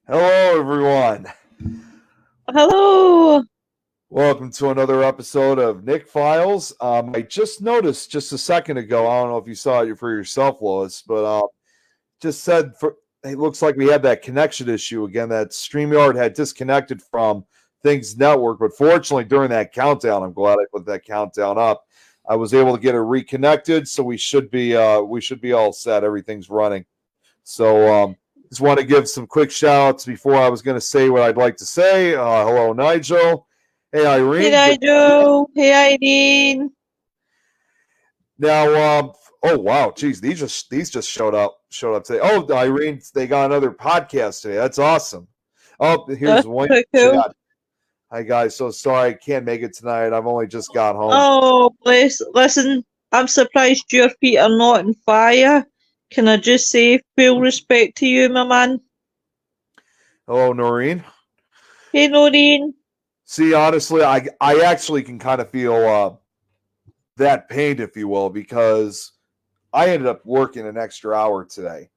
Hello, everyone. Hello. Welcome to another episode of Nick Files. I just noticed just a second ago. I don't know if you saw it for yourself, Lois, but just said it looks like we had that connection issue again. That StreamYard had disconnected from Things Network, but fortunately during that countdown, I'm glad I put that countdown up. I was able to get it reconnected, so we should be all set. Everything's running. So just want to give some quick shout outs before I was going to say what I'd like to say. Hello, Nigel. Hey, Hey, Irene. Good. Nigel. Hey, Irene. Now, oh wow, geez, these just showed up today. Oh, Irene, they got another podcast today. That's awesome. Oh, here's That's one pretty cool. chat. Hi guys, so sorry I can't make it tonight. I've only just got home. Oh, bless. Listen, I'm surprised your feet are not on fire. Can I just say full respect to you, my man? Hello, Noreen. Hey, Noreen. See, honestly, I actually can kind of feel that pain, if you will, because I ended up working an extra hour today.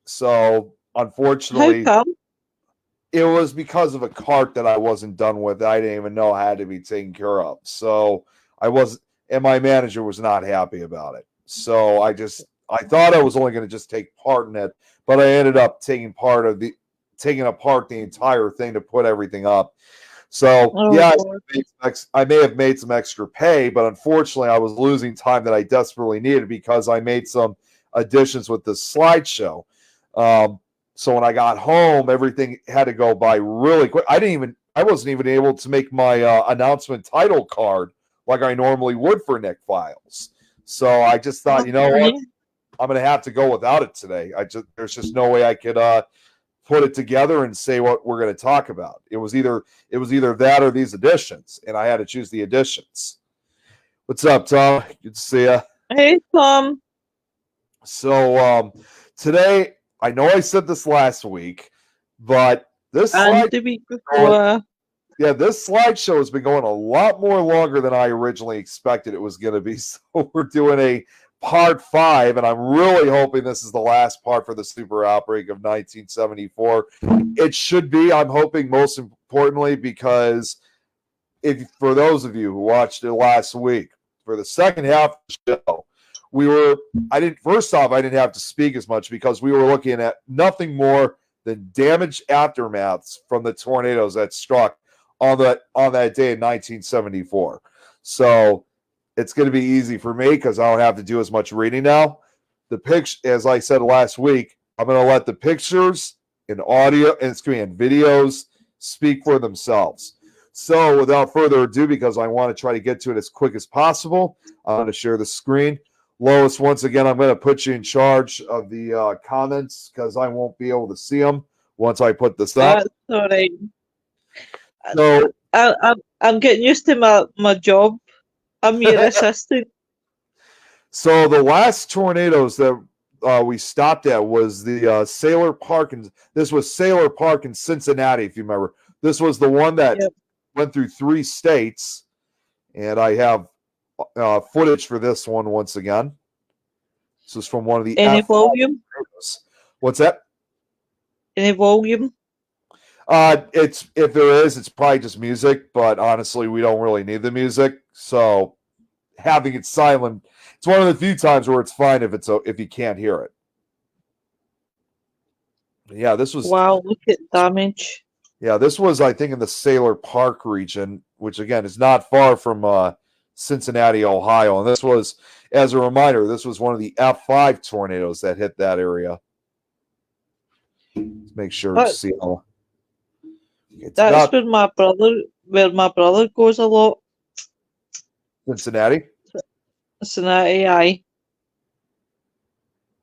So How unfortunately, come? it was because of a cart that I wasn't done with. I didn't even know had to be taken care of. So I was, and my manager was not happy about it. So I thought I was only going to just take part in it, but I ended up taking apart the entire thing to put everything up. So Oh, yeah, God. I may have made some extra pay, but unfortunately, I was losing time that I desperately needed because I made some additions with the slideshow. Um, so when I got home, everything had to go by really quick. I wasn't even able to make my announcement title card like I normally would for Nick Files. So I just thought, you know what, Okay. I'm going to have to go without it today. There's just no way I could put it together and say what we're going to talk about. It was either that or these additions, and I had to choose the additions. What's up, Tom? Good to see you. Hey, Tom. So today, I know I said this last week, but this And slide, the week before. yeah, this slideshow has been going a lot more longer than I originally expected it was going to be. So we're doing a part 5, and I'm really hoping this is the last part for the super outbreak of 1974. It should be. I'm hoping most importantly because if for those of you who watched it last week, for the second half of the show, we were I didn't have to speak as much because we were looking at nothing more than damage aftermaths from the tornadoes that struck on that day in 1974. So it's going to be easy for me because I don't have to do as much reading now. The picture, as I said last week, I'm going to let the pictures and audio and screen and videos speak for themselves. So without further ado, because I want to try to get to it as quick as possible, I'm going to share the screen. Lois, once again, I'm going to put you in charge of the comments because I won't be able to see them once I put this up. That's all right. So, I'm getting used to my job. I'm your assistant. so the last tornadoes that we stopped at was the Sailor Park, and this was Sailor Park in Cincinnati, if you remember. This was the one that Yep. went through 3 states, and I have footage for this one once again. This is from one of the Any F5 volume? tornadoes. What's that? Any volume? It's if there is, it's probably just music, but honestly, we don't really need the music. So having it silent, it's one of the few times where it's fine if you can't hear it. Yeah, Wow, look at damage. this was I think in the Sailor Park region, which again is not far from Cincinnati, Ohio. And this was, as a reminder, this was one of the F5 tornadoes that hit that area. Let's make sure to That, see how it's that's not where my brother goes a lot. Cincinnati. Cincinnati, aye.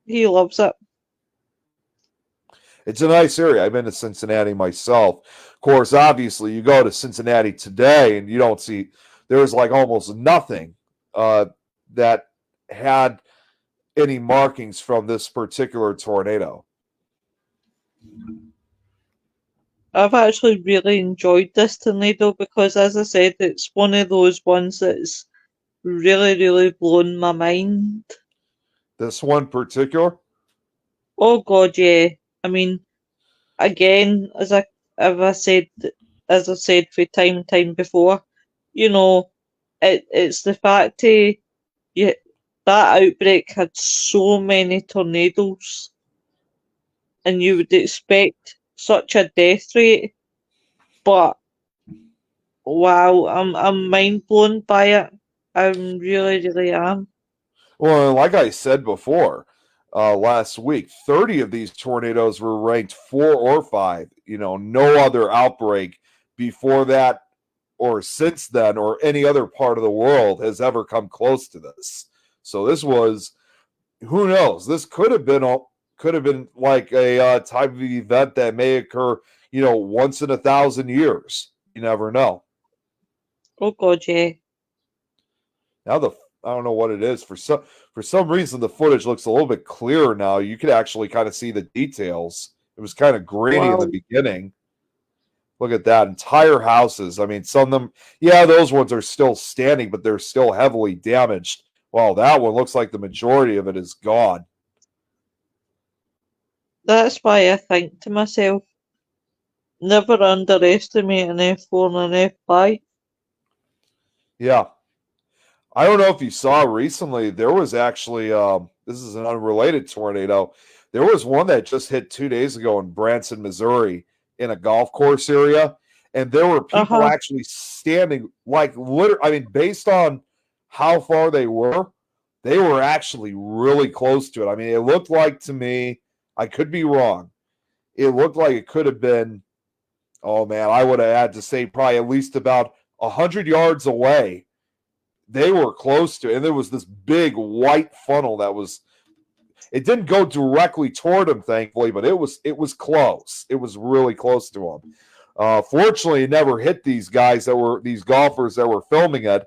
He loves it. It's a nice area. I've been to Cincinnati myself. Of course, obviously, you go to Cincinnati today and you don't see there's like almost nothing that had any markings from this particular tornado. I've actually really enjoyed this tornado because, as I said, it's one of those ones that's really, really blown my mind. This one particular, Oh God, yeah. I mean, again, as I said, for time before, you know, it's the fact you, that outbreak had so many tornadoes, and you would expect such a death rate, but wow, I'm mind blown by it. I really am. Well, like I said before, last week, 30 of these tornadoes were ranked 4 or 5. No other outbreak before that or since then or any other part of the world has ever come close to this. So this was, who knows? This could have been like a type of event that may occur, once in 1,000 years. You never know. Oh God, yeah. Now I don't know what it is. For some reason the footage looks a little bit clearer now. You could actually kind of see the details. It was kind of grainy in the Wow. beginning. Look at that. Entire houses. I mean, some of them, yeah, those ones are still standing, but they're still heavily damaged. Wow, that one looks like the majority of it is gone. That's why I think to myself, never underestimate an F4 and an F5. Yeah. I don't know if you saw recently, there was actually, this is an unrelated tornado. There was one that just hit 2 days ago in Branson, Missouri, in a golf course area. And there were people Uh-huh. actually standing, like, literally, I mean, based on how far they were actually really close to it. I mean, it looked like to me, I could be wrong. It looked like it could have been, oh man, I would have had to say probably at least about 100 yards away. They were close to it, and there was this big white funnel that was, it didn't go directly toward him, thankfully, but it was close. It was really close to him. Fortunately, it never hit these golfers that were filming it,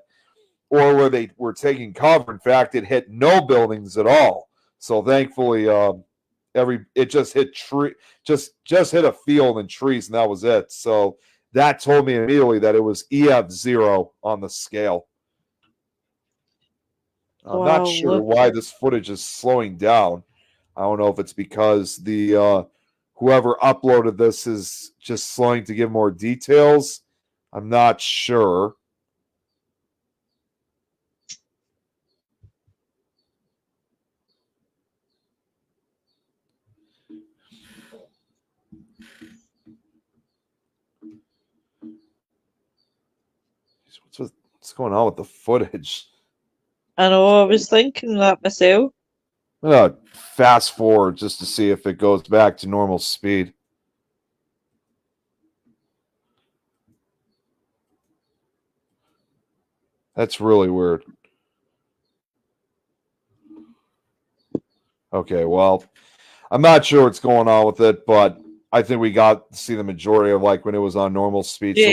or where they were taking cover. In fact, it hit no buildings at all. So thankfully, it just hit just hit a field and trees, and that was it. So that told me immediately that it was EF0 on the scale. I'm not Wow, sure look. why this footage is slowing down. I don't know if it's because the whoever uploaded this is just slowing to give more details. I'm not sure. What's going on with the footage? I know, I was thinking that myself. I'm gonna fast forward just to see if it goes back to normal speed. That's really weird. Okay, well, I'm not sure what's going on with it, but I think we got to see the majority of like when it was on normal speed. So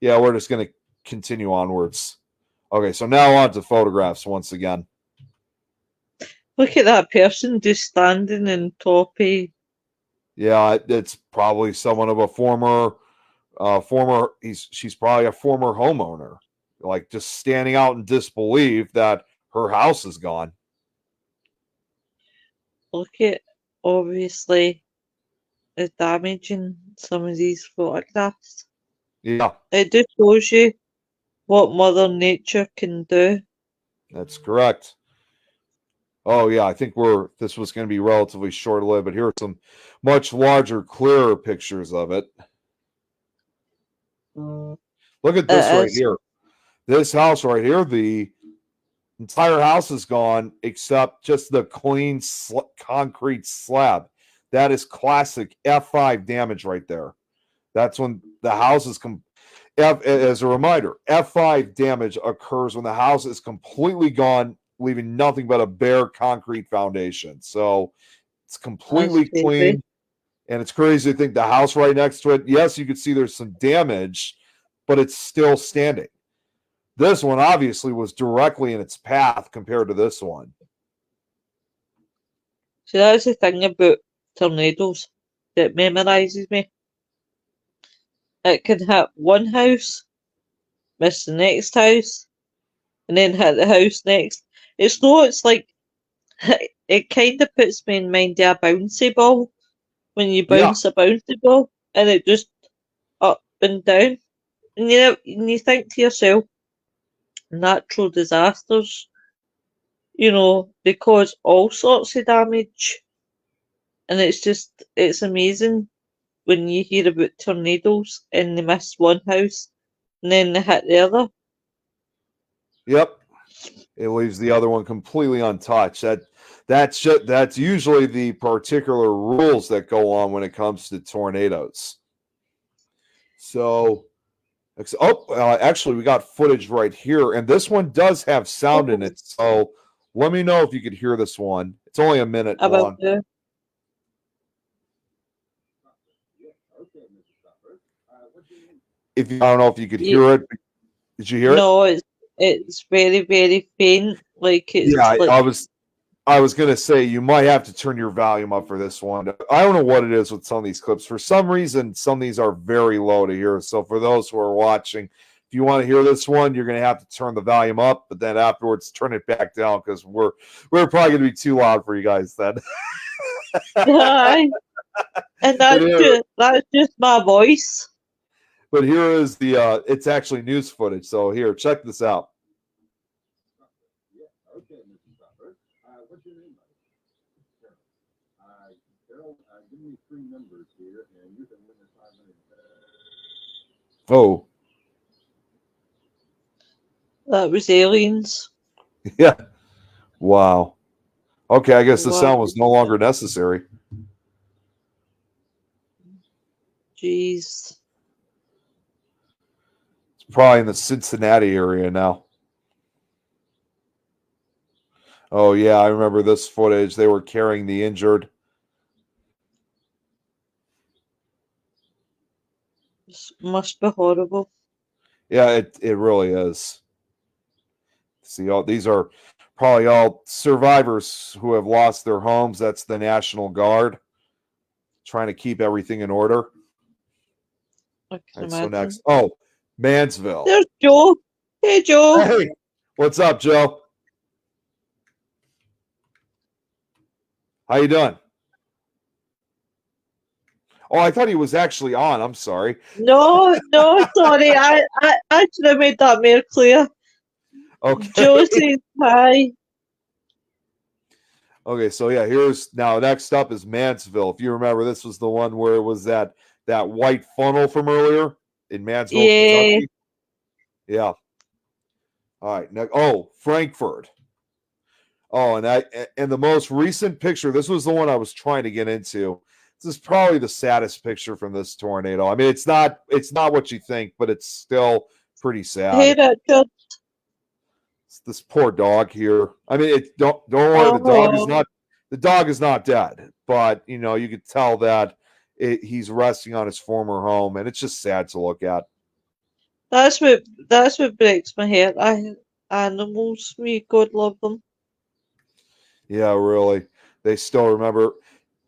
Yeah. we're just gonna continue onwards. Okay, so now on to photographs once again. Look at that person just standing in toppy. Yeah, it's probably someone of a she's probably a former homeowner, like just standing out in disbelief that her house is gone. Look at, obviously, the damage in some of these photographs. Yeah, It just shows you what Mother Nature can do. that's correct. Oh yeah, I think this was going to be relatively short-lived, but here are some much larger, clearer pictures of it. Look at this It right is. here. This house right here, the entire house is gone except just the clean concrete slab. That is classic F5 damage right there. That's when the house is as a reminder, F5 damage occurs when the house is completely gone, leaving nothing but a bare concrete foundation. So it's That's completely crazy. clean. And it's crazy to think the house right next to it, yes, you can see there's some damage, but it's still standing. This one obviously was directly in its path compared to this one. See, that's the thing about tornadoes that memorises me. It can hit one house, miss the next house, and then hit the house next. It's like it kind of puts me in mind of a bouncy ball. when you Yeah. bounce a bouncy ball and it just up and down. And you think to yourself, natural disasters, they cause all sorts of damage. And it's amazing when you hear about tornadoes and they miss one house and then they hit the other. Yep. It leaves the other one completely untouched. That's usually the particular rules that go on when it comes to tornadoes. So, actually, we got footage right here, and this one does have sound in it. So, let me know if you could hear this one. It's only a minute I will long. do. I don't know if you could hear it. Did you hear it? No, it's very, very faint. Like it's Yeah, like I was gonna say you might have to turn your volume up for this one. I don't know what it is with some of these clips. For some reason, some of these are very low to hear. So for those who are watching, if you want to hear this one, you're gonna have to turn the volume up, but then afterwards turn it back down because we're probably gonna be too loud for you guys then. Aye. And that's just my voice. But here is the it's actually news footage. So here, check this out. Okay, Mrs. Butler. What's your name, buddy? Carol, give me 3 numbers here, and you can win the 500. Oh, That was aliens. yeah. Wow. Okay, I guess the Wow. sound was no longer necessary. Jeez. It's probably in the Cincinnati area now. Oh, yeah, I remember this footage. They were carrying the injured. This must be horrible. Yeah, it really is. See, these are probably all survivors who have lost their homes. That's the National Guard trying to keep everything in order. I can Right, so imagine. next, Mansville. There's Joe. Hey, Joe. Hey, what's up, Joe? How you doing? Oh, I thought he was actually on. I'm sorry. No, sorry. I should have made that more clear. Okay. Joe says hi. Okay, so yeah, next up is Mansville. If you remember, this was the one where it was that white funnel from earlier in Mansville, Yeah. Kentucky. Yeah. All right. Frankfurt. Oh, and the most recent picture, this was the one I was trying to get into. This is probably the saddest picture from this tornado. I mean, it's not what you think, but it's still pretty sad. Hey, Richard. It's this poor dog here. I mean, don't worry, the dog is not dead, but you could tell that he's resting on his former home, and it's just sad to look at. That's what breaks my heart. Animals, me, God love them. Yeah, really. They still remember,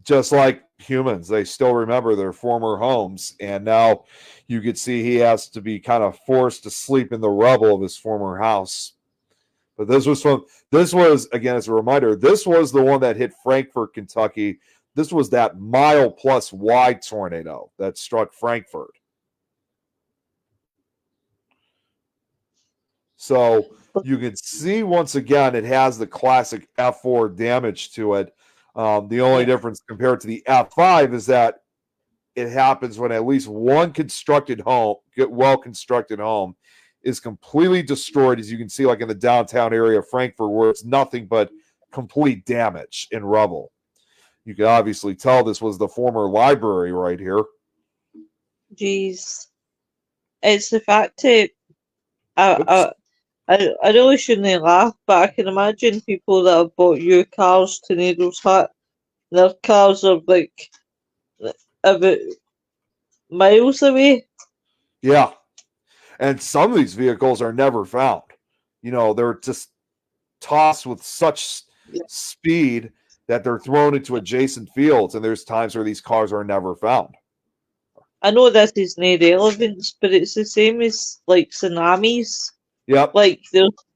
just like humans, they still remember their former homes. And now you could see he has to be kind of forced to sleep in the rubble of his former house. But this was, again, as a reminder, this was the one that hit Frankfort, Kentucky. This was that mile-plus wide tornado that struck Frankfort. So you can see once again, it has the classic F4 damage to it. The only difference compared to the F5 is that it happens when at least one well-constructed home is completely destroyed, as you can see, like in the downtown area of Frankfurt, where it's nothing but complete damage and rubble. You can obviously tell this was the former library right here. Jeez. It's the fact that I really shouldn't laugh, but I can imagine people that have bought new cars tornadoes hit. Their cars are like about miles away. Yeah. And some of these vehicles are never found. They're just tossed with such speed that they're thrown into adjacent fields. And there's times where these cars are never found. I know this is no relevance, but it's the same as like tsunamis. Yep. Like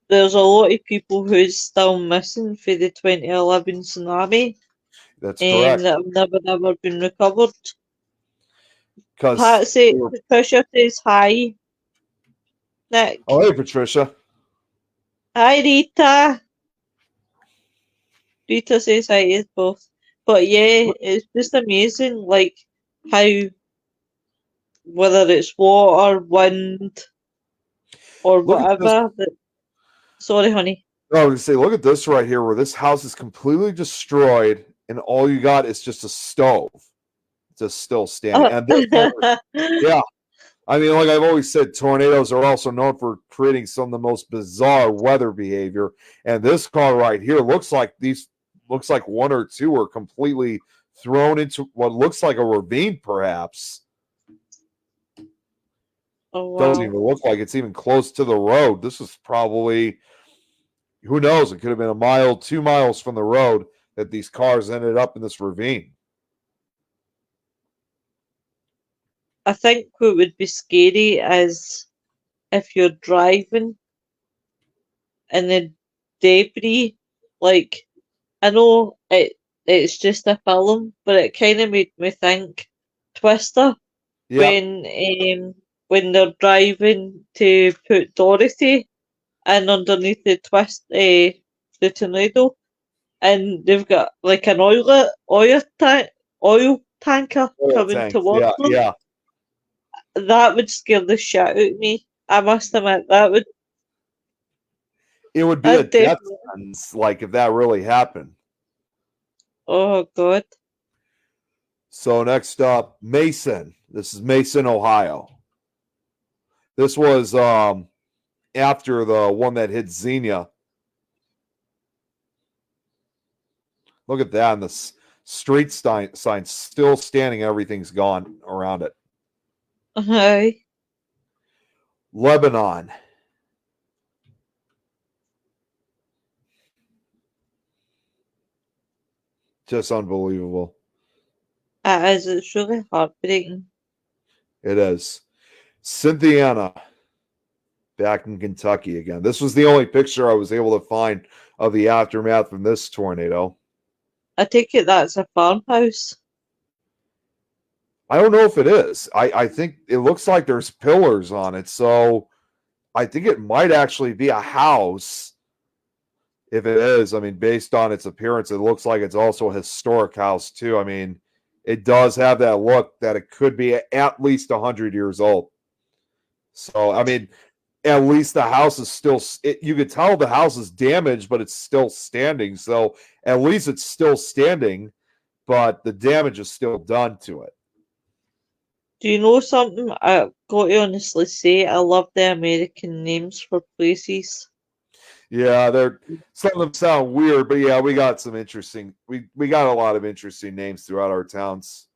there's a lot of people who's still missing for the 2011 tsunami. That's correct. that have never been recovered. Because Patricia says hi. Nick. oh, hey, Patricia. Hi, Rita. Rita says hi to both. But yeah, it's just amazing, like how whether it's water, wind, or Look at this. whatever. Sorry, honey. I was gonna say, look at this right here, where this house is completely destroyed, and all you got is just a stove, just still standing. And this one, yeah, I mean, like I've always said, tornadoes are also known for creating some of the most bizarre weather behavior. And this car right here looks like one or two are completely thrown into what looks like a ravine, perhaps. Oh, wow. Doesn't even look like it's even close to the road. This is probably, who knows? It could have been a mile, 2 miles from the road that these cars ended up in this ravine. I think what would be scary is if you're driving and the debris, like, I know it's just a film, but it kind of made me think Twister Yeah, when they're driving to put Dorothy in underneath the the tornado, and they've got like an oil tanker oil coming tanks. towards Yeah, them. yeah. That would scare the shit out of me. I must admit, that would. It would be a That death definitely. sentence, like if that really happened. Oh God. So next up, Mason. This is Mason, Ohio. This was after the one that hit Xenia. Look at that. And the street sign still standing. Everything's gone around it. Hi. Lebanon. Just unbelievable. It's really heartbreaking. It is. Cynthiana. Back in Kentucky again. This was the only picture I was able to find of the aftermath from this tornado. I take it that's a farmhouse. I don't know if it is. I think it looks like there's pillars on it. So I think it might actually be a house. If it is, I mean, based on its appearance, it looks like it's also a historic house too. I mean, it does have that look that it could be at least 100 years old. So, I mean, at least the house is still, you could tell the house is damaged, but it's still standing. So at least it's still standing, but the damage is still done to it. Do you know something? I got to honestly say, I love the American names for places. Yeah, some of them sound weird, but yeah, we got some interesting. We got a lot of interesting names throughout our towns.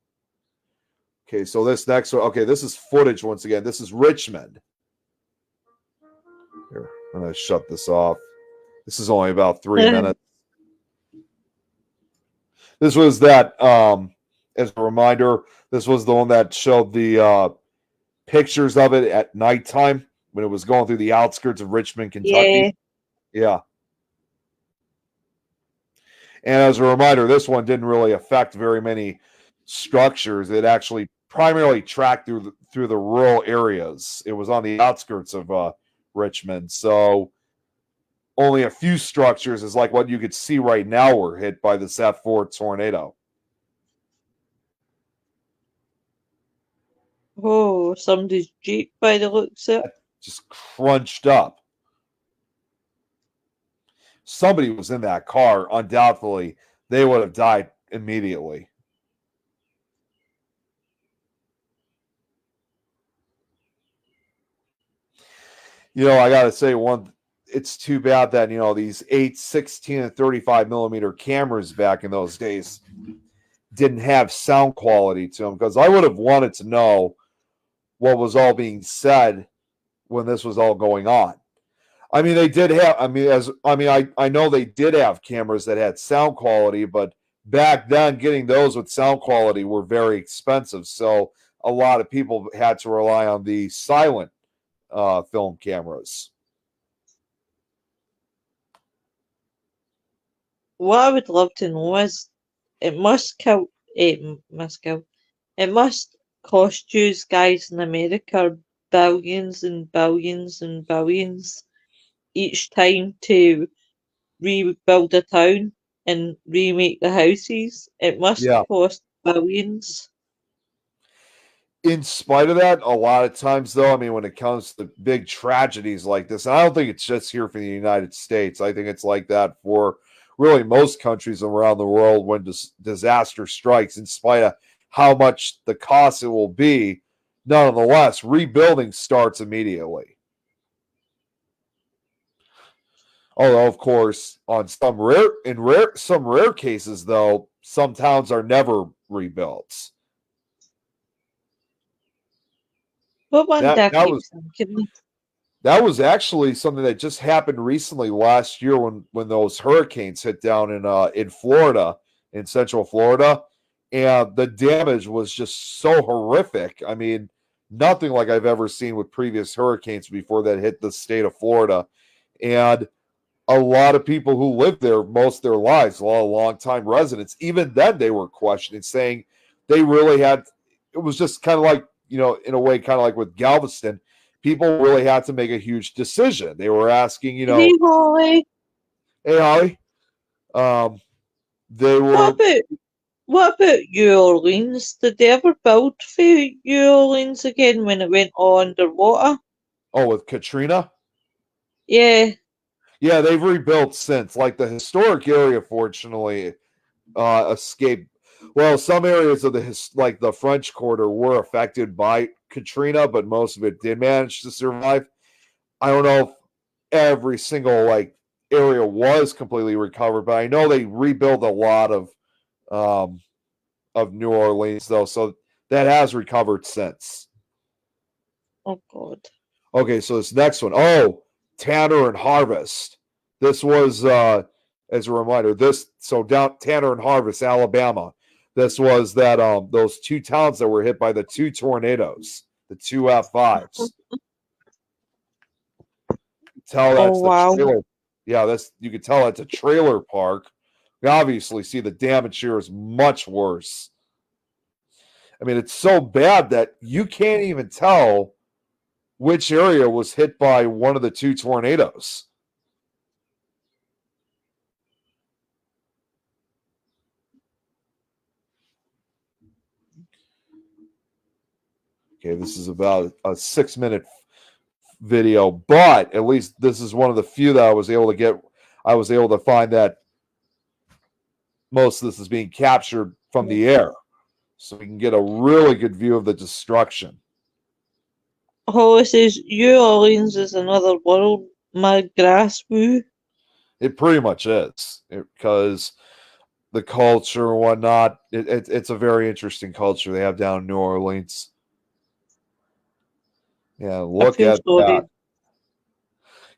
Okay, so this next one. Okay, this is footage once again. This is Richmond. Here, I'm gonna shut this off. This is only about 3 minutes. This was that. As a reminder, this was the one that showed the pictures of it at nighttime when it was going through the outskirts of Richmond, Kentucky. Yeah. And as a reminder, this one didn't really affect very many structures. It actually primarily tracked through the rural areas. It was on the outskirts of Richmond, so only a few structures, is like what you could see right now, were hit by the F4 tornado. Oh, somebody's Jeep by the looks of it. Just crunched up. Somebody was in that car, undoubtedly. They would have died immediately. You know, I got to say, it's too bad that, these 8, 16, and 35 millimeter cameras back in those days didn't have sound quality to them, because I would have wanted to know what was all being said when this was all going on. I mean, they did have, I know they did have cameras that had sound quality, but back then getting those with sound quality were very expensive. So a lot of people had to rely on the silent film cameras. What I would love to know is, it must kill. It must cost you guys in America billions and billions and billions each time to rebuild a town and remake the houses. It must Yeah. cost billions. In spite of that, a lot of times, though, I mean, when it comes to big tragedies like this, and I don't think it's just here for the United States, I think it's like that for really most countries around the world when disaster strikes, in spite of how much the cost it will be, nonetheless, rebuilding starts immediately. Although, of course, on some rare cases, though, some towns are never rebuilt. What one That day I that keep was thinking, That was actually something that just happened recently last year when those hurricanes hit down in Florida, in Central Florida, and the damage was just so horrific. I mean, nothing like I've ever seen with previous hurricanes before that hit the state of Florida. And a lot of people who lived there most of their lives, a lot of longtime residents, even then they were questioning, saying they really had. It was just kind of like, in a way, kind of like with Galveston, people really had to make a huge decision. They were asking, hey Holly, hey Holly, um, they what were, about what about New Orleans? Did they ever build for New Orleans again when it went all underwater? with Katrina. Yeah, Yeah, they've rebuilt since. Like the historic area, fortunately, escaped. Well, some areas of like the French Quarter were affected by Katrina, but most of it did manage to survive. I don't know if every single like area was completely recovered, but I know they rebuilt a lot of New Orleans though, so that has recovered since. oh God. Okay, so this next one, Tanner and Harvest. This was as a reminder, down Tanner and Harvest, Alabama. This was that those two towns that were hit by the two tornadoes, the two F5s. Tell Oh that's the wow. trailer. Yeah, you can tell that's a trailer park. We obviously see the damage here is much worse. I mean, it's so bad that you can't even tell which area was hit by one of the two tornadoes. Okay, this is about a 6-minute video, but at least this is one of the few that I was able to get. I was able to find that most of this is being captured from the air, so we can get a really good view of the destruction. Holly says New Orleans is another world. My grass woo. It pretty much is, because the culture and whatnot. It's a very interesting culture they have down in New Orleans. Yeah, I look feel at sorry.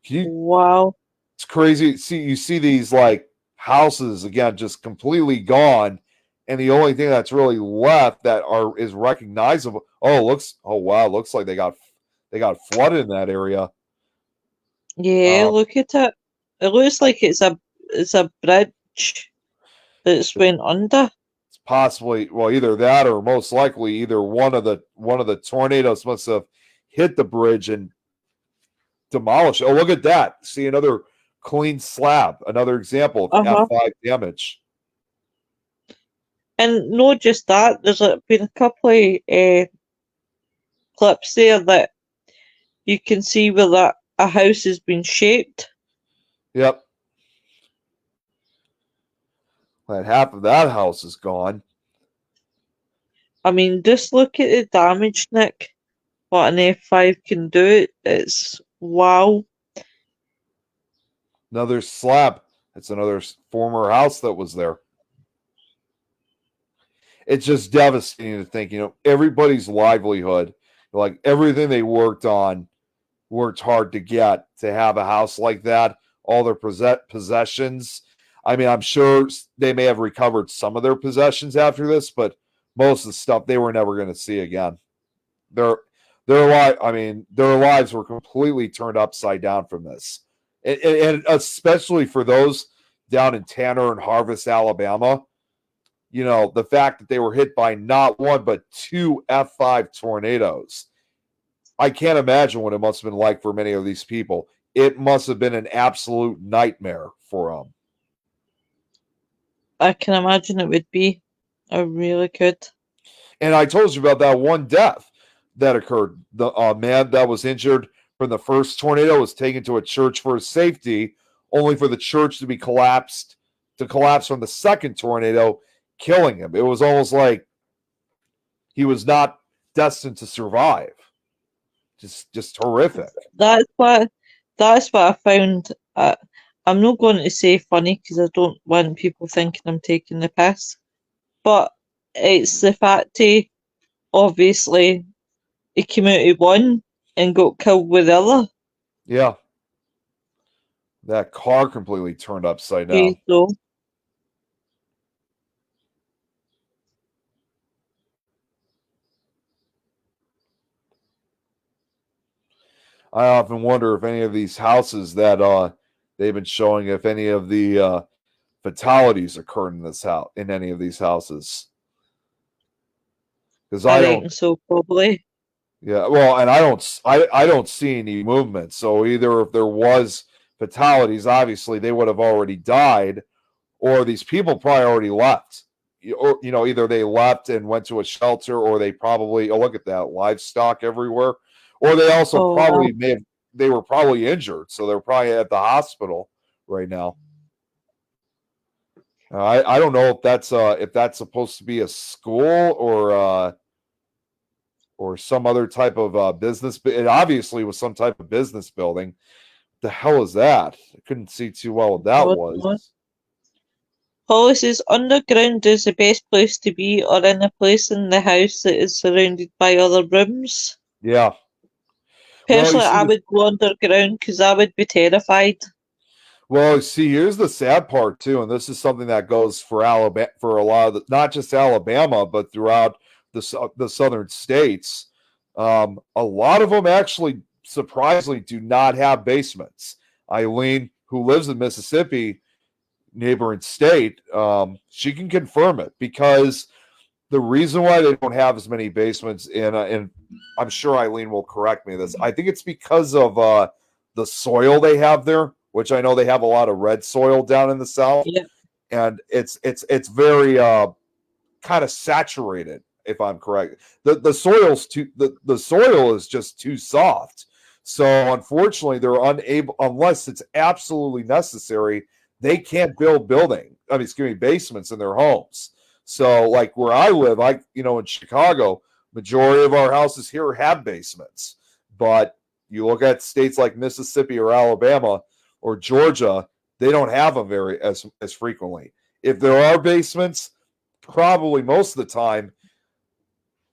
that. Wow. It's crazy. You see these like houses again, just completely gone, and the only thing that's really left that is recognizable. Oh wow, looks like they got flooded in that area. Yeah, look at it. It looks like it's a bridge that's went under. It's possibly, well, either that or most likely either one of the tornadoes must have hit the bridge and demolished. Oh, look at that! See another clean slab. Another example of F5 damage. And not just that, there's been a couple of clips there that you can see where a house has been shaped. Yep. That half of that house is gone. I mean, just look at the damage, Nick. What an F5 can do. It's wow. Another slab. It's another former house that was there. It's just devastating to think, everybody's livelihood, like everything they worked hard to get to have a house like that, all their possessions. I mean, I'm sure they may have recovered some of their possessions after this, but most of the stuff they were never going to see again. Their lives were completely turned upside down from this. And especially for those down in Tanner and Harvest, Alabama, you know, the fact that they were hit by not one but two F5 tornadoes. I can't imagine what it must have been like for many of these people. It must have been an absolute nightmare for them. I can imagine it would be. I really could. And I told you about that one death that occurred. The man that was injured from the first tornado was taken to a church for his safety, only for the church to collapse from the second tornado, killing him. It was almost like he was not destined to survive. Just horrific. That's what I found. I'm not going to say funny because I don't want people thinking I'm taking the piss, but it's the fact he obviously he came out of one and got killed with the other. Yeah. That car completely turned upside down. So I often wonder if any of these houses that they've been showing, if any of the fatalities occurred in any of these houses. Because I I don't, reckon so, probably. yeah, well, and I don't see any movement. So either if there was fatalities, obviously they would have already died, or these people probably already left. Or, you know, either they left and went to a shelter, or they probably, oh, look at that, livestock everywhere. Or they also Oh, probably they were probably injured, so they're probably at the hospital right now. I don't know if that's supposed to be a school or some other type of business. But it obviously was some type of business building. The hell is that? I couldn't see too well what that God was. knows. Holly says underground is the best place to be, or in a place in the house that is surrounded by other rooms. Yeah. Personally, I would go underground because I would be terrified. Well, see, here's the sad part too, and this is something that goes for Alabama, for a lot of not just Alabama, but throughout the southern states. A lot of them actually, surprisingly, do not have basements. Eileen, who lives in Mississippi, neighboring state, she can confirm it, because the reason why they don't have as many basements and I'm sure Eileen will correct me this. I think it's because of the soil they have there, which I know they have a lot of red soil down in the south. Yeah. And it's very kind of saturated, if I'm correct. The soil is just too soft. So unfortunately, they're unable, unless it's absolutely necessary, they can't build basements in their homes. So, like where I live, in Chicago, majority of our houses here have basements. But you look at states like Mississippi or Alabama or Georgia, they don't have them as frequently. If there are basements, probably most of the time,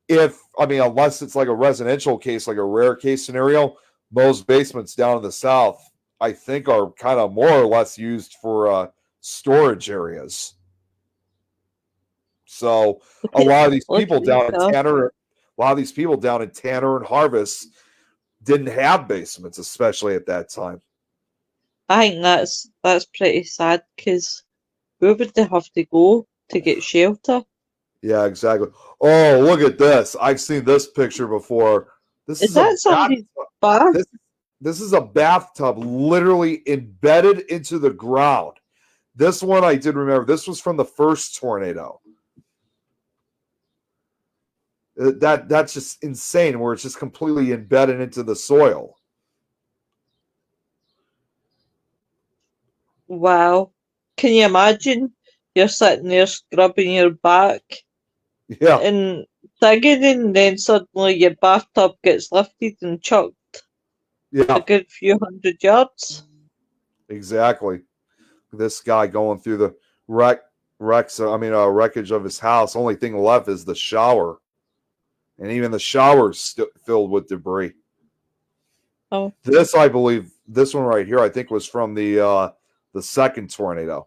unless it's like a residential case, like a rare case scenario, most basements down in the South, I think, are kind of more or less used for storage areas. So a lot of these people down in Tanner and Harvest didn't have basements, especially at that time. I think that's pretty sad, because where would they have to go to get shelter? Yeah, exactly. Oh, look at this. I've seen this picture before. Is that somebody's bath? This is a bathtub literally embedded into the ground. This one I did remember. This was from the first tornado. That's just insane, where it's just completely embedded into the soil. Wow. Can you imagine? You're sitting there scrubbing your back Yeah. and digging, and then suddenly your bathtub gets lifted and chucked a good few 100 yards. Exactly. This guy going through the wreckage of his house. Only thing left is the shower. And even the shower's filled with debris. Oh. This, I believe, this one right here, I think was from the second tornado.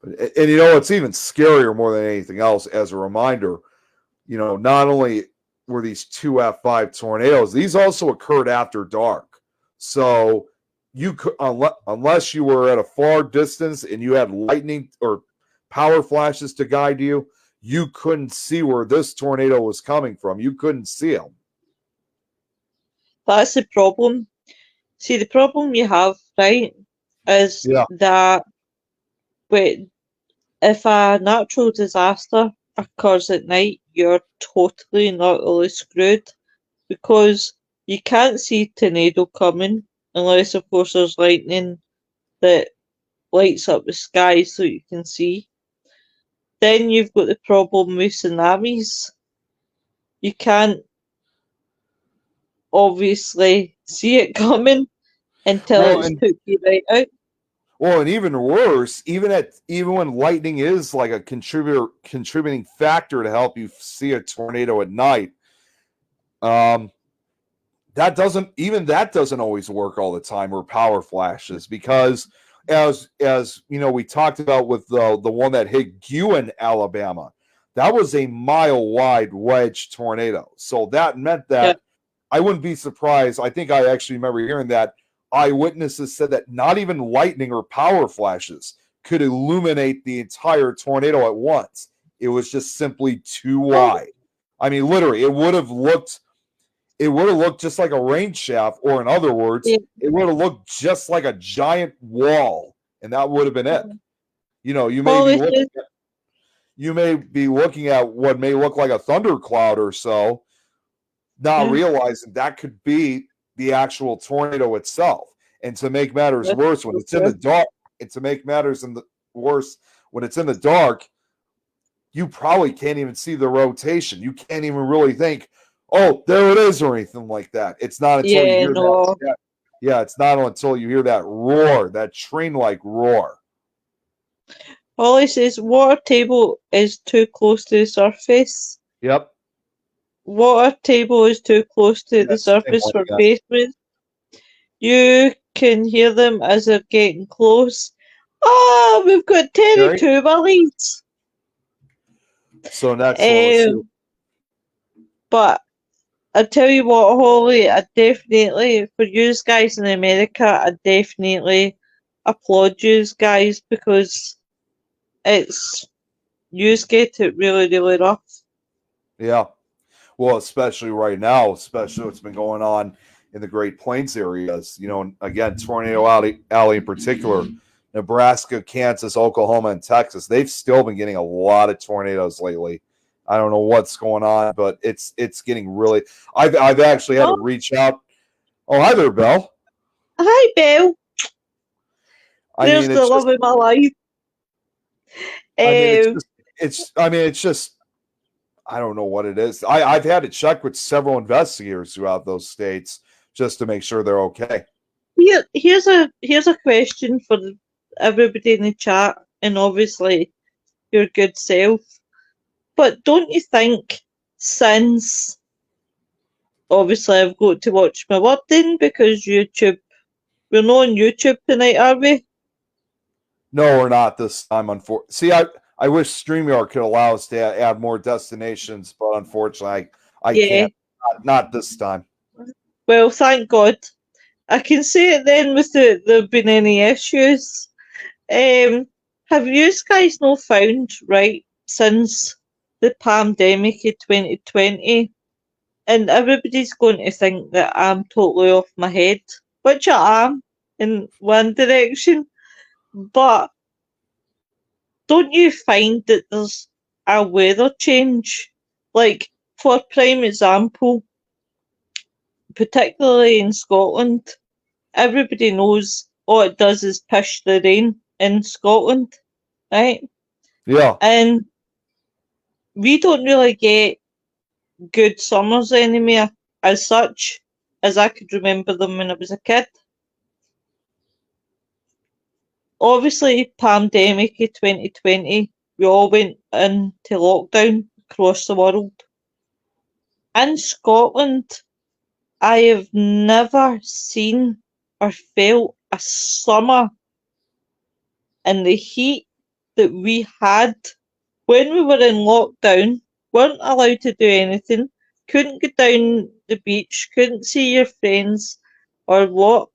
And it's even scarier more than anything else, as a reminder, not only were these two F5 tornadoes, these also occurred after dark. So you could, unless you were at a far distance and you had lightning or power flashes to guide you, you couldn't see where this tornado was coming from. You couldn't see them. That's the problem. See, the problem you have, right, is Yeah. that if a natural disaster occurs at night, you're totally and utterly screwed because you can't see tornado coming unless, of course, there's lightning that lights up the sky so you can see. Then you've got the problem with tsunamis. You can't obviously see it coming until Well, it's and- took you right out. Well, and even worse, even when lightning is like a contributing factor to help you see a tornado at night, that doesn't always work all the time, or power flashes, because as you know, we talked about with the one that hit Guin, Alabama, that was a mile-wide wedge tornado. So that meant that I wouldn't be surprised. I think I actually remember hearing that eyewitnesses said that not even lightning or power flashes could illuminate the entire tornado at once. It was just simply too wide. I mean, literally, it would have looked just like a rain shaft, or in other words, Yeah. it would have looked just like a giant wall, and that would have been it. You know, you may be looking at what may look like a thundercloud or so, not Yeah. realizing that could be the actual tornado itself. And to make matters That's worse, when it's in the dark, when it's in the dark, you probably can't even see the rotation. You can't even really think, "Oh, there it is," or anything like that. It's not until you hear that. Yeah, it's not until you hear that roar, that train-like roar. Holly says water table is too close to the surface. Yep. Water table is too close to the Yes, same surface one, for yeah. basements. You can hear them as they're getting close. Oh, we've got Terry Terry? Cooper leads. So next one, let's see. But I tell you what, Holly, I definitely, for you guys in America, I definitely applaud you guys because you get it really, really rough. Yeah. Well, especially right now, especially what's been going on in the Great Plains areas. You know, again, Tornado Alley in particular, Nebraska, Kansas, Oklahoma, and Texas, they've still been getting a lot of tornadoes lately. I don't know what's going on, but it's getting really. I've actually had to reach out. Oh, hi there, Belle. Hi, Bill. There's mean, the love of my life. It's just I don't know what it is. I've had to check with several investigators throughout those states just to make sure they're okay. Here's a question for everybody in the chat, and obviously your good self. But don't you think, since obviously I've got to watch my wording because YouTube, we're not on YouTube tonight, are we? No, we're not this time. See, I wish StreamYard could allow us to add more destinations, but unfortunately, I can't. Not this time. Well, thank God. I can say it then with there been any issues. Have you guys not found, right, since the pandemic of 2020, and everybody's going to think that I'm totally off my head, which I am in one direction, but don't you find that there's a weather change? Like, for prime example, particularly in Scotland, everybody knows all it does is push the rain in Scotland, right? Yeah. And we don't really get good summers anymore as such as I could remember them when I was a kid. Obviously, pandemic of 2020, we all went into lockdown across the world. In Scotland, I have never seen or felt a summer in the heat that we had when we were in lockdown, weren't allowed to do anything, couldn't go down the beach, couldn't see your friends or what.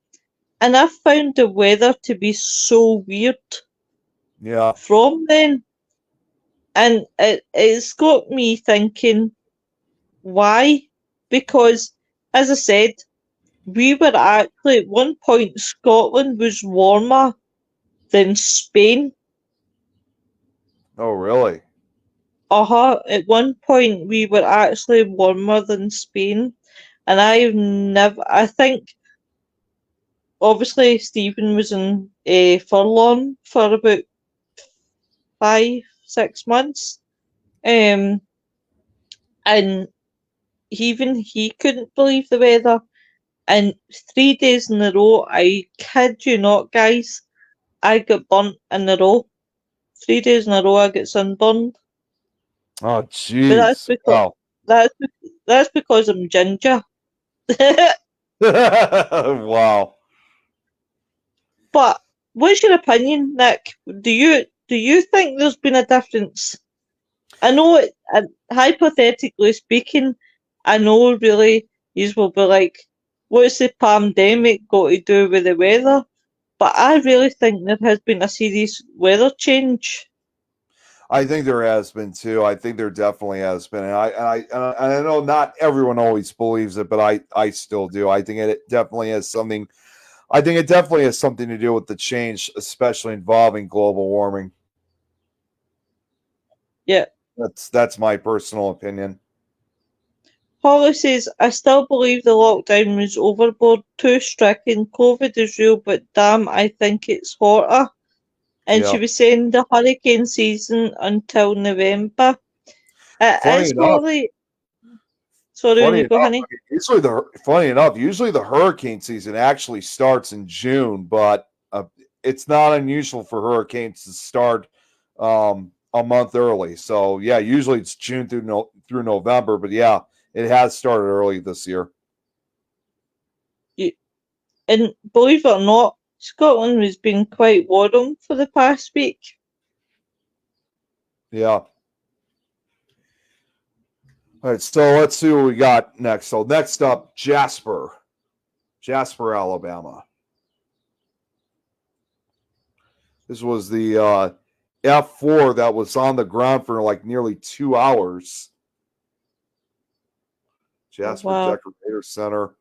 and I've found the weather to be so weird Yeah. from then. And it's got me thinking, why? Because, as I said, we were actually, at one point, Scotland was warmer than Spain. Oh, really? At one point, we were actually warmer than Spain. And I think, obviously, Stephen was in Furlong for about 5, 6 months. And even he couldn't believe the weather. And 3 days in a row, I kid you not, guys, I got burnt in a row. 3 days in a row, I get sunburned. Oh, But jeez. Wow. that's because I'm ginger. Wow. But what's your opinion, Nick? Do you think there's been a difference? I know, hypothetically speaking, I know really you will be like, what's the pandemic got to do with the weather? But I really think there has been a serious weather change. I think there has been too. I think there definitely has been, and I know not everyone always believes it, but I still do. I think it definitely has something. I think it definitely has something to do with the change, especially involving global warming. Yeah. That's my personal opinion. Holly says, I still believe the lockdown was overboard, too strict. COVID is real, but damn, I think it's hotter. And she Yeah. was saying the hurricane season until November. It Funny is, enough, Holly. Sorry, funny you go, enough, honey. usually the hurricane season actually starts in June, but it's not unusual for hurricanes to start a month early. So yeah, usually it's June through November, but yeah, it has started early this year. And believe it or not, Scotland has been quite warm for the past week. Yeah. All right, so let's see what we got next. So next up, Jasper, Alabama. This was the F4 that was on the ground for like nearly 2 hours. Jasper Wow. Decorator Center.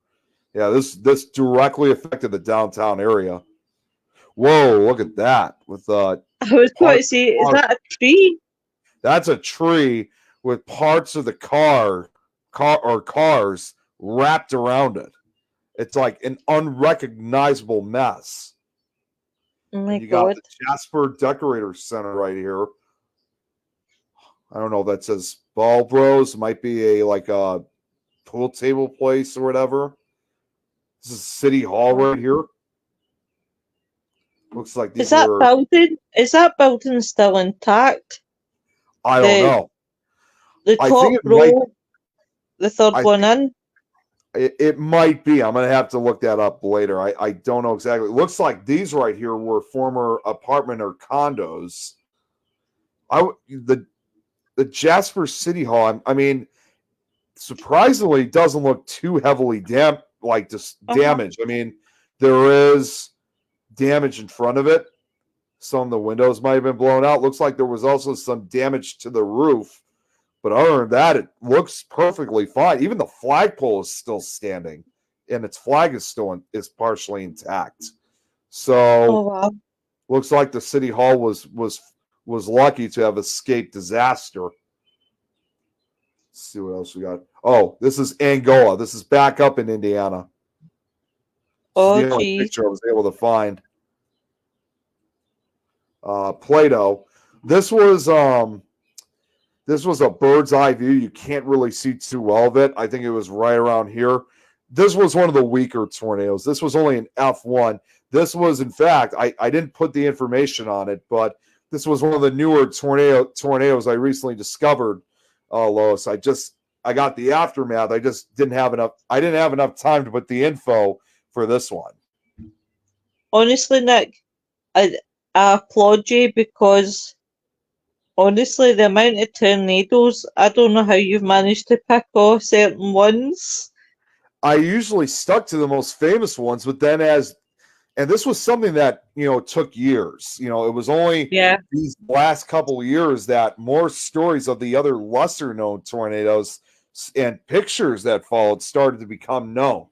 Yeah, this directly affected the downtown area. Whoa, look at that! With I was going to say, is that a tree? That's a tree with parts of the cars wrapped around it. It's like an unrecognizable mess. Oh my You got God. the Jasper Decorator Center right here. I don't know if that says Ball Bros. Might be like a pool table place or whatever. This is City Hall right here. Looks like these Is that building still intact? I don't know. The I top think it row, the third one in. It might be. I'm going to have to look that up later. I don't know exactly. It looks like these right here were former apartment or condos. The Jasper City Hall, I mean, surprisingly, doesn't look too heavily damaged. I mean, there is damage in front of it. Some of the windows might have been blown out. Looks like there was also some damage to the roof. But other than that, it looks perfectly fine. Even the flagpole is still standing, and its flag is partially intact. So, wow. Looks like the city hall was lucky to have escaped disaster. Let's see what else we got. Oh, this is Angola. This is back up in Indiana. Oh, the only picture I was able to find. Plato. This was a bird's eye view. You can't really see too well of it. I think it was right around here. This was one of the weaker tornadoes. This was only an F1. This was, in fact, I didn't put the information on it, but this was one of the newer tornadoes I recently discovered, Lois. I got the aftermath. I just didn't have enough. I didn't have enough time to put the info for this one. Honestly, Nick, I applaud you because honestly, the amount of tornadoes, I don't know how you've managed to pick off certain ones. I usually stuck to the most famous ones, but then as And this was something that, took years. It was only Yeah. these last couple of years that more stories of the other lesser known tornadoes and pictures that followed started to become known.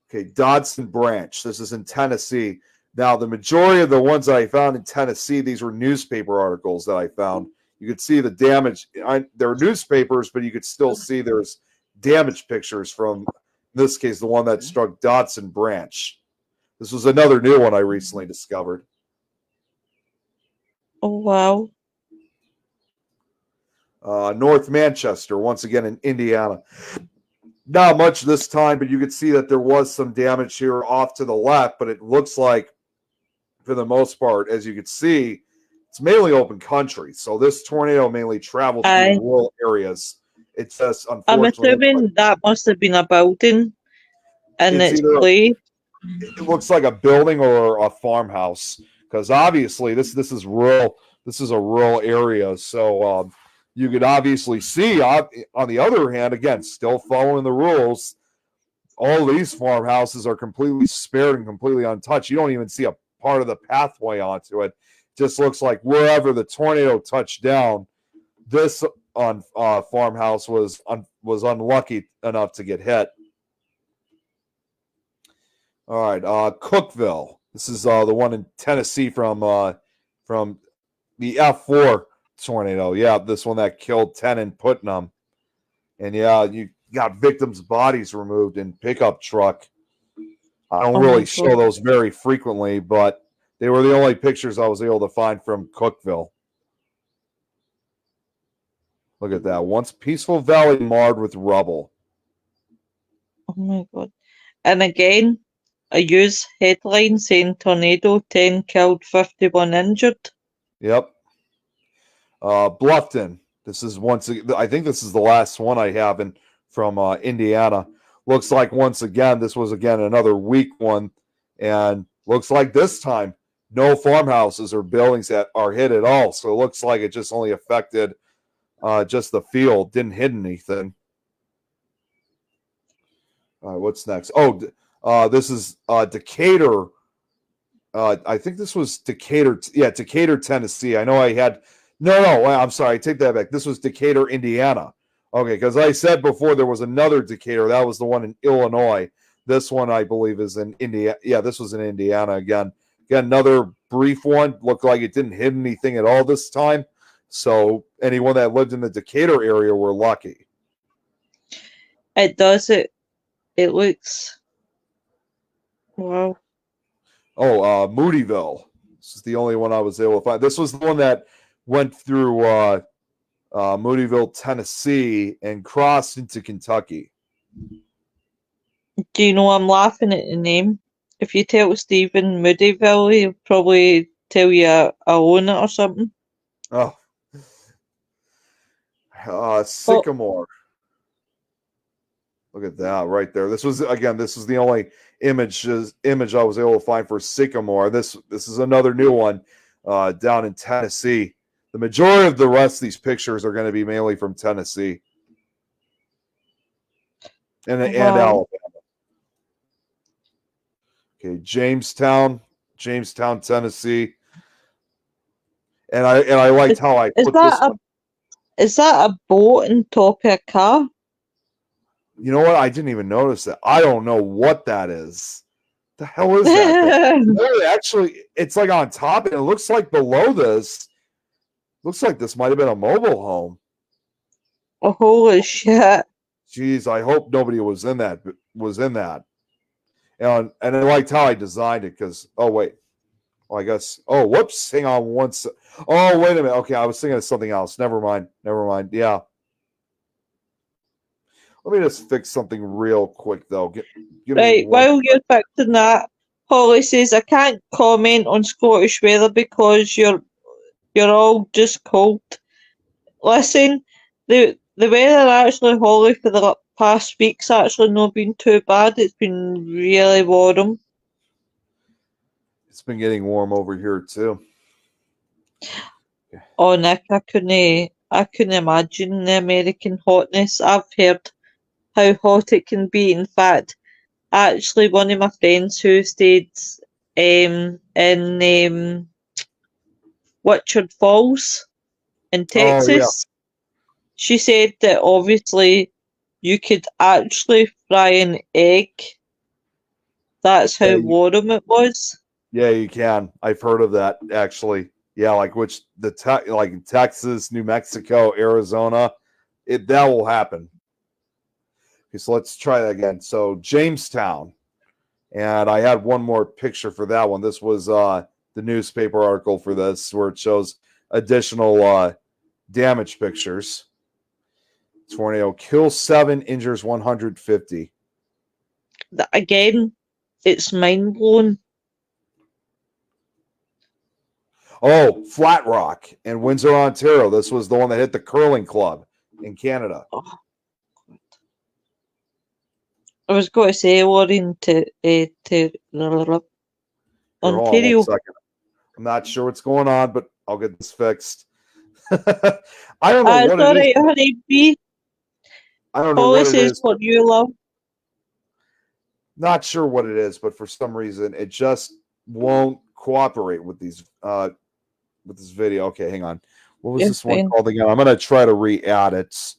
Okay, Dodson Branch. This is in Tennessee. Now, the majority of the ones that I found in Tennessee, these were newspaper articles that I found. You could see the damage. They're newspapers, but you could still see there's damage pictures from, in this case, the one that struck Dodson Branch. This was another new one I recently discovered. Oh, wow. North Manchester, once again in Indiana. Not much this time, but you could see that there was some damage here off to the left, but it looks like, for the most part, as you can see, it's mainly open country. So this tornado mainly traveled through rural areas. It's just, I'm unfortunately, assuming that must have been a building in It's its either- place. it looks like a building or a farmhouse, because obviously this is rural. This is a rural area, so you could obviously see. On the other hand, again, still following the rules, all these farmhouses are completely spared and completely untouched. You don't even see a part of the pathway onto it. Just looks like wherever the tornado touched down, this farmhouse was unlucky enough to get hit. All right, Cookeville. This is the one in Tennessee from the F4 tornado. Yeah, this one that killed 10 in Putnam. And yeah, you got victims' bodies removed in pickup truck. I don't really show those very frequently, but they were the only pictures I was able to find from Cookeville. Look at that. Once peaceful valley marred with rubble. Oh my God. And again, a news headline saying tornado, 10 killed, 51 injured. Yep. Bluffton. This is I think this is the last one I have from Indiana. Looks like once again, this was another weak one. And looks like this time, no farmhouses or buildings that are hit at all. So it looks like it just only affected just the field. Didn't hit anything. All right, what's next? This is Decatur. I think this was Decatur. Yeah, Decatur, Tennessee. I know I had. No, I'm sorry. I take that back. This was Decatur, Indiana. Okay, because I said before there was another Decatur. That was the one in Illinois. This one, I believe, is in Indiana. Yeah, this was in Indiana again. Again, another brief one. Looked like it didn't hit anything at all this time. So anyone that lived in the Decatur area were lucky. It does it. It looks. Wow. Moodyville. This is the only one I was able to find. This was the one that went through Moodyville, Tennessee, and crossed into Kentucky. Do you know I'm laughing at the name? If you tell Stephen Moodyville, he'll probably tell you I own it or something. Oh. Sycamore. Look at that right there. This was the only image I was able to find for Sycamore. This is another new one down in Tennessee. The majority of the rest of these pictures are going to be mainly from Tennessee and Alabama. Okay, Jamestown, Tennessee. And I liked how I put this one. Is that a boat on top of a car? You know what? I didn't even notice that. I don't know what that is. The hell is that? No, actually, it's like on top, and it looks like below this. Looks like this might have been a mobile home. Oh, holy shit! Jeez, I hope nobody was in that. And I liked how I designed it because. Oh wait. Oh, I guess. Oh, whoops! Hang on once. Oh, wait a minute. Okay, I was thinking of something else. Never mind. Yeah. Let me just fix something real quick, though. Right, while you're fixing that, Holly says, I can't comment on Scottish weather because you're all just cold. Listen, the weather actually, Holly, for the past week's actually not been too bad. It's been really warm. It's been getting warm over here, too. Oh, Nick, I couldn't imagine the American hotness. I've heard how hot it can be. In fact, actually one of my friends who stayed in Witchard Falls in Oh yeah, Texas. She said that obviously you could actually fry an egg. That's how yeah, warm it was. yeah, you can. I've heard of that actually. Yeah, like like in Texas, New Mexico, Arizona, that will happen. Okay, so let's try that again. So Jamestown, and I had one more picture for that one. This was the newspaper article for this, where it shows additional damage pictures. Tornado kills 7, injures 150. Again, it's mind blowing. Oh, Flat Rock in Windsor, Ontario. This was the one that hit the curling club in Canada. Oh, I was going to say Lauren to Here, hold on one Ontario. second. I'm not sure what's going on, but I'll get this fixed. I don't know It's what it is. alright, honey. B. I don't know All what this it is is. for you, love. Not sure what it is, but for some reason it just won't cooperate with these with this video. Okay, hang on. What was You're this one fine. called again? I'm gonna try to re-add it.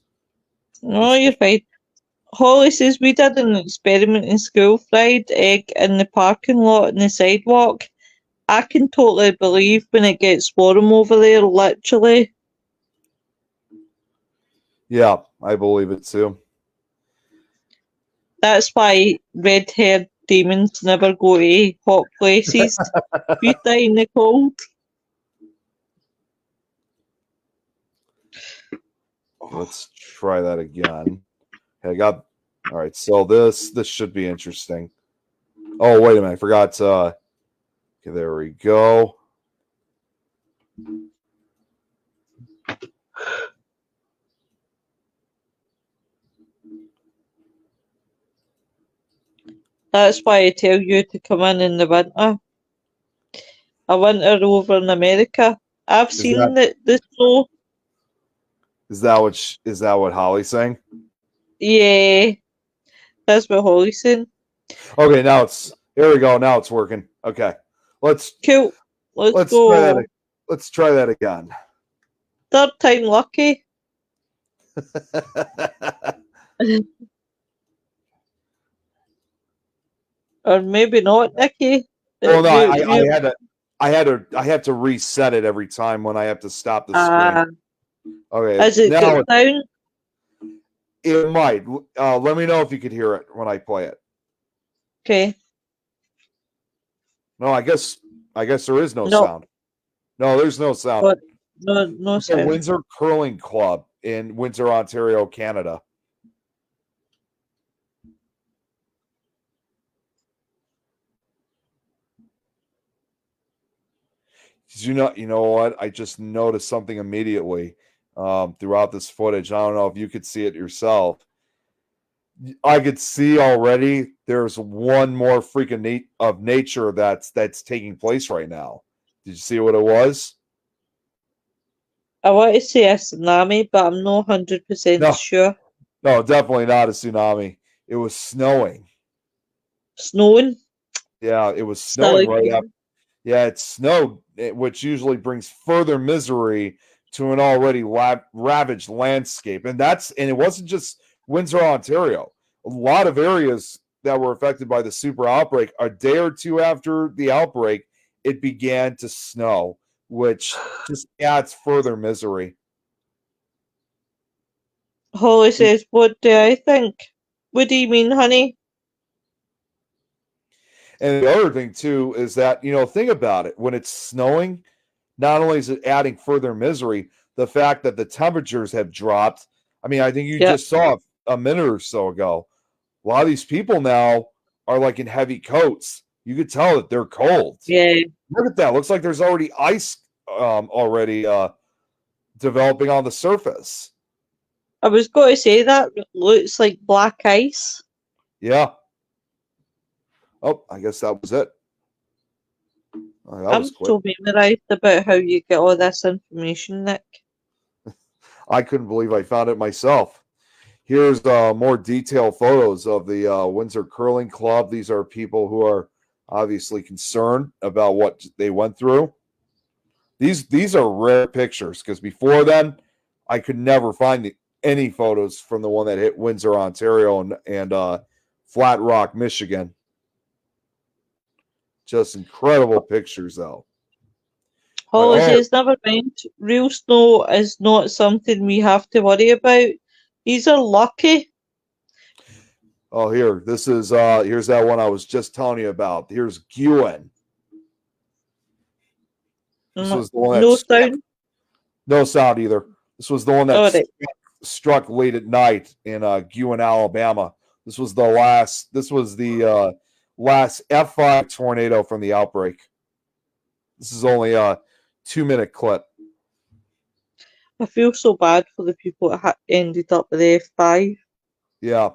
No, you're fine. Holly says we did an experiment in school, fried egg in the parking lot and the sidewalk. I can totally believe when it gets warm over there, literally. Yeah, I believe it too. That's why red-haired demons never go to hot places. We die in the cold. Let's try that again. Okay, I got all right. So this should be interesting. Oh wait a minute, I forgot. Okay, there we go. That's why I tell you to come in the winter. A winter over in America. I've Is seen that the snow. is that what Holly's saying? Yeah, that's what Holly's saying. Okay, now here we go. Now it's working. Okay, let's Cool. Let's try that. go. Let's try that again. Third time lucky. Or maybe not, Nikki. Well, no, You I have to reset it every time when I have to stop the screen. Okay, as it now gets down. it might. Let me know if you could hear it when I play it. Okay. No, I guess there is no No. sound. No, there's no sound. But no It's the sound. Windsor Curling Club in Windsor, Ontario, Canada. You know what? I just noticed something immediately throughout this footage. I don't know if you could see it yourself. I could see already there's one more freak of nature that's taking place right now. Did you see what it was? I want to say a tsunami, but I'm not 100% No. sure. No, definitely not a tsunami. It was snowing. Snowing? Yeah, it was snowing right Snowing. up. Yeah, it snowed, which usually brings further misery to an already ravaged landscape. And it wasn't just Windsor, Ontario. A lot of areas that were affected by the super outbreak, a day or two after the outbreak, it began to snow, which just adds further misery. Holly says, what do I think? What do you mean, honey? And the other thing, too, is that, think about it. When it's snowing, not only is it adding further misery, the fact that the temperatures have dropped. I mean, I think you just saw a minute or so ago. A lot of these people now are like in heavy coats. You could tell that they're cold. Yeah. Look at that. Looks like there's already ice already developing on the surface. I was going to say that looks like black ice. Yeah. Oh, I guess that was it. Oh, I'm so memorized about how you get all this information, Nick. I couldn't believe I found it myself. Here's more detailed photos of the Windsor Curling Club. These are people who are obviously concerned about what they went through. These are rare pictures because before then, I could never find any photos from the one that hit Windsor, Ontario, and Flat Rock, Michigan. Just incredible pictures, though. Holly Oh. says, never mind. Real snow is not something we have to worry about. These are lucky. Oh, this is here's that one I was just telling you about. Here's Gwen. This was the one that No sound. No sound either. This was the one that Right. struck late at night in Gwen, Alabama. This was the last F5 tornado from the outbreak. This is only a 2-minute clip. I feel so bad for the people that ended up with the F5. Yeah.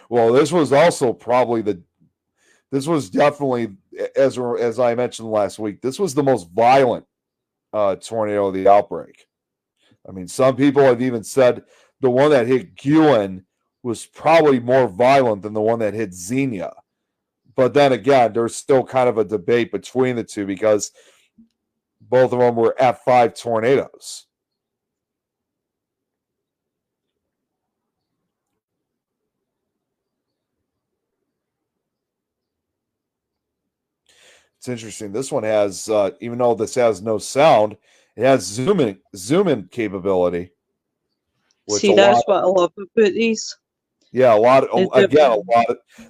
Well, this was also this was definitely, as I mentioned last week, this was the most violent tornado of the outbreak. I mean, some people have even said the one that hit Gwen was probably more violent than the one that hit Xenia. But then again, there's still kind of a debate between the two because both of them were F5 tornadoes. It's interesting. This one has, even though this has no sound, it has zoom in capability. See, that's what I love about these. Yeah, a lot of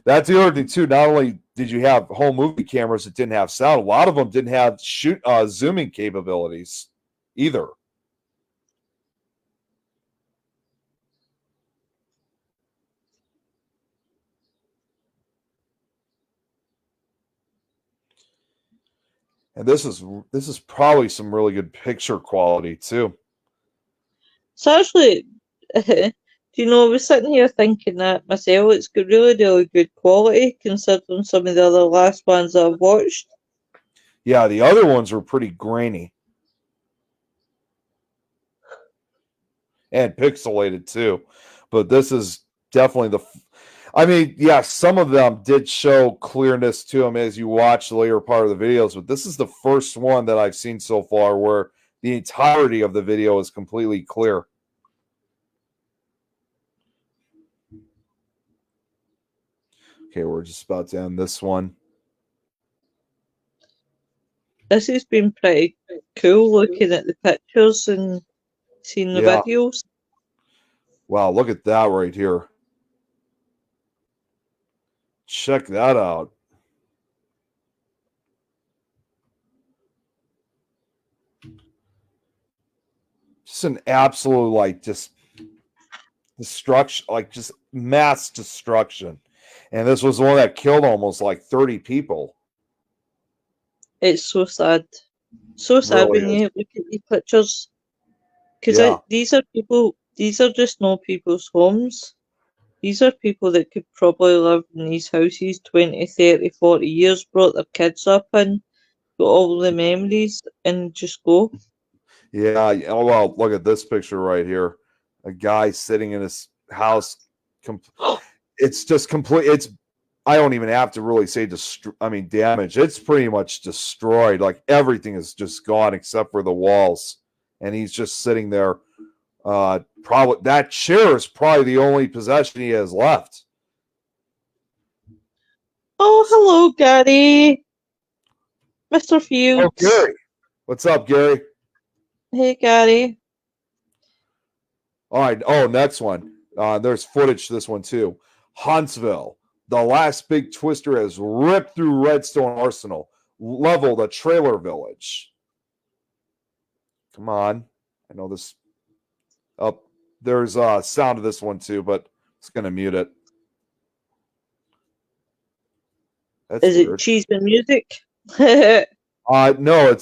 that's the other thing too. Not only did you have home movie cameras that didn't have sound, a lot of them didn't have zooming capabilities either. And this is probably some really good picture quality too. So actually, do you know, I was sitting here thinking that myself, it's got really, really good quality considering some of the other last ones I've watched. Yeah, the other ones were pretty grainy. And pixelated too. But this is definitely some of them did show clearness to them as you watch the later part of the videos, but this is the first one that I've seen so far where the entirety of the video is completely clear. Okay, we're just about to end this one. This has been pretty cool looking at the pictures and seeing the videos. Wow, look at that right here. Check that out. Just an absolute just destruction, just mass destruction. And this was the one that killed almost 30 people. It's so sad. So sad really when you look at these pictures. Because these are just not people's homes. These are people that could probably live in these houses 20, 30, 40 years, brought their kids up in, got all the memories, and just go. Yeah, well, look at this picture right here. A guy sitting in his house. It's just complete. I don't even have to really say damage. It's pretty much destroyed. Everything is just gone except for the walls. And he's just sitting there. Probably that chair is probably the only possession he has left. Oh, hello, Gary. Mr. Fields. Oh, Gary. What's up, Gary? Hey, Gary. All right. Oh, next one. There's footage to this one, too. Huntsville. The last big twister has ripped through Redstone Arsenal, leveled a trailer village. Come on. I know this. Oh, there's sound of this one, too, but it's going to mute it. That's weird. It cheese and music? No,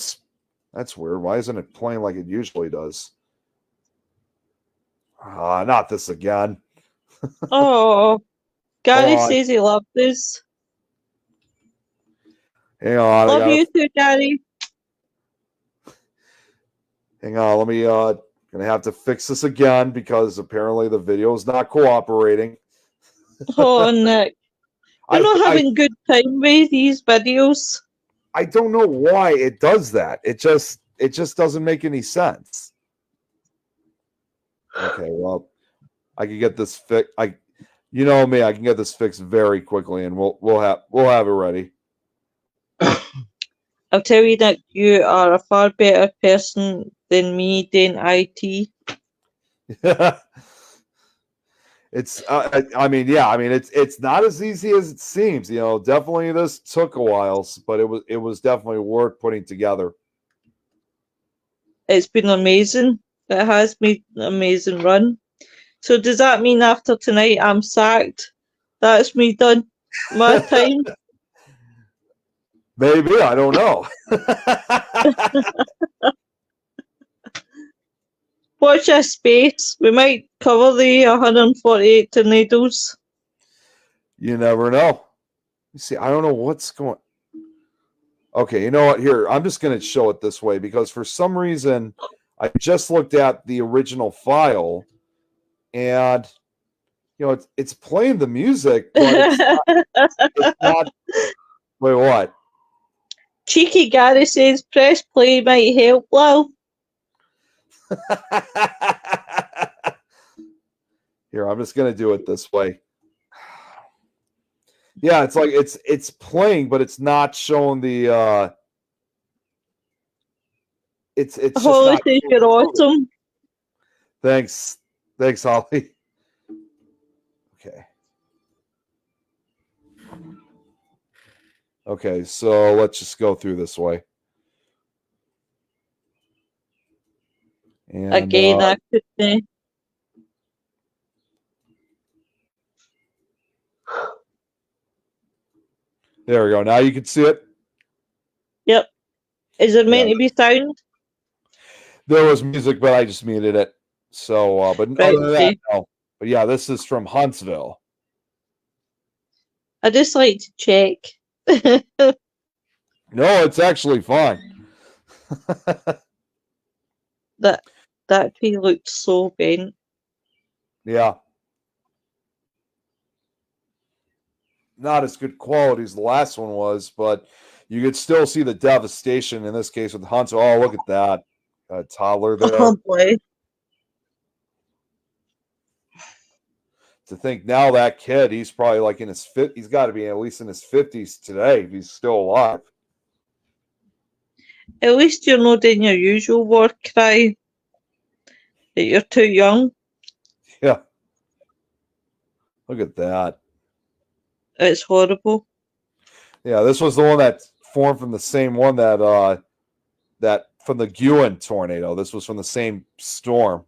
that's weird. Why isn't it playing like it usually does? Not this again. Oh, Gary says he loved this. Hang on. Love you too, Gary. Hang on. Let me Gonna have to fix this again because apparently the video is not cooperating. Oh, Nick. You're not I having good time with these videos. I don't know why it does that. It just doesn't make any sense. Okay, well, I can get this fixed. You know me, I can get this fixed very quickly, and we'll have it ready. I'll tell you that you are a far better person than me doing IT. It's I mean, yeah, I mean it's not as easy as it seems. You know, definitely this took a while, but it was definitely worth putting together. It's been amazing. It has been an amazing run. So does that mean after tonight I'm sacked? That's me done. My time. Maybe, I don't know. Watch this space. We might cover the 148 tornadoes. You never know. You see, I don't know what's going. Okay, you know what? Here, I'm just going to show it this way because for some reason I just looked at the original file, and you know it's playing the music, but it's not. Wait, what? Cheeky Gary says press play might help. Well, here, I'm just going to do it this way. Yeah, it's like it's playing, but it's not showing the. It's just Holly not says you're awesome. Thanks, Holly. Okay. Okay, so let's just go through this way. And, Again, I could say. There we go. Now you can see it. Yep. Is it meant Yeah. to be sound? There was music, but I just muted it. So, but Right, other than that, okay. no. But yeah, this is from Huntsville. I just like to check. No, it's actually fine. That tree looked so bent. Yeah. Not as good quality as the last one was, but you could still see the devastation in this case with Huntsville. Oh, look at that. A toddler there. Oh boy. To think now that kid, he's probably like in his he's got to be at least in his 50s today if he's still alive. At least you're not in your usual war cry that you're too young. Yeah. Look at that. It's horrible. Yeah, this was the one that formed from the same one that that from the Guin tornado. This was from the same storm.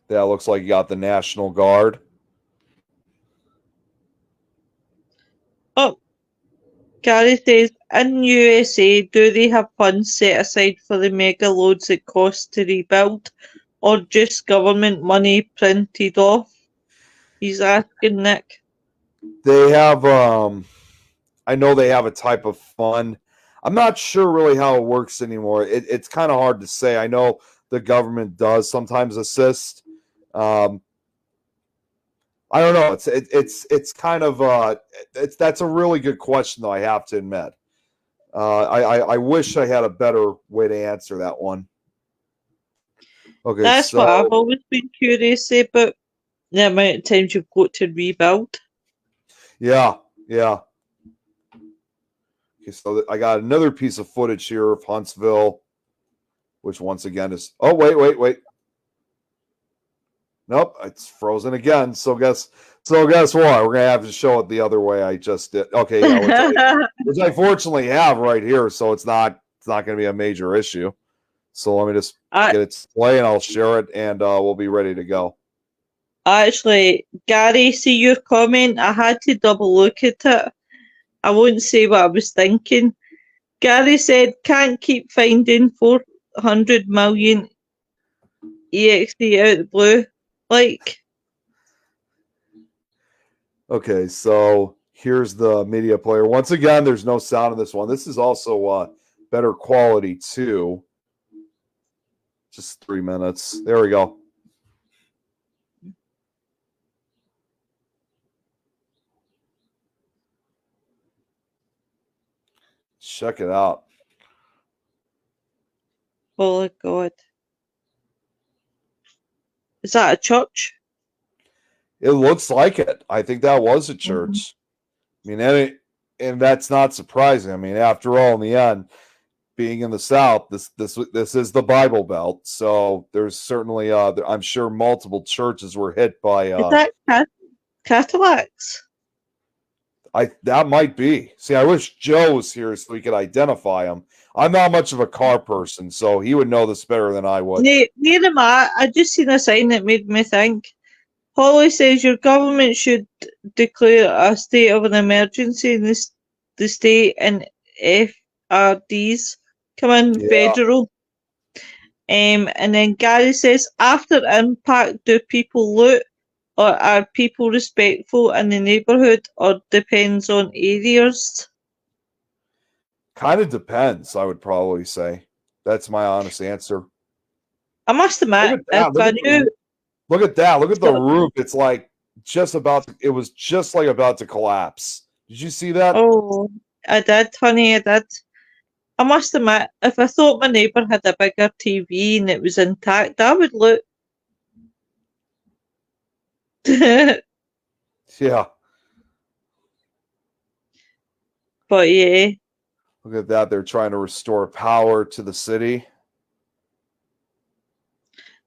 That looks like you got the National Guard. Oh, Gary says, in USA, do they have funds set aside for the mega loads it costs to rebuild, or just government money printed off? He's asking Nick. They have I know they have a type of fund. I'm not sure really how it works anymore. It's kind of hard to say. I know the government does sometimes assist. I don't know. It's kind of that's a really good question though. I have to admit. I wish I had a better way to answer that one. Okay, That's what I've always been curious about, the amount of times you've got to rebuild. Yeah. Okay, so I got another piece of footage here of Huntsville, which once again is. Oh, wait. Nope, it's frozen again. So guess what? We're gonna have to show it the other way I just did. Okay, yeah, which I fortunately have right here, so it's not gonna be a major issue. So let me just get it to play, and I'll share it, and we'll be ready to go. Actually, Gary, see your comment? I had to double look at it. I won't say what I was thinking. Gary said, can't keep finding 400 million EXE out of the blue. Like. Okay, so Here's the media player. Once again, there's no sound in this one. This is also better quality too. Just 3 minutes. There we go. Check it out. Holy God. Is that a church? It looks like it. I think that was a church. I mean, and that's not surprising. I mean, after all, in the end, being in the South, this is the Bible Belt. So there's certainly, I'm sure, multiple churches were hit by. Is that Cadillacs? That might be. See, I wish Joe was here so we could identify him. I'm not much of a car person, so he would know this better than I would. Near them, I just seen a sign that made me think. Holly says your government should declare a state of an emergency in the state, and FRDs come in federal. And then Gary says, after impact, do people loot, or are people respectful in the neighbourhood, or depends on areas? Kind of depends, I would probably say. That's my honest answer. I must admit, Look at that. Look at the roof. It's like it was just like about to collapse. Did you see that? Oh, I did, honey, I did. I must admit, if I thought my neighbour had a bigger TV and it was intact, I would look. Yeah. But yeah. Look at that. They're trying to restore power to the city.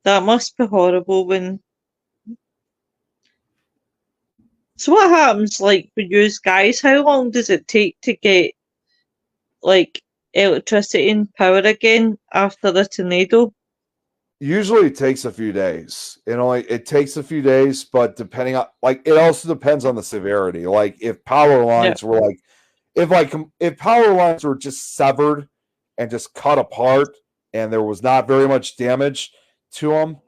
That must be horrible when... So what happens, like, with you guys? How long does it take to get, like, electricity and power again after the tornado? Usually it takes a few days. It takes a few days, but depending on, like, it also depends on the severity. Like, if power lines were like, if power lines were just severed and just cut apart and there was not very much damage to them,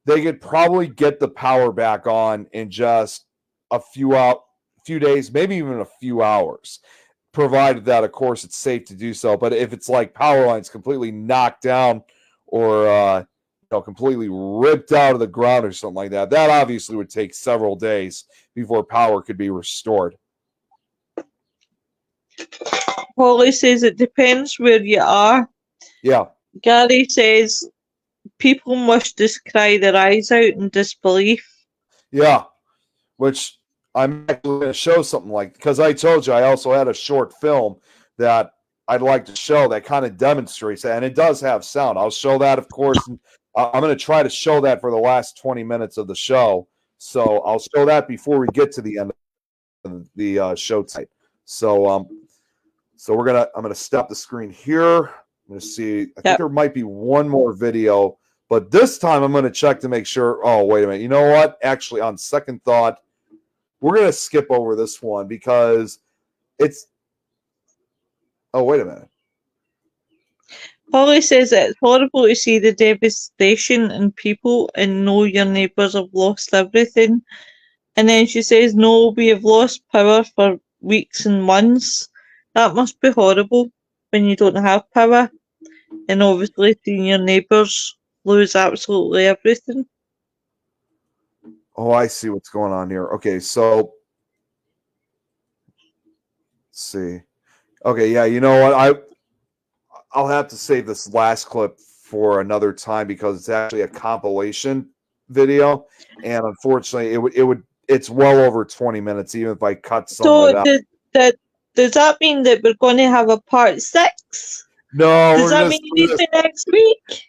they could probably get the power back on in just a few days, maybe even a few hours, provided that, of course, it's safe to do so. But if it's like power lines completely knocked down or completely ripped out of the ground or something like that, that obviously would take several days before power could be restored. Holly says it depends where you are. Yeah. Gary says people must just cry their eyes out in disbelief. Yeah, which I'm actually going to show something like, because I told you I also had a short film that I'd like to show that kind of demonstrates that, and it does have sound. I'll show that, of course. I'm going to try to show that for the last 20 minutes of the show. So I'll show that before we get to the end of the show tonight. So I'm going to stop the screen here. I'm going to see. I think there might be one more video, but this time I'm going to check to make sure. Oh, wait a minute. You know what? Actually, on second thought, we're going to skip over this one because it's. Oh, wait a minute. Holly says it's horrible to see the devastation in people and know your neighbours have lost everything. And then she says, no, we have lost power for weeks and months. That must be horrible when you don't have power. And obviously seeing your neighbours lose absolutely everything. Oh, I see what's going on here. Okay, so let's see. Okay, yeah, you know what? I'll have to save this last clip for another time because it's actually a compilation video, and unfortunately, it's well over 20 minutes, even if I cut some of it out. Does that mean that we're going to have a part 6? No. Does that mean you need it next week?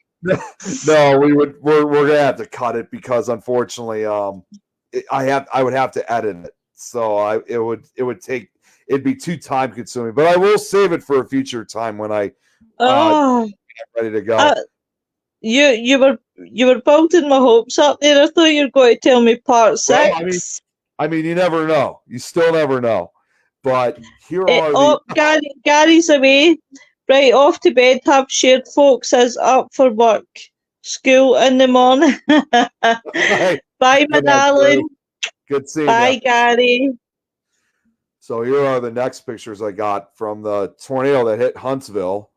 No, we're gonna have to cut it because unfortunately, I would have to edit it, so it'd be too time consuming. But I will save it for a future time when I'm ready to go. You were building my hopes up there. I thought you were going to tell me part 6. Well, I mean, you never know. You still never know. But here are Gary's away. Right, off to bed. Have shared folks is up for work. School in the morning. Bye, my darling. Good seeing you. Bye, Gary. So here are the next pictures I got from the tornado that hit Huntsville.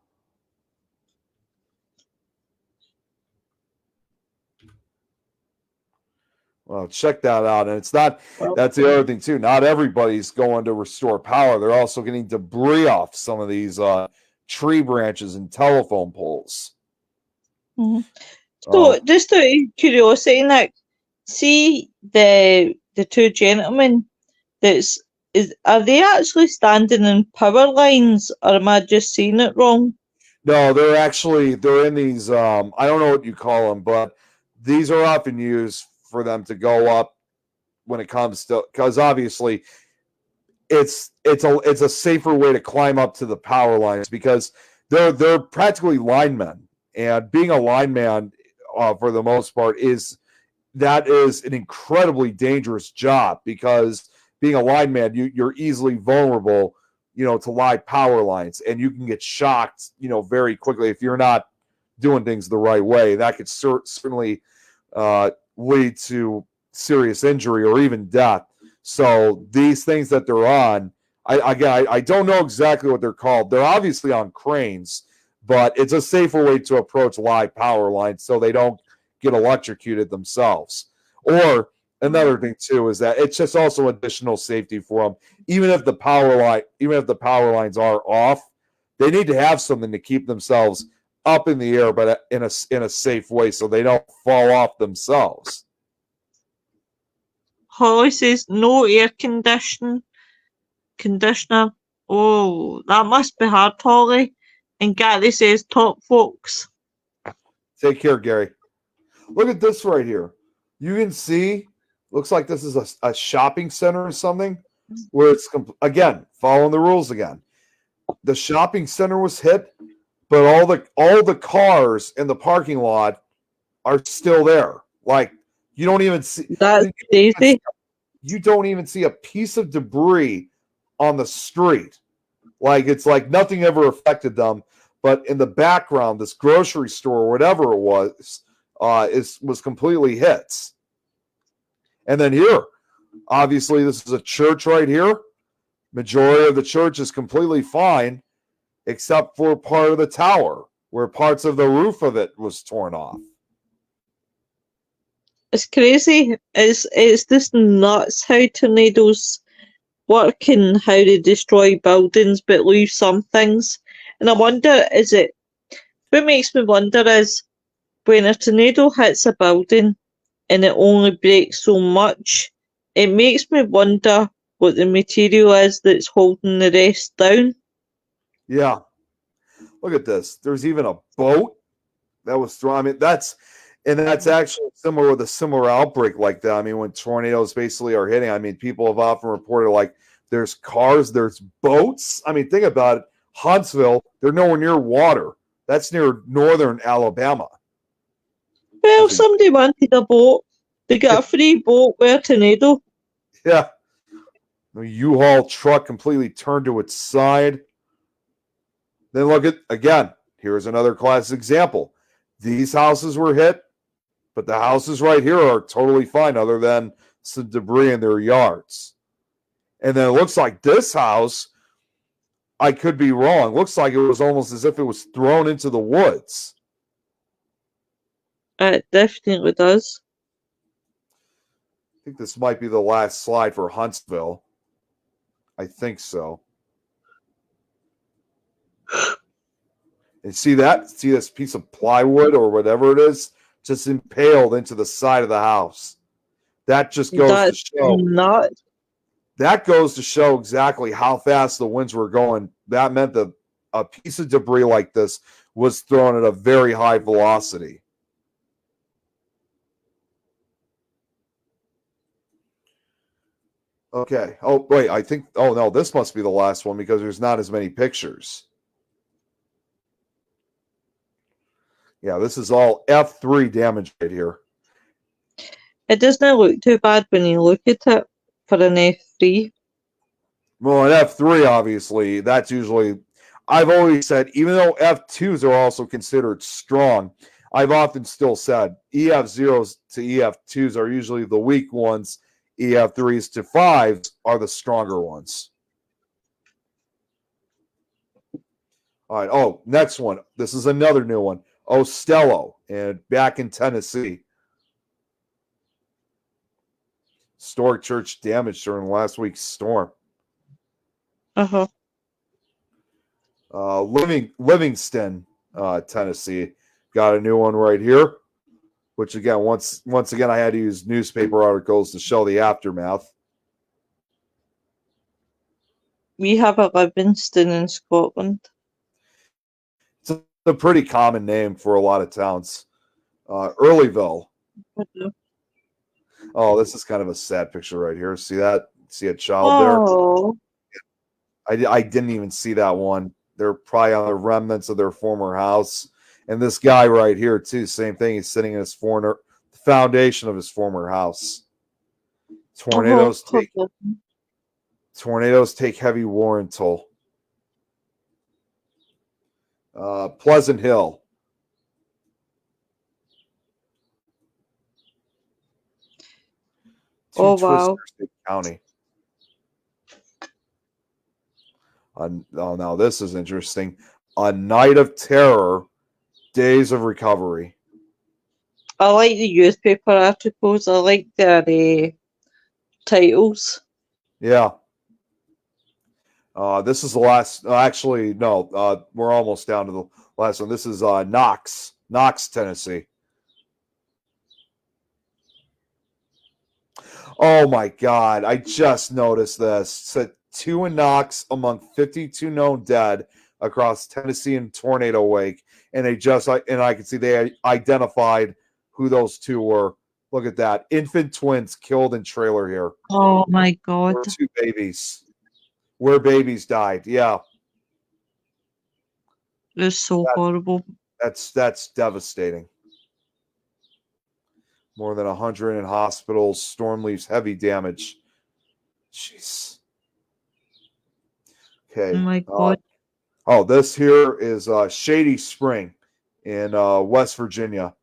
Well, check that out. And it's not, that's the other thing too. Not everybody's going to restore power. They're also getting debris off some of these tree branches and telephone poles. Mhm. So, just out of curiosity, Nick, see the two gentlemen. Are they actually standing in power lines, or am I just seeing it wrong? No, they're in these. I don't know what you call them, but these are often used for them to go up when it comes to, because obviously it's a safer way to climb up to the power lines because they're practically linemen, and being a lineman for the most part is an incredibly dangerous job because being a lineman, you're easily vulnerable, to live power lines, and you can get shocked, very quickly if you're not doing things the right way. That could certainly lead to serious injury or even death. So these things that they're on, I don't know exactly what they're called. They're obviously on cranes, but it's a safer way to approach live power lines so they don't get electrocuted themselves. Or another thing too is that it's just also additional safety for them. Even if the power lines are off, they need to have something to keep themselves up in the air, but in a safe way so they don't fall off themselves. Holly says no air conditioner. Oh, that must be hard, Holly. And Gary says top folks. Take care, Gary. Look at this right here. You can see, looks like this is a shopping center or something, where it's, again, following the rules again. The shopping center was hit, but all the cars in the parking lot are still there. Like, you don't even see. That's crazy. You don't even see a piece of debris on the street. Like, it's like nothing ever affected them. But in the background, this grocery store or whatever it was completely hit. And then here, obviously, this is a church right here. Majority of the church is completely fine, except for part of the tower, where parts of the roof of it was torn off. It's crazy. It's just nuts how tornadoes work and how they destroy buildings but leave some things. And I wonder, what makes me wonder is when a tornado hits a building and it only breaks so much, it makes me wonder what the material is that's holding the rest down. Yeah. Look at this. There's even a boat that was thrown. I mean, that's actually similar with a similar outbreak like that. I mean, when tornadoes basically are hitting, I mean, people have often reported like there's cars, there's boats. I mean, think about it. Huntsville, they're nowhere near water. That's near northern Alabama. Well, somebody wanted a boat. They got a free boat with a tornado. Yeah. The U-Haul truck completely turned to its side. Then look at, again, here's another classic example. These houses were hit, but the houses right here are totally fine other than some debris in their yards. And then it looks like this house, I could be wrong, looks like it was almost as if it was thrown into the woods. It definitely does. I think this might be the last slide for Huntsville. I think so. And see that? See this piece of plywood or whatever it is just impaled into the side of the house. That just goes to show. That goes to show exactly how fast the winds were going. That meant that a piece of debris like this was thrown at a very high velocity. Okay. Oh, wait. Oh, no, this must be the last one because there's not as many pictures. Yeah, this is all F3 damage right here. It doesn't look too bad when you look at it for an F3. Well, an F3, obviously, that's usually, I've always said, even though F2s are also considered strong, I've often still said EF0s to EF2s are usually the weak ones. EF3s to 5s are the stronger ones. All right. Oh, next one. This is another new one. Ostello, and back in Tennessee. Historic church damaged during last week's storm. Uh-huh. Livingston, Tennessee, got a new one right here. Which again, once again, I had to use newspaper articles to show the aftermath. We have a Livingston in Scotland. It's a pretty common name for a lot of towns. Earlyville. Oh, this is kind of a sad picture right here. See that? See a child there? Oh, I didn't even see that one. They're probably on the remnants of their former house. And this guy right here, too, same thing. He's sitting in the foundation of his former house. Tornadoes take heavy warrant toll. Pleasant Hill. Oh, wow. County. Oh, now this is interesting. A Night of Terror, Days of Recovery. I like the newspaper articles. I like their titles. Yeah. This is the last. Actually, no. We're almost down to the last one. This is Knox, Tennessee. Oh my God! I just noticed this. Said 2 in Knox among 52 known dead across Tennessee in tornado wake, and I can see they identified who those 2 were. Look at that. Infant twins killed in trailer here. Oh my God. Or 2 babies. Where babies died. Yeah. It's so horrible. That's devastating. More than 100 in hospitals. Storm leaves heavy damage. Jeez. Okay. Oh my God. This here is Shady Spring in West Virginia.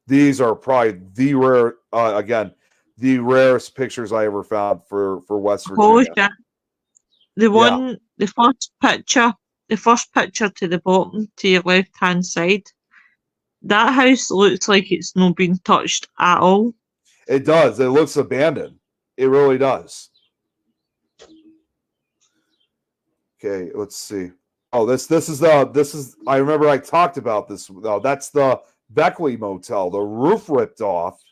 These are probably the rarest pictures I ever found for West Virginia. Oh, the first picture to the bottom, to your left-hand side, that house looks like it's not been touched at all. It does. It looks abandoned. It really does. Okay, let's see. Oh, this is I remember I talked about this. Oh, that's the Beckley Motel. The roof ripped off.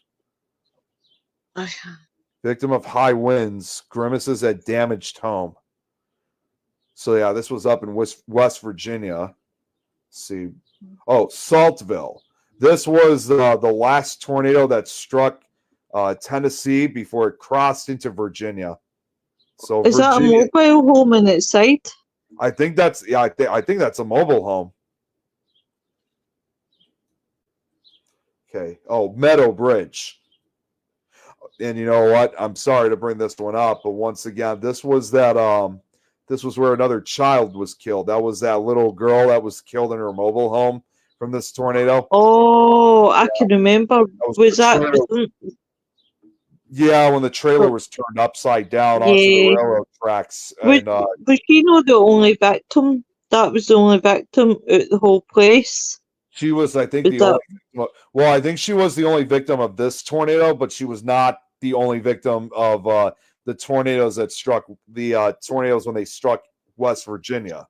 Victim of high winds, grimaces at damaged home. So yeah, this was up in West Virginia. Let's see. Oh, Saltville. This was the last tornado that struck Tennessee before it crossed into Virginia. So is that a mobile home in its side? I think that's I think that's a mobile home. Okay. Oh, Meadow Bridge. And you know what? I'm sorry to bring this one up, but once again, this was where another child was killed. That was that little girl that was killed in her mobile home from this tornado. Oh, I can remember. Yeah, when the trailer was turned upside down onto the railroad tracks. Was she not the only victim? That was the only victim at the whole place. She was, I think, only. Well, I think she was the only victim of this tornado, but she was not the only victim of the tornadoes that struck tornadoes when they struck West Virginia.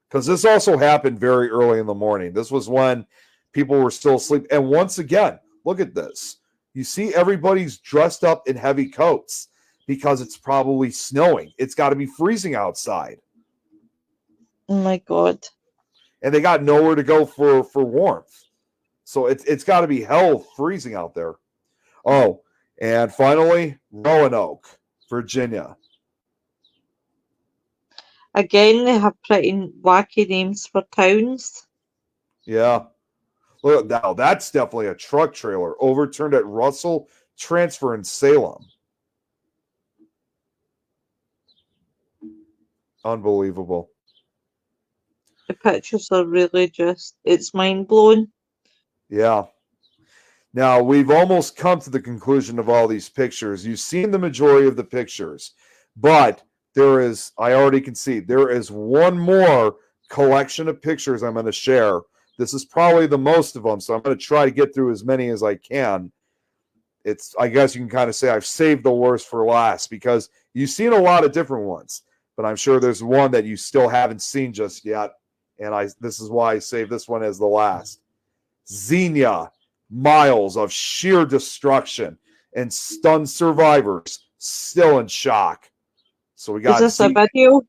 Because this also happened very early in the morning. This was when people were still asleep. And once again, look at this. You see everybody's dressed up in heavy coats because it's probably snowing. It's got to be freezing outside. Oh my God. And they got nowhere to go for warmth. So it's got to be hell freezing out there. Oh, and finally, Roanoke, Virginia. Again, they have pretty wacky names for towns. Yeah. Look, now that's definitely a truck trailer overturned at Russell Transfer in Salem. Unbelievable. The pictures are really it's mind-blowing. Yeah. Now, we've almost come to the conclusion of all these pictures. You've seen the majority of the pictures, but I already can see, there is one more collection of pictures I'm going to share. This is probably the most of them, so I'm going to try to get through as many as I can. I guess you can kind of say I've saved the worst for last because you've seen a lot of different ones, but I'm sure there's one that you still haven't seen just yet. And this is why I saved this one as the last. Xenia, miles of sheer destruction and stunned survivors still in shock. So we got. Is this a video?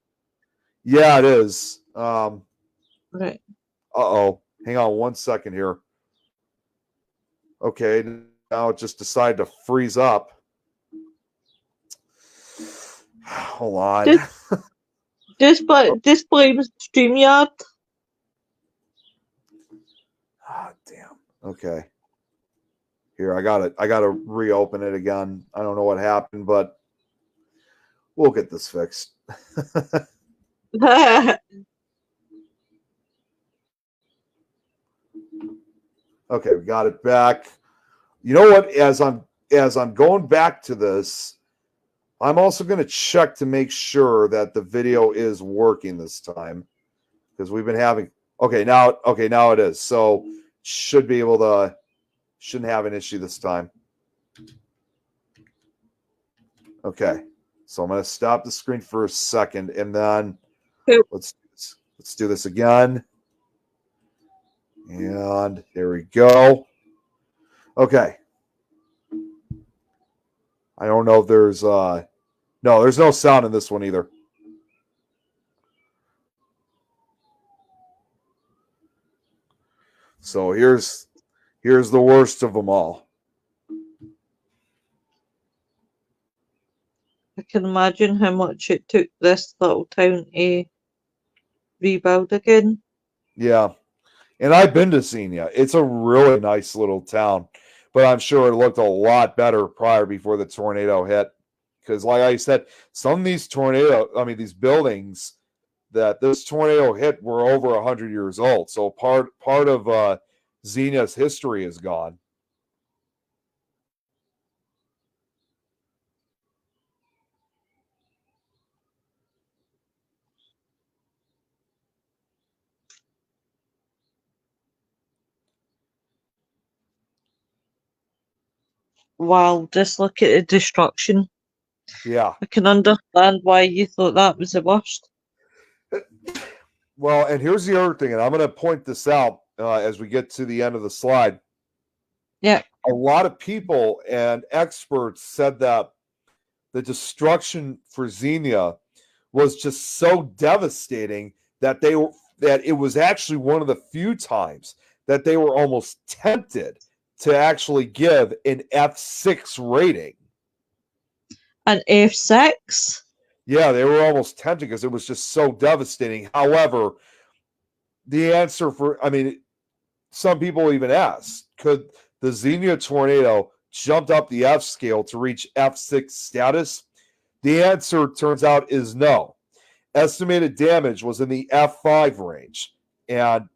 Yeah, it is. Right. Hang on 1 second here. Okay, now it just decided to freeze up. Hold on. Just blame StreamYard. Damn. Okay. Here, I gotta reopen it again. I don't know what happened, but we'll get this fixed. Okay, we got it back. You know what? As I'm going back to this, I'm also going to check to make sure that the video is working this time because we've been having. Okay, now it is. So shouldn't have an issue this time. Okay, so I'm going to stop the screen for a second and then let's do this again. And there we go. Okay. I don't know if there's there's no sound in this one either. So here's the worst of them all. I can imagine how much it took this little town to rebuild again. Yeah. And I've been to Xenia. It's a really nice little town, but I'm sure it looked a lot better before the tornado hit. Because like I said, some of these these buildings that this tornado hit were over 100 years old. So part of Xenia's history is gone. Wow, just look at the destruction. Yeah. I can understand why you thought that was the worst. Well, and here's the other thing, and I'm going to point this out as we get to the end of the slide. Yeah. A lot of people and experts said that the destruction for Xenia was just so devastating that it was actually one of the few times that they were almost tempted to actually give an F6 rating. An F6? Yeah, they were almost tempted because it was just so devastating. However, the answer some people even asked, could the Xenia tornado jumped up the F scale to reach F6 status? The answer turns out is no. Estimated damage was in the F5 range. And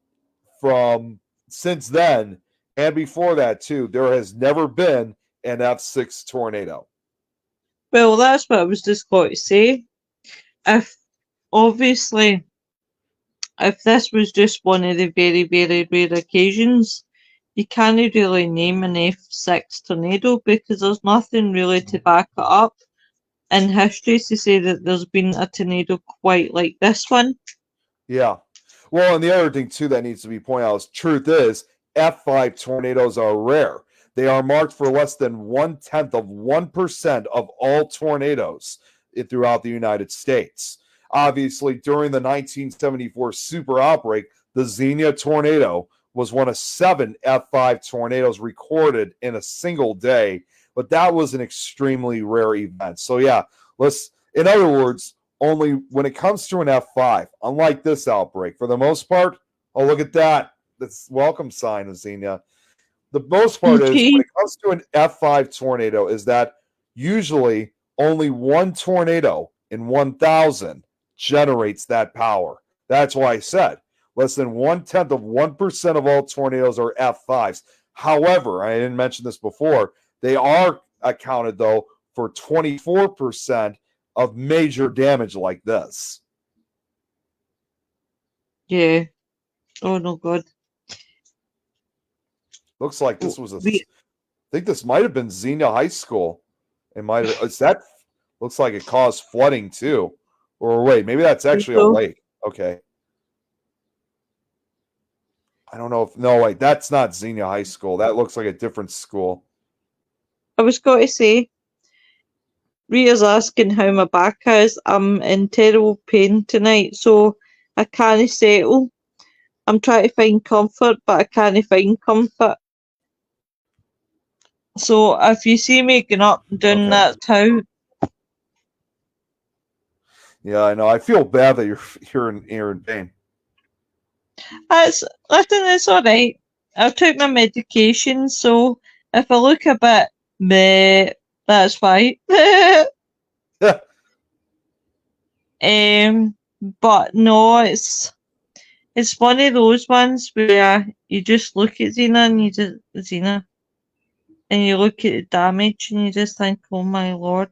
since then, and before that too, there has never been an F6 tornado. Well, that's what I was just going to say. If this was just one of the very, very rare occasions, you can't really name an F6 tornado because there's nothing really to back it up in history to say that there's been a tornado quite like this one. Yeah. Well, and the other thing too that needs to be pointed out is truth is F5 tornadoes are rare. They are marked for less than 0.1% of all tornadoes throughout the United States. Obviously, during the 1974 super outbreak, the Xenia tornado was one of 7 F5 tornadoes recorded in a single day, but that was an extremely rare event. So yeah, in other words, only when it comes to an F5, unlike this outbreak, for the most part, oh, look at that. That's welcome sign of Xenia. The most part is when it comes to an F5 tornado is that usually only one tornado in 1,000 generates that power. That's why I said less than 0.1% of all tornadoes are F5s. However, I didn't mention this before, they are accounted though for 24% of major damage like this. Yeah. Oh no, God. Looks like this was I We, think this might have been Xenia High School. It might have. It's that. Looks like it caused flooding too. Or wait, maybe that's actually a so. lake. Okay. I don't know if no wait, that's not Xenia High School. That looks like a different school. I was going to say, Rita's asking how my back is. I'm in terrible pain tonight, so I can't settle. I'm trying to find comfort, but I can't find comfort. So if you see me going up and down Okay. that how Yeah, I know. I feel bad that you're in pain. that's I think it's alright. I took my medication, so if I look a bit meh, that's fine. But no, it's one of those ones where you just look at Xena and you look at the damage and you just think, oh my lord.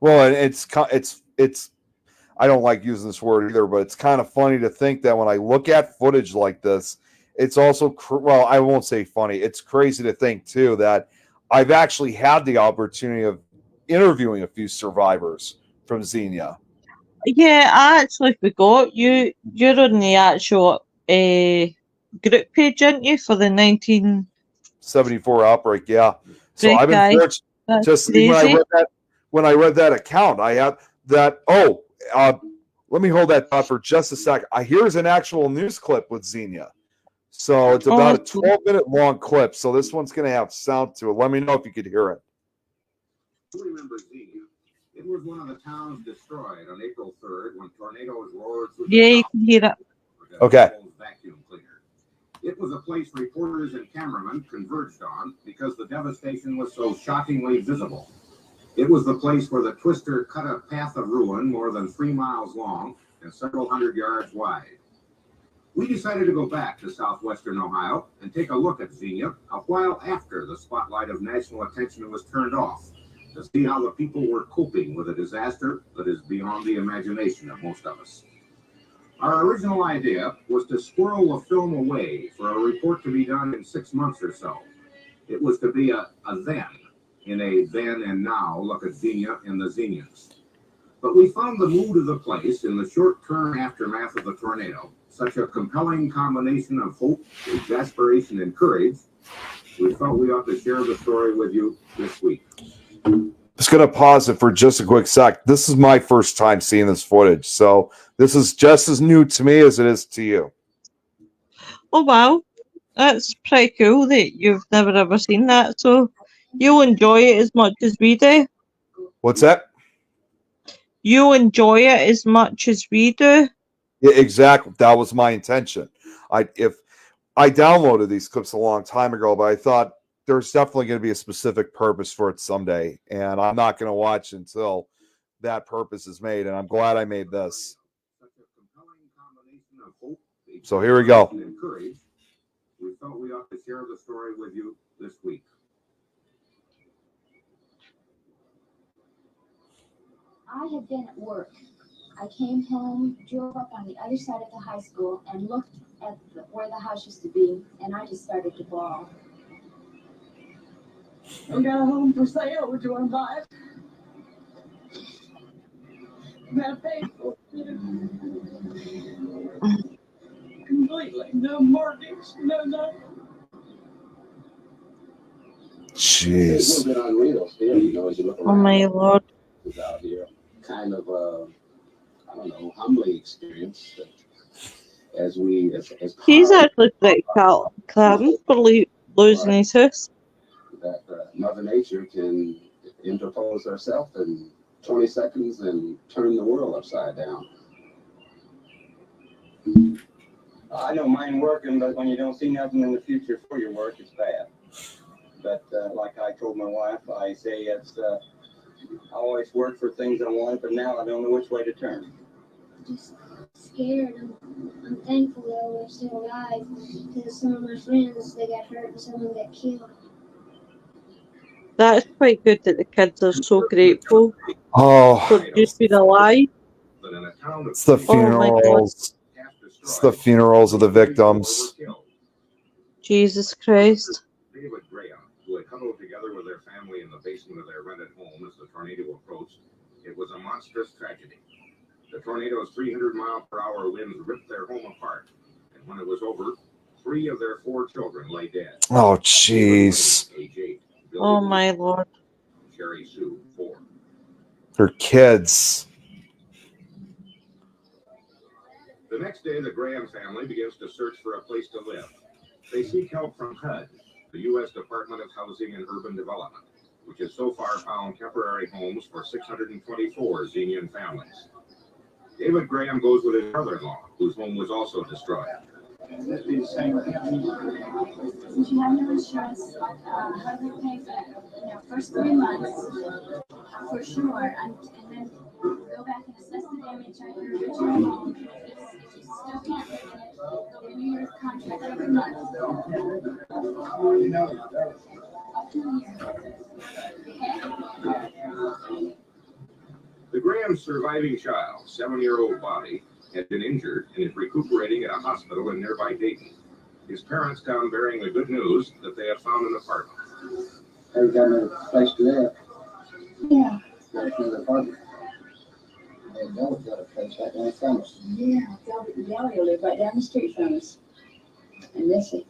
Well, and it's I don't like using this word either, but it's kind of funny to think that when I look at footage like this, it's also well, I won't say funny. It's crazy to think too that I've actually had the opportunity of interviewing a few survivors from Xenia. Yeah, I actually forgot you're on the actual group page, aren't you, for the 19 74 outbreak, yeah. So break I've been guy. fortunate That's to see crazy. when I read that account, I have that. Oh, let me hold that thought for just a sec. Here's an actual news clip with Xenia. So it's Oh, about a that's cool. 12-minute long clip. So this one's going to have sound to it. Let me know if you could hear it. Who remembers Xenia? It was one of the towns destroyed on April 3rd when tornadoes roared through Yeah, the you can hear it. Okay. vacuum cleaner. It was a place reporters and cameramen converged on because the devastation was so shockingly visible. It was the place where the twister cut a path of ruin more than 3 miles long and several hundred yards wide. We decided to go back to southwestern Ohio and take a look at Xenia a while after the spotlight of national attention was turned off to see how the people were coping with a disaster that is beyond the imagination of most of us. Our original idea was to squirrel the film away for a report to be done in 6 months or so. It was to be a then, in a then and now look at Xenia and the Xenians. But we found the mood of the place in the short-term aftermath of the tornado such a compelling combination of hope, exasperation, and courage, we felt we ought to share the story with you this week. Just going to pause it for just a quick sec. This is my first time seeing this footage. So this is just as new to me as it is to you. Oh wow, that's pretty cool that you've never ever seen that. So you'll enjoy it as much as we do. What's that? You'll enjoy it as much as we do. Yeah, exactly. That was my intention. If I downloaded these clips a long time ago, but I thought there's definitely going to be a specific purpose for it someday, and I'm not going to watch until that purpose is made. And I'm glad I made this. So here we go. We thought we ought to share the story with you this week. I had been at work. I came home, drove up on the other side of the high school, and looked at where the house used to be, and I just started to bawl. We got a home for sale. Would you want to buy it? That paid for it. Completely. No mortgage, no nothing. Jeez. It's a little bit unreal still, you know, as you look around. Oh my lord. Out here, kind of, I don't know, humbling experience. As He's actually pretty calm for losing his house. That Mother Nature can interpose herself in 20 seconds and turn the world upside down. I don't mind working, but when you don't see nothing in the future for your work, it's bad. But like I told my wife, I say it's I always work for things I want, but now I don't know which way to turn. Just scared. I'm thankful that we're still alive because some of my friends, they got hurt and someone got killed. That's quite good that the kids are so grateful Oh, for just being alive. That in a town of it's the Oh my God. funerals. It's the funerals of the victims. Jesus Christ. David Graham, who had huddled together with their family in the basement of their rented home as the tornado approached, it was a monstrous tragedy. The tornado's 300-mile-per-hour winds ripped their home apart, and when it was over, 3 of their 4 children lay dead. Oh, jeez. Age 8, Billy Oh Lee, my Lord. Sherry Sue, 4. They're kids. The next day, the Graham family begins to search for a place to live. They seek help from HUD, the U.S. Department of Housing and Urban Development, which has so far found temporary homes for 624 Xenian families. David Graham goes with his brother-in-law, whose home was also destroyed. Since you have no insurance, HUD will pay for first 3 months for sure, and then go back and assess the damage on your home. If you still can't live in it, they'll renew your contract every month. Up to a year. Okay? The Graham's surviving child, 7-year-old Bobby, had been injured and is recuperating at a hospital in nearby Dayton. His parents come bearing the good news that they have found an apartment. Have you got a place to live? Yeah. Got another apartment? Hey, Bella got a place right down from us. Yeah, Delbert Daly lived right down the street from us. And listen,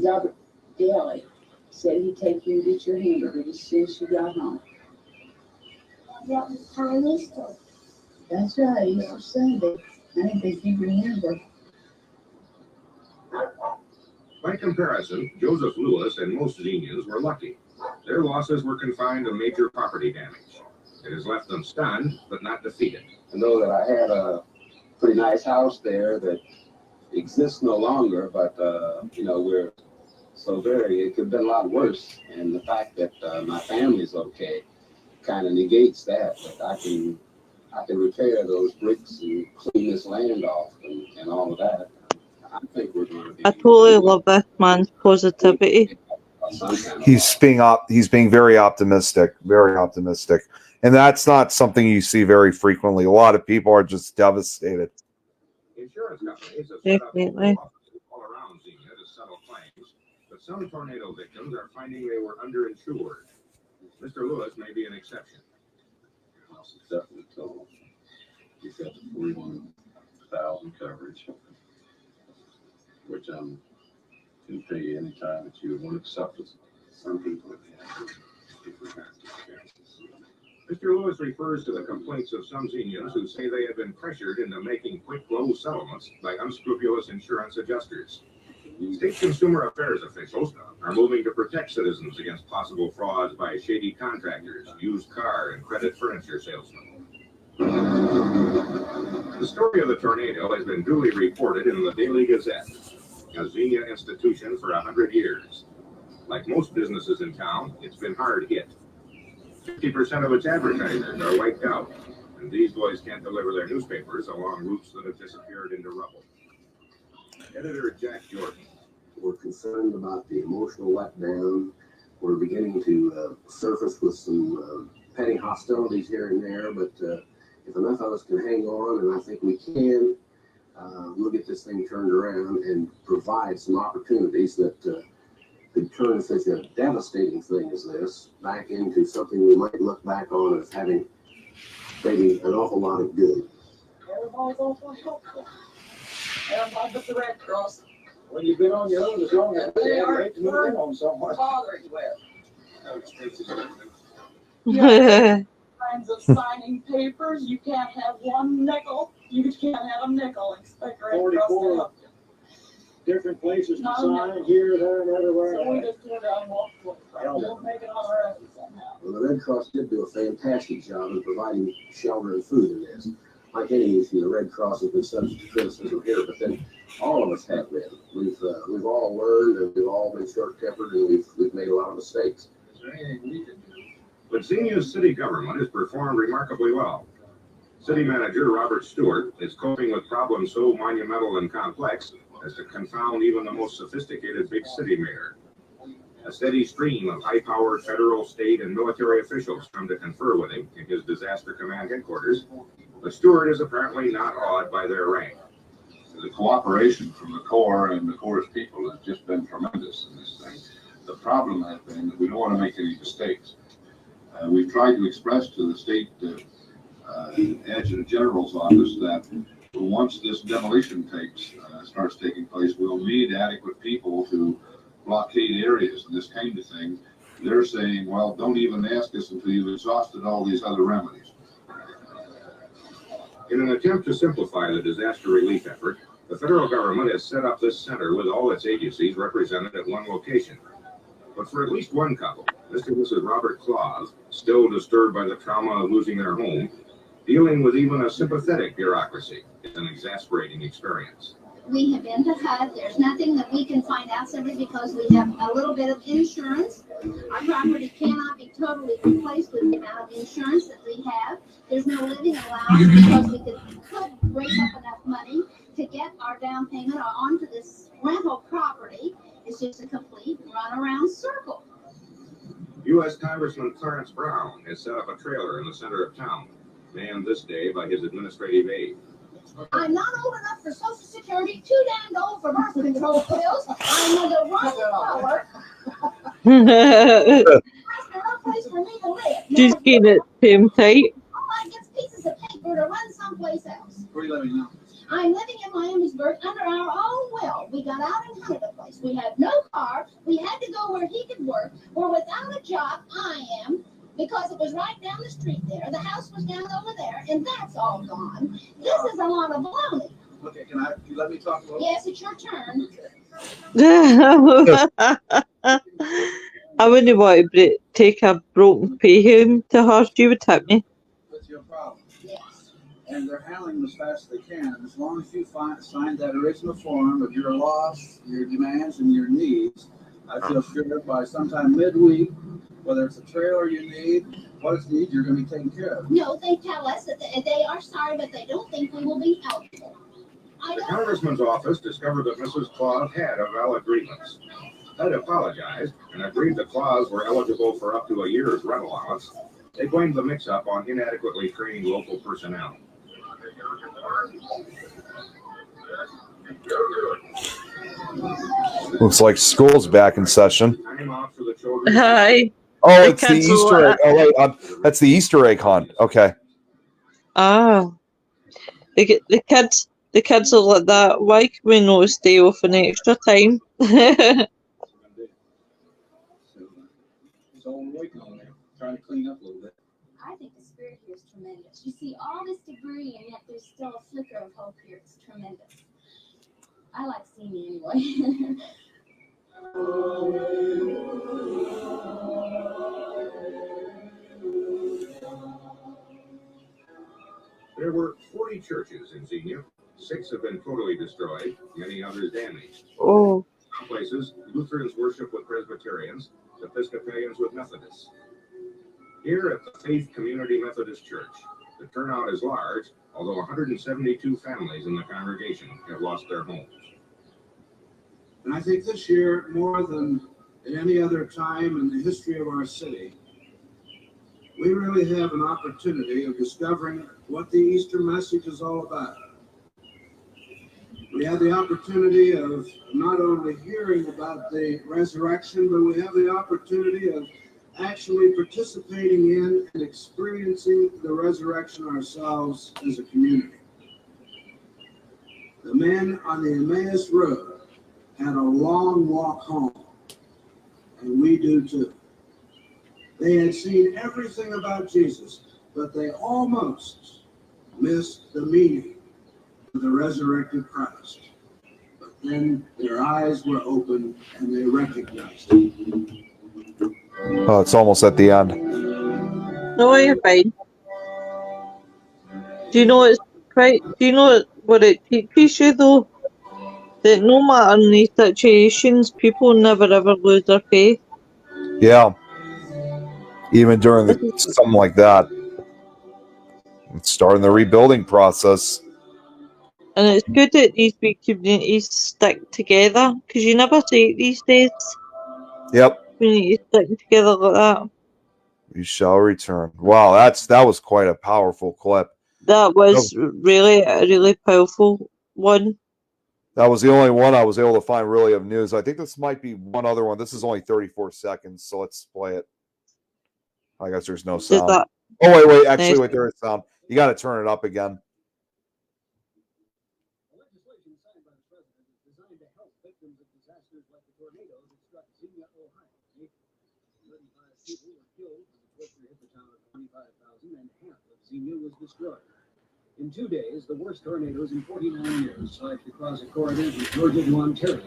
Delbert Daly said he'd take you and get your hamburger as soon as you got home. That was time Easter. That's right, Easter Sunday. I didn't think you remember. By comparison, Joseph Lewis and most Xenians were lucky. Their losses were confined to major property damage. It has left them stunned, but not defeated. I know that I had a pretty nice house there that exists no longer, but, we're so it could have been a lot worse. And the fact that my family's okay kind of negates that. But I can repair those bricks and clean this land off and all of that. I think we're going to be. I totally love this man's positivity. He's being very optimistic, and that's not something you see very frequently. A lot of people are just devastated. Insurance companies have set up Definitely. offices all around Xenia to settle claims, but some tornado victims are finding they were underinsured. Mr. Lewis may be an exception. House is definitely total. He's got the 41,000 coverage, which can pay you any time that you would want to accept it. Some people have different kinds of experiences. Mr. Lewis refers to the complaints of some Xenians who say they have been pressured into making quick low settlements by unscrupulous insurance adjusters. State consumer affairs officials are moving to protect citizens against possible frauds by shady contractors, used car and credit furniture salesmen. The story of the tornado has been duly reported in the Daily Gazette, a Xenia institution for 100 years. Like most businesses in town, it's been hard hit. 50% of its advertisers are wiped out, and these boys can't deliver their newspapers along routes that have disappeared into rubble. Editor Jack Jordan. We're concerned about the emotional letdown. We're beginning to surface with some petty hostilities here and there, but if enough of us can hang on, and I think we can, we'll get this thing turned around and provide some opportunities that could turn such a devastating thing as this back into something we might look back on as having maybe an awful lot of good. Everybody's awful helpful. Everybody but the Red Cross. When you've been on your own as long as They are hate to move in on someone. bothering with. Kinds of signing papers. You can't have one nickel. You can't have a nickel and expect Red Cross to 44 help you. Different places to No, sign here, there, and everywhere. So we just turn around and walk away. We'll make it on our own somehow. Well, the Red Cross did do a fantastic job in providing shelter and food in this. Like any issue, the Red Cross has been subject to criticism here, but then all of us have been. We've all learned, and we've all been short-tempered, and we've made a lot of mistakes. Is there anything we can do? But Xenia's city government has performed remarkably well. City manager Robert Stewart is coping with problems so monumental and complex as to confound even the most sophisticated big city mayor. A steady stream of high-powered federal, state, and military officials come to confer with him in his disaster command headquarters, but Stewart is apparently not awed by their rank. The cooperation from the Corps and the Corps' people has just been tremendous in this thing. The problem has been that we don't want to make any mistakes. We've tried to express to the state adjutant general's office that once this demolition starts taking place, we'll need adequate people to blockade areas and this kind of thing. They're saying, well, don't even ask us until you've exhausted all these other remedies. In an attempt to simplify the disaster relief effort, the federal government has set up this center with all its agencies represented at one location. But for at least one couple, Mr. and Mrs. Robert Claus, still disturbed by the trauma of losing their home, dealing with even a sympathetic bureaucracy is an exasperating experience. We have been to HUD. There's nothing that we can find out simply because we have a little bit of insurance. Our property cannot be totally replaced with the amount of insurance that we have. There's no living allowance because we could raise up enough money to get our down payment onto this rental property. It's just a complete runaround circle. U.S. Congressman Clarence Brown has set up a trailer in the center of town, manned this day by his administrative aide. I'm not old enough for Social Security, too damned old for birth control pills. I'm of the wrong color. There's no place for me to live. She's getting it tame tight. All I get is pieces of paper to run someplace else. Where are you living now? I'm living in Miamisburg under our own will. We got out and hunted the place. We had no car. We had to go where he could work. We're without a job. I am. Because it was right down the street there. The house was down over there, and that's all gone. This is a lot of baloney. Okay, can you let me talk a little? Yes, it's your turn. I wouldn't want to take a broken pay home to her. She would tip me. That's your problem. Yes. And they're handling them as fast as they can. As long as you sign that original form of your loss, your demands, and your needs, I feel sure by sometime midweek, whether it's a trailer you need, what it's need, you're going to be taken care of. No, they tell us that they are sorry, but they don't think we will be eligible. The congressman's office discovered that Mrs. Claus had a valid grievance. HUD apologized and agreed the Claus were eligible for up to a year's rent allowance. They blamed the mix-up on inadequately trained local personnel. Looks like school's back in session. Time off for the children. Hi. Oh, They it's the cancel Easter egg. that. Oh, wait, that's the Easter egg hunt. Okay. Ah. The kids are like that. Why can we not stay off an extra time? So it's all we're waiting on there, trying to clean up a little bit. I think the spirit here is tremendous. You see all this debris, and yet there's still a flicker of hope here. It's tremendous. I like seeing it anyway. There were 40 churches in Xenia. 6 have been totally destroyed, many others damaged. Oh. Some places, Lutherans worship with Presbyterians, Episcopalians with Methodists. Here at the Faith Community Methodist Church, the turnout is large, although 172 families in the congregation have lost their homes. And I think this year, more than at any other time in the history of our city, we really have an opportunity of discovering what the Easter message is all about. We have the opportunity of not only hearing about the resurrection, but we have the opportunity of actually participating in and experiencing the resurrection ourselves as a community. The men on the Emmaus Road had a long walk home, and we do too. They had seen everything about Jesus, but they almost missed the meaning of the resurrected Christ. But then their eyes were open and they recognized him. Oh, it's almost at the end. No, you're fine. Do you know what it teaches you though? That no matter in these situations, people never ever lose their faith. Yeah. Even during something like that. It's starting the rebuilding process. And it's good that these big communities stick together, because you never see it these days. Yep. We need to stick together like that. We shall return. Wow, that was quite a powerful clip. That was really a really powerful one. That was the only one I was able to find really of news. I think this might be one other one. This is only 34 seconds, so let's play it. I guess there's no sound. Oh, wait. Actually, wait, there is sound. You got to turn it up again. Legislation signed by the president is designed to help victims of disasters like the tornadoes that struck Xenia, Ohio. 35 people were killed when the twister hit the town of 25,000 and half of Xenia was destroyed. In 2 days, the worst tornadoes in 49 years swept across a corridor from Georgia to Ontario.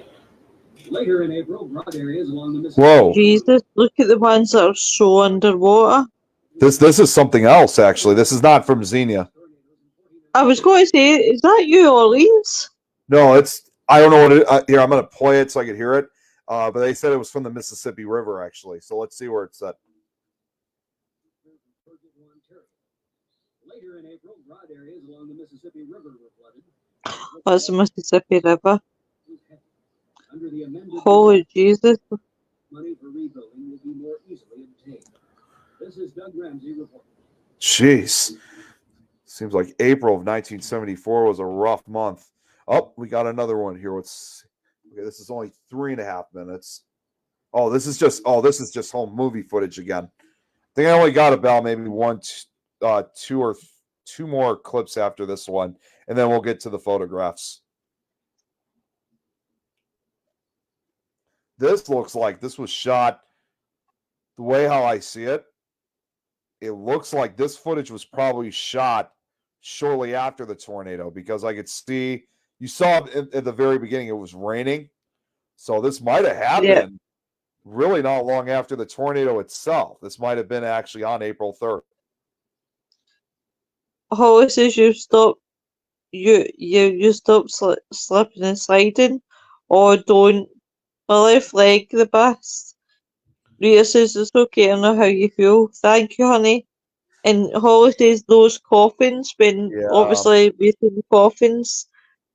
Later in April, broad areas along the Mississippi. Whoa. Jesus, look at the ones that are so underwater. This is something else, actually. This is not from Xenia. I was going to say, is that New Orleans? No, I don't know what it here, I'm going to play it so I can hear it. But they said it was from the Mississippi River, actually. So let's see where it's at. Later in April, broad areas along the Mississippi River were flooded. That's the Mississippi River. Under the amended Holy Jesus. money for rebuilding will be more easily obtained. This is Doug Ramsey reporting. Jeez. Seems like April of 1974 was a rough month. Oh, we got another one here. Okay, this is only 3.5 minutes. Oh, this is just home movie footage again. I think I only got about maybe two more clips after this one, and then we'll get to the photographs. This looks like this was shot the way how I see it. It looks like this footage was probably shot shortly after the tornado, because I could see, you saw at the very beginning it was raining. So this might have happened really not long after the tornado itself. This might have been actually on April 3rd. Holly says you stop slipping and sliding, or don't. My left leg the best. Rita says it's okay, I know how you feel. Thank you, honey. And Holly says those coffins, when obviously we see the coffins,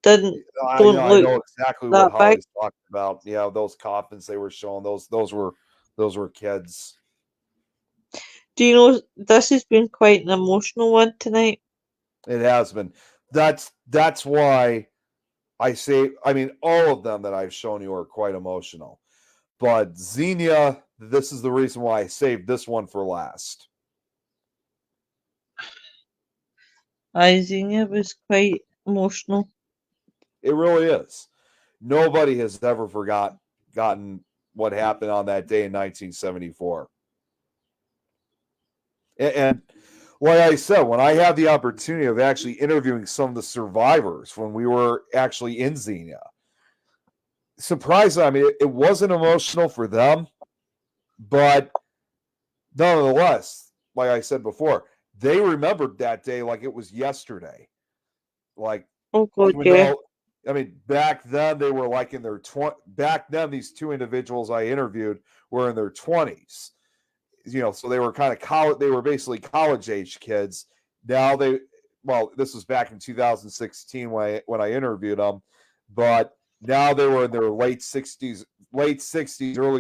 I know exactly what that Holly's talking about. Yeah, those coffins they were showing, those were kids. Do you know this has been quite an emotional one tonight? It has been. That's why I say, I mean, all of them that I've shown you are quite emotional. But Xenia, this is the reason why I saved this one for last. Xenia was quite emotional. It really is. Nobody has ever forgotten what happened on that day in 1974. And like I said, when I had the opportunity of actually interviewing some of the survivors when we were actually in Xenia, surprisingly, I mean, it wasn't emotional for them, but nonetheless, like I said before, they remembered that day like it was yesterday. Like, oh God, yeah. I mean, back then they were like in their back then these two individuals I interviewed were in their 20s. You know, so they were kind of they were basically college age kids. Now this was back in 2016 when I interviewed them, but now they were in their late 60s, early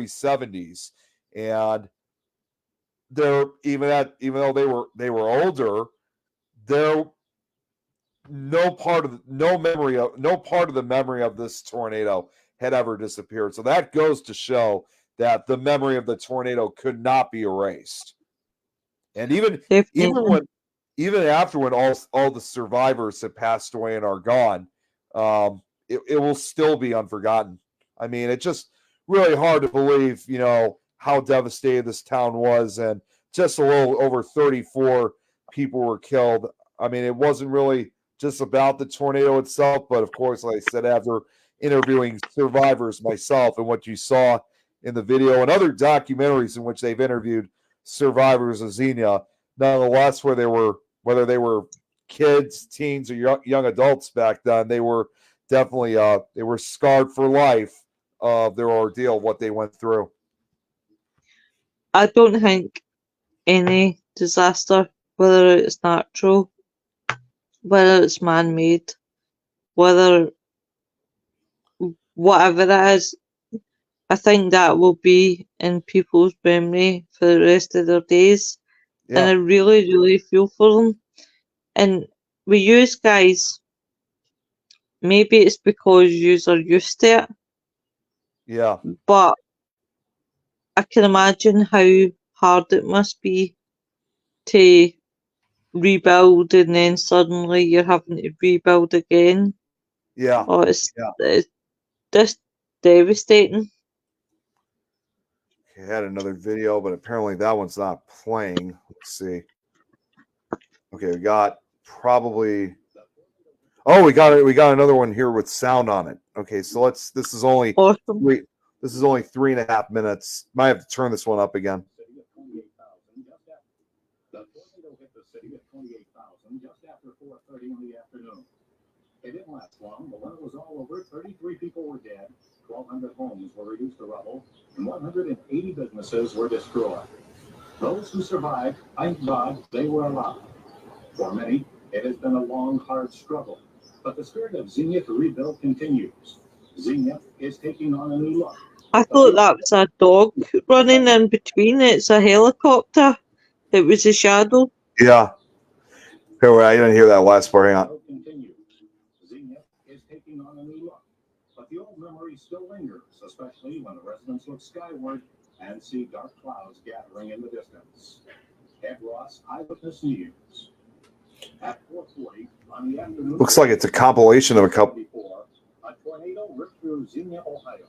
70s, and they're even though they were older, they're no part of the memory of this tornado had ever disappeared. So that goes to show that the memory of the tornado could not be erased. And even after when all the survivors have passed away and are gone, it will still be unforgotten. I mean, it's just really hard to believe, you know, how devastated this town was, and just a little over 34 people were killed. I mean, it wasn't really just about the tornado itself, but of course, like I said, after interviewing survivors myself and what you saw in the video and other documentaries in which they've interviewed survivors of Xenia, nonetheless, whether they were kids, teens, or young adults back then, they were definitely they were scarred for life of their ordeal, what they went through. I don't think any disaster, whether it's natural, whether it's man-made, whether whatever it is, I think that will be in people's memory for the rest of their days. And I Yeah, really, really feel for them. And with you guys, maybe it's because you are used to it, yeah, but I can imagine how hard it must be to rebuild and then suddenly you're having to rebuild again. yeah, Oh, yeah. it's just devastating. I had another video, but apparently that one's not playing. Let's see. Okay, we got probably. Oh, we got it. We got another one here with sound on it. Okay, so let's. This is only Awesome. three. This is only 3.5 minutes. Might have to turn this one up again. The tornado hit the city at 28,000 just after 4:30 in the afternoon. It didn't last long, but when it was all over, 33 people were dead, 1,200 homes were reduced to rubble, and 180 businesses were destroyed. Those who survived, thank God they were alive. For many, it has been a long, hard struggle, but the spirit of Xenia to rebuild continues. Xenia is taking on a new look. I thought that was a dog running in between. It's a helicopter. It was a shadow. Yeah. Here, wait, I didn't hear that last part. Hang on. Continues. Xenia is taking on a new look, but the old memory still lingers, especially when the residents look skyward and see dark clouds gathering in the distance. Ed Ross, Eyewitness News. At 4:40 on the afternoon. Looks like it's a compilation of a couple. A tornado ripped through Xenia, Ohio.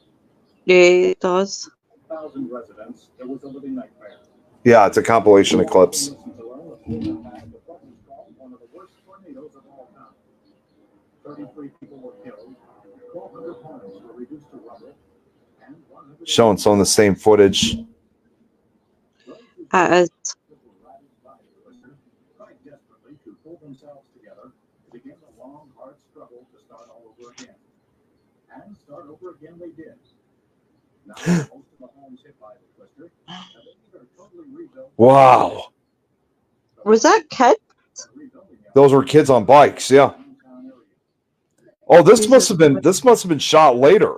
Yeah, it does. 1,000 residents. It was a living nightmare. Yeah, it's a compilation of clips. One of the worst tornadoes of all time. 33 people were killed. 1,200 homes were reduced to rubble. And Showing some of the same footage. It is. tried desperately to pull themselves together to begin the long, hard struggle to start all over again. And start over again they did. Now, most of the homes hit by the twister have been either totally rebuilt. Wow. Was that kid? Those were kids on bikes. Yeah. Oh, this must have been shot later.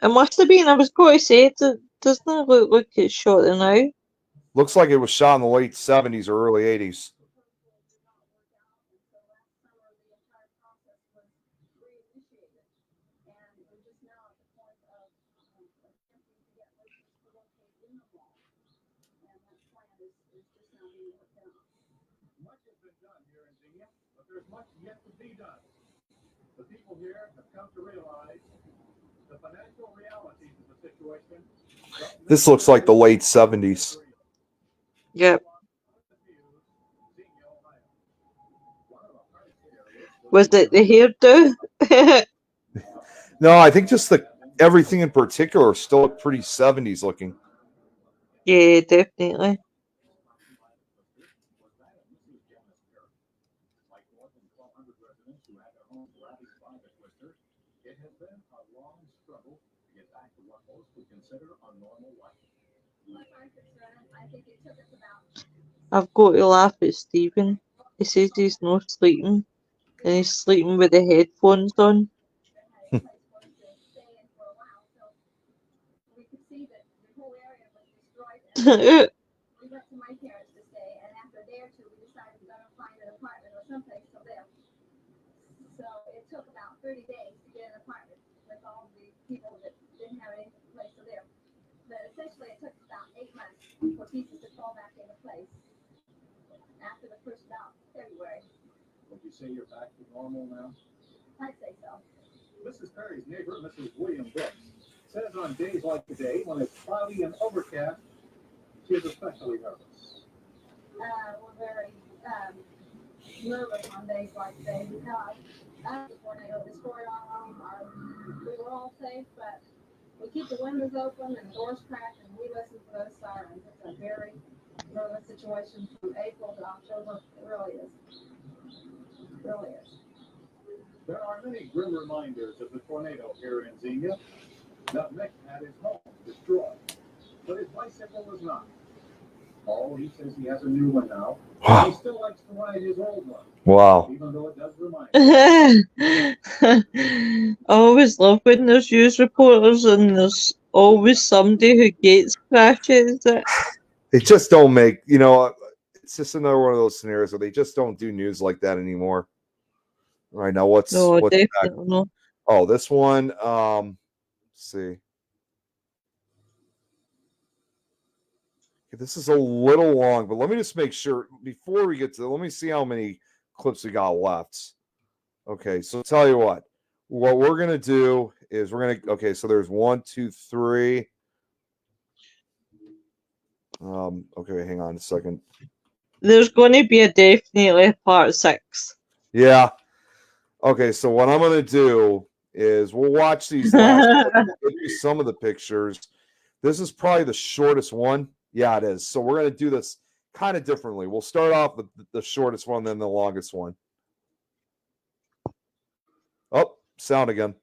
It must have been. I was going to say, doesn't it look like it's shot now? Looks like it was shot in the late 70s or early 80s. Much has been done here in Xenia, but there's much yet to be done. The people here have come to realize the financial realities of the situation. This looks like the late 70s. Yep. Was it the hairdo? No, I think just everything in particular still look pretty 70s looking. Yeah, definitely. It has been a long struggle to get back to what most would consider a normal life. I've got to laugh at Stephen. He says he's not sleeping, and he's sleeping with the headphones on. We went to my parents to stay, and after a day or two, we decided we were going to find an apartment or someplace to live. So it took about 30 days to get an apartment with all the people that didn't have any place to live. But essentially, it took about 8 months for pieces to fall back into place after the first about February. Would you say you're back to normal now? I'd say so. Mrs. Perry's neighbor, Mrs. William Brooks, says on days like today, when it's cloudy and overcast, she is especially nervous. We're very nervous on days like today because after the tornado destroyed our home, we were all safe, but we keep the windows open and doors cracked, and we listen to those sirens. It's a very nervous situation from April to October. It really is. It really is. There are many grim reminders of the tornado here in Xenia. Now, Nick had his home destroyed, but his bicycle was not. Oh, he says he has a new one now. Wow. He still likes to ride his old one, Wow. even though it does remind I always love when there's news reporters and there's always somebody who gates crashes it. They just don't make, it's just another one of those scenarios where they just don't do news like that anymore. All right, now what's No, back? definitely not. Oh, this one, let's see. Okay, this is a little long, but let me just make sure before we get to, let me see how many clips we got left. Okay, so tell you what we're going to do is okay, so there's 1, 2, 3. Okay, hang on a second. There's going to be definitely a part 6. Yeah. Okay, so what I'm going to do is we'll watch these last we'll give you some of the pictures. This is probably the shortest one. Yeah, it is. So we're going to do this kind of differently. We'll start off with the shortest one, then the longest one. Oh, sound again.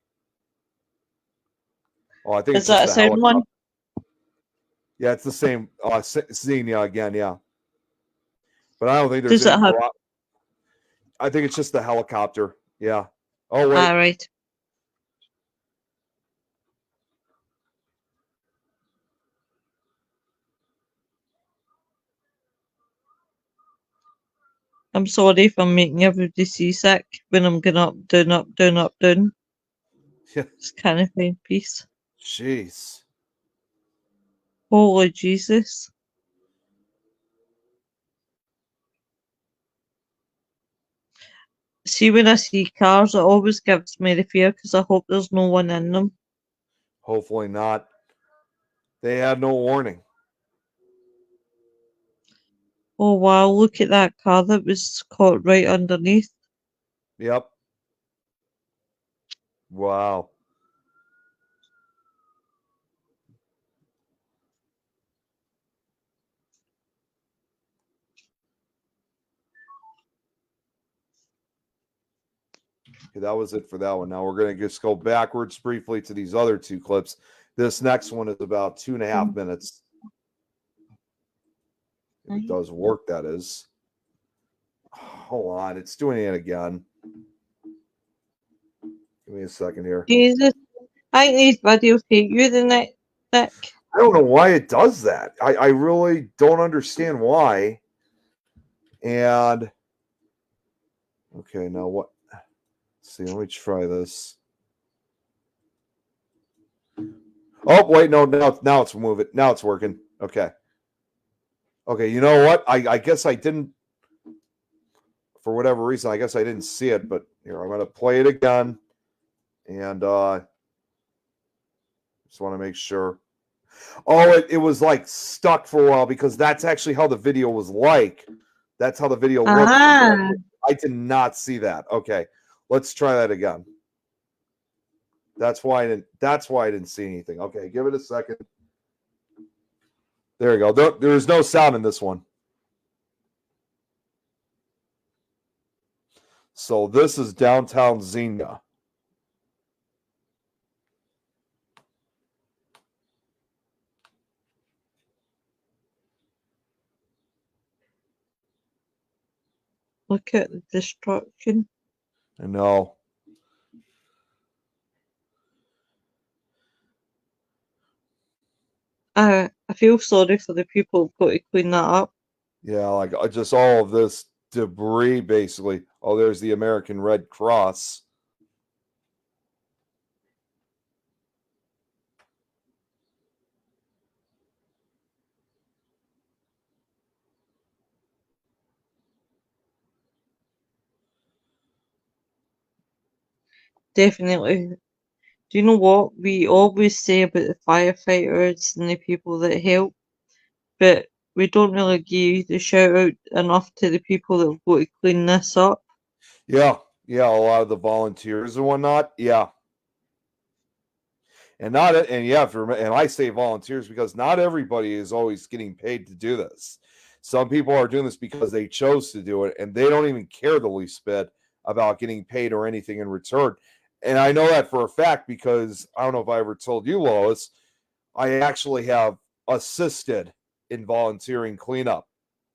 Oh, I think Is it's that just the the same one? helicopter. Yeah, it's the same. Xenia again, yeah. But I don't think there's Does it any have? I think it's just the helicopter. Yeah. Oh, wait. All right. I'm sorry if I'm making everybody seasick when I'm going up, down, up, down, up, down. Yeah. Just kind of find peace. Jeez. Holy Jesus. See, when I see cars, it always gives me the fear because I hope there's no one in them. Hopefully not. They had no warning. Oh, wow, look at that car that was caught right underneath. Yep. Wow. Okay, that was it for that one. Now we're going to just go backwards briefly to these other 2 clips. This next one is about 2.5 minutes. If it does work, that is. Hold on. It's doing it again. Give me a second here. Jesus. I think these videos take you the neck. I don't know why it does that. I really don't understand why. And okay, now what? Let's see, let me try this. Oh, wait, no, now it's moving. Now it's working. Okay. Okay, you know what? I guess I didn't, for whatever reason, I guess I didn't see it, but here, I'm going to play it again. And just want to make sure. Oh, it was like stuck for a while because that's actually how the video was like. That's how the video looked. Ah. I did not see that. Okay, let's try that again. That's why I didn't see anything. Okay, give it a second. There you go. There's no sound in this one. So this is downtown Xenia. Look at the destruction. I know. I feel sorry for the people who've got to clean that up. Yeah, like just all of this debris, basically. Oh, there's the American Red Cross. Definitely. Do you know what we always say about the firefighters and the people that help, but we don't really give the shout out enough to the people that have got to clean this up. Yeah, a lot of the volunteers and whatnot. Yeah. And I say volunteers because not everybody is always getting paid to do this. Some people are doing this because they chose to do it and they don't even care the least bit about getting paid or anything in return. And I know that for a fact because I don't know if I ever told you, Lois, I actually have assisted in volunteering cleanup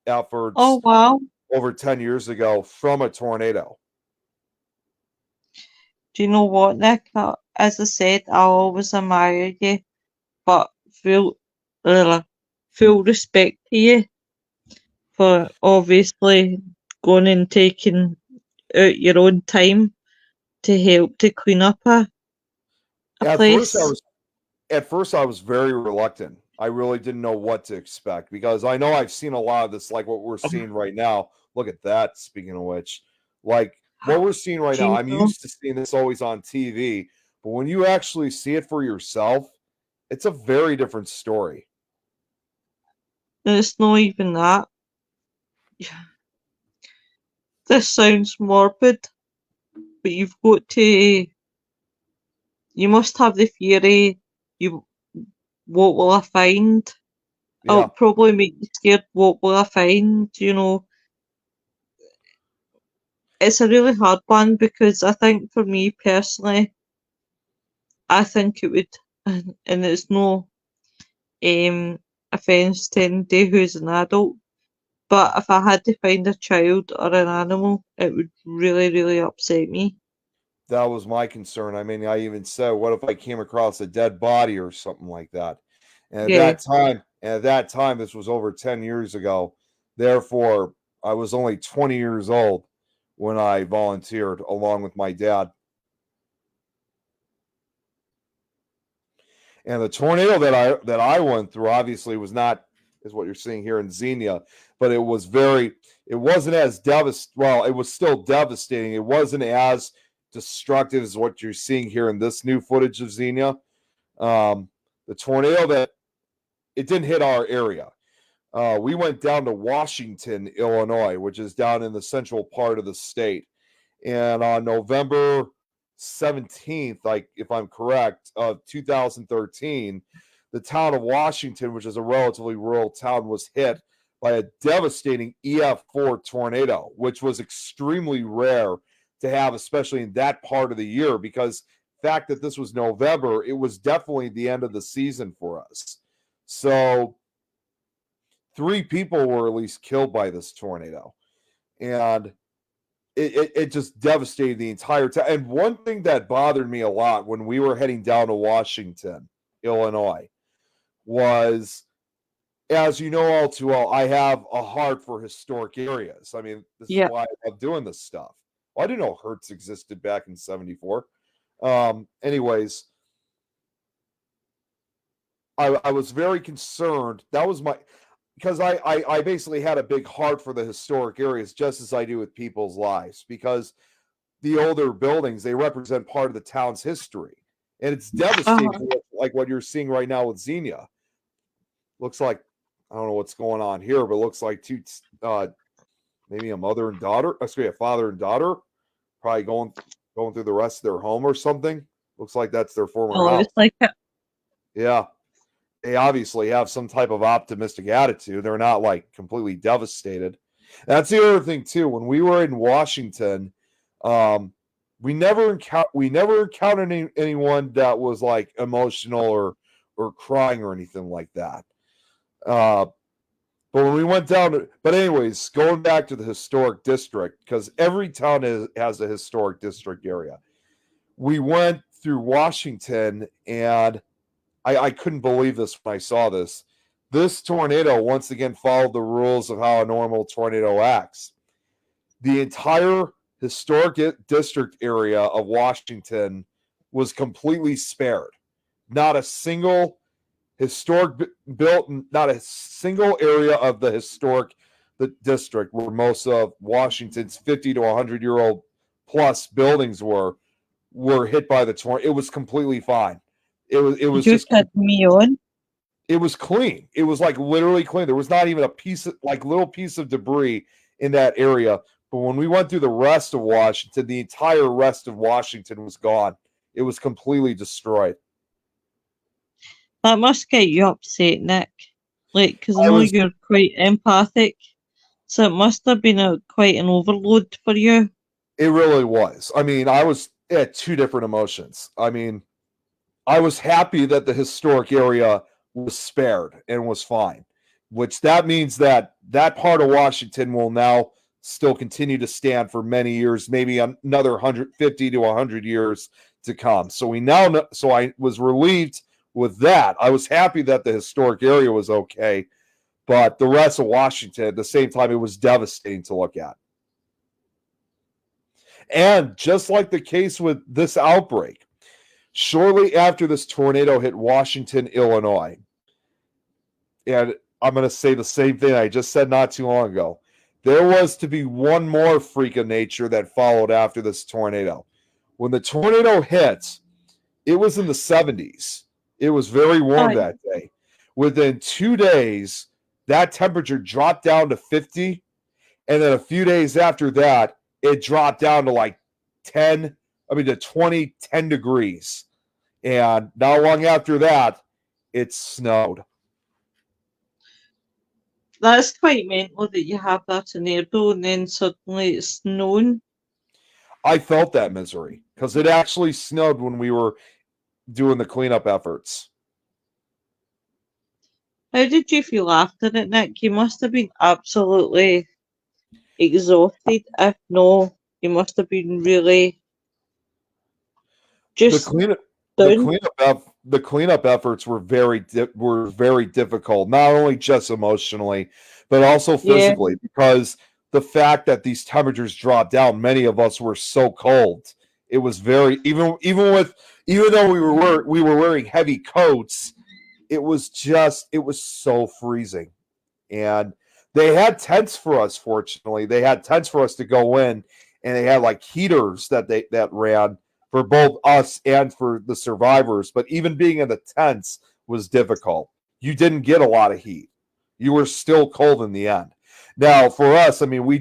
efforts Oh wow. over 10 years ago from a tornado. Do you know what, Nick? As I said, I always admire you, but full respect to you for obviously going and taking out your own time to help to clean up a At place. first I was very reluctant. I really didn't know what to expect because I know I've seen a lot of this, like what we're seeing right now. Look at that. Speaking of which, like what we're seeing right Do now, you I'm know? used to seeing this always on TV, but when you actually see it for yourself, it's a very different story. It's not even that. This sounds morbid, but you must have the theory, what will I find? Yeah. It'll probably make you scared, what will I find? It's a really hard one because I think for me personally, I think it would, and it's no offence to anybody who's an adult, but if I had to find a child or an animal, it would really, really upset me. That was my concern. I mean, I even said, what if I came across a dead body or something like that? And at Yeah. that time, this was over 10 years ago. Therefore, I was only 20 years old when I volunteered along with my dad. And the tornado that I went through obviously was not is what you're seeing here in Xenia, but it wasn't as well, it was still devastating. It wasn't as destructive as what you're seeing here in this new footage of Xenia. The tornado it didn't hit our area. We went down to Washington, Illinois, which is down in the central part of the state. And on November 17th, if I'm correct, of 2013, the town of Washington, which is a relatively rural town, was hit by a devastating EF4 tornado, which was extremely rare to have, especially in that part of the year, because the fact that this was November, it was definitely the end of the season for us. So 3 people were at least killed by this tornado. And it just devastated the entire town. And one thing that bothered me a lot when we were heading down to Washington, Illinois, was, as you know all too well, I have a heart for historic areas. I mean, this is why I love doing this stuff. Well, I didn't know Hertz existed back in 74. Anyways, I was very concerned. That was because I basically had a big heart for the historic areas, just as I do with people's lives, because the older buildings, they represent part of the town's history. And it's devastating, like what you're seeing right now with Xenia. Looks like, I don't know what's going on here, but it looks like maybe a father and daughter, probably going through the rest of their home or something. Looks like that's their former house. Yeah. They obviously have some type of optimistic attitude. They're not like completely devastated. That's the other thing too. When we were in Washington, we never encountered anyone that was like emotional or crying or anything like that. But when we went down but anyways, going back to the historic district, because every town has a historic district area. We went through Washington, and I couldn't believe this when I saw this. This tornado once again followed the rules of how a normal tornado acts. The entire historic district area of Washington was completely spared. Not a single not a single area of the historic district where most of Washington's 50 to 100-year-old plus buildings were hit by the tornado. It was completely fine. It was you just cut me on. It was clean. It was like literally clean. There was not even a little piece of debris in that area. But when we went through the rest of Washington, the entire rest of Washington was gone. It was completely destroyed. That must get you upset, Nick. Because I know you're quite empathic, so it must have been quite an overload for you. It really was. I mean, I was at 2 different emotions. I mean, I was happy that the historic area was spared and was fine, which that means that that part of Washington will now still continue to stand for many years, maybe another 150 to 100 years to come. So we now know, so I was relieved with that. I was happy that the historic area was okay, but the rest of Washington, at the same time, it was devastating to look at. And just like the case with this outbreak, shortly after this tornado hit Washington, Illinois, and I'm going to say the same thing I just said not too long ago, there was to be one more freak of nature that followed after this tornado. When the tornado hit, it was in the 70s. It was very warm that day. Within 2 days, that temperature dropped down to 50. And then a few days after that, it dropped down to like 10 degrees. And not long after that, it snowed. That's quite mental that you have that tornado and then suddenly it's snowing. I felt that misery because it actually snowed when we were doing the cleanup efforts. How did you feel after it, Nick? You must have been absolutely exhausted. If no, you must have been really just the cleanup efforts were very difficult, not only just emotionally, but also physically, because the fact that these temperatures dropped down, many of us were so cold. It was very even though we were wearing heavy coats, it was so freezing. And they had tents for us, fortunately. They had tents for us to go in, and they had like heaters that ran for both us and for the survivors. But even being in the tents was difficult. You didn't get a lot of heat. You were still cold in the end. Now, for us, I mean, we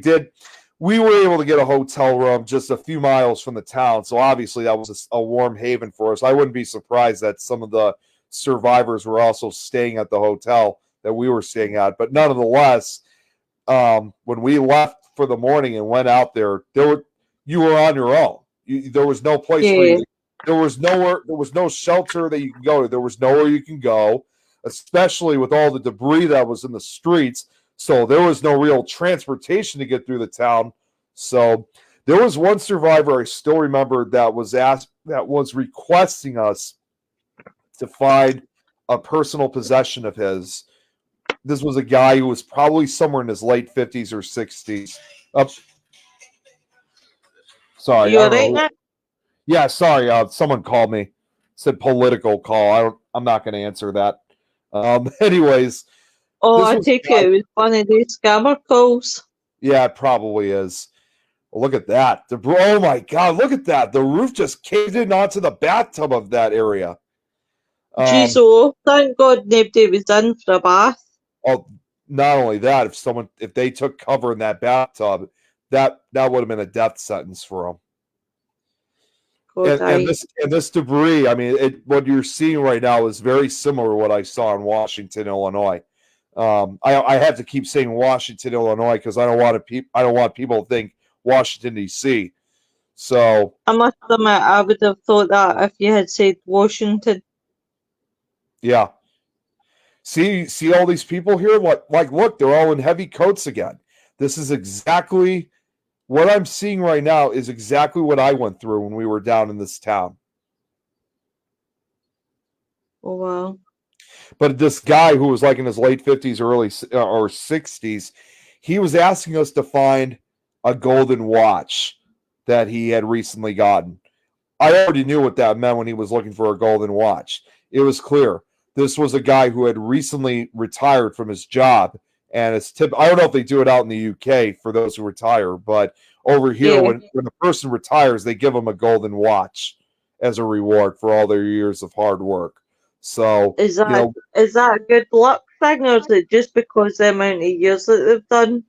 were able to get a hotel room just a few miles from the town. So obviously that was a warm haven for us. I wouldn't be surprised that some of the survivors were also staying at the hotel that we were staying at. But nonetheless, when we left for the morning and went out there, you were on your own. There was no place for you. There was no shelter that you can go to. There was nowhere you can go, especially with all the debris that was in the streets. So there was no real transportation to get through the town. So there was one survivor I still remember that was requesting us to find a personal possession of his. This was a guy who was probably somewhere in his late 50s or 60s. Sorry. You right now? Yeah, sorry. Someone called me. Said political call. I'm not going to answer that. Anyways. Oh, I take it was one of these scammer calls. Yeah, it probably is. Well, look at that. Oh my God, look at that. The roof just caved in onto the bathtub of that area. Jeez, thank God nobody was in for a bath. Oh, not only that, if they took cover in that bathtub, that would have been a death sentence for them. And this debris, I mean, what you're seeing right now is very similar to what I saw in Washington, Illinois. I have to keep saying Washington, Illinois, because I don't want people to think Washington, D.C. So I must admit, I would have thought that if you had said Washington. Yeah. See all these people here? Like, look, they're all in heavy coats again. This is exactly what I'm seeing right now. Is exactly what I went through when we were down in this town. Oh wow. But this guy who was like in his late 50s, early or 60s, he was asking us to find a golden watch that he had recently gotten. I already knew what that meant when he was looking for a golden watch. It was clear. This was a guy who had recently retired from his job. And it's I don't know if they do it out in the UK for those who retire, but over here, when a person retires, they give them a golden watch as a reward for all their years of hard work. So is that a good luck thing, or is it just because the amount of years that they've done?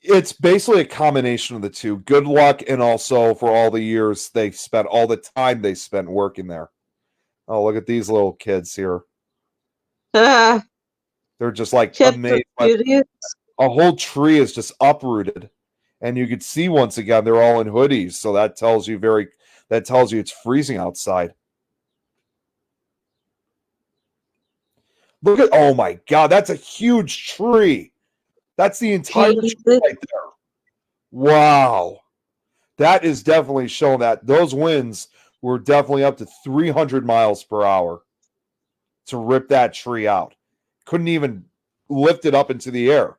It's basically a combination of the two. Good luck, and also for all the years they spent, all the time they spent working there. Oh, look at these little kids here. They're just like amazed. A whole tree is just uprooted. And you could see once again, they're all in hoodies. So that tells you it's freezing outside. Look at, oh my God, that's a huge tree. That's the entire tree Jesus. right there. Wow. That is definitely showing that those winds were definitely up to 300 miles per hour to rip that tree out. Couldn't even lift it up into the air.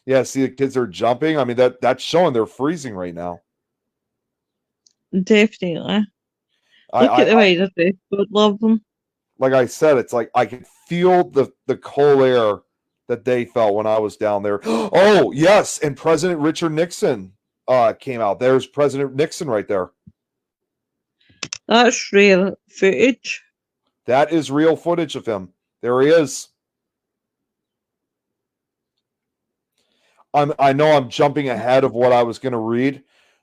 Yeah, see the kids are jumping. I mean, that's showing they're freezing right now. Definitely. I, Look at the I way they would love them. like I said, it's like I could feel the cold air that they felt when I was down there. Oh, yes, and President Richard Nixon came out. There's President Nixon right there. That's real footage. That is real footage of him. There he is. I know I'm jumping ahead of what I was going to read,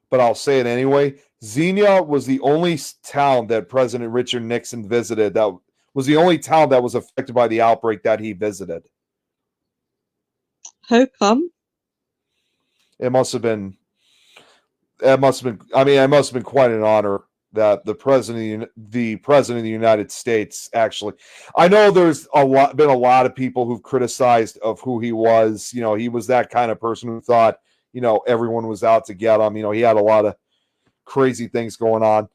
but I'll say it anyway. Xenia was the only town that President Richard Nixon visited. That was the only town that was affected by the outbreak that he visited. How come? It must have been. It must have been. I mean, it must have been quite an honor that the president of the United States actually. I know there's been a lot of people who've criticized of who he was. You know, he was that kind of person who thought, you know, everyone was out to get him. You know, he had a lot of crazy things going on.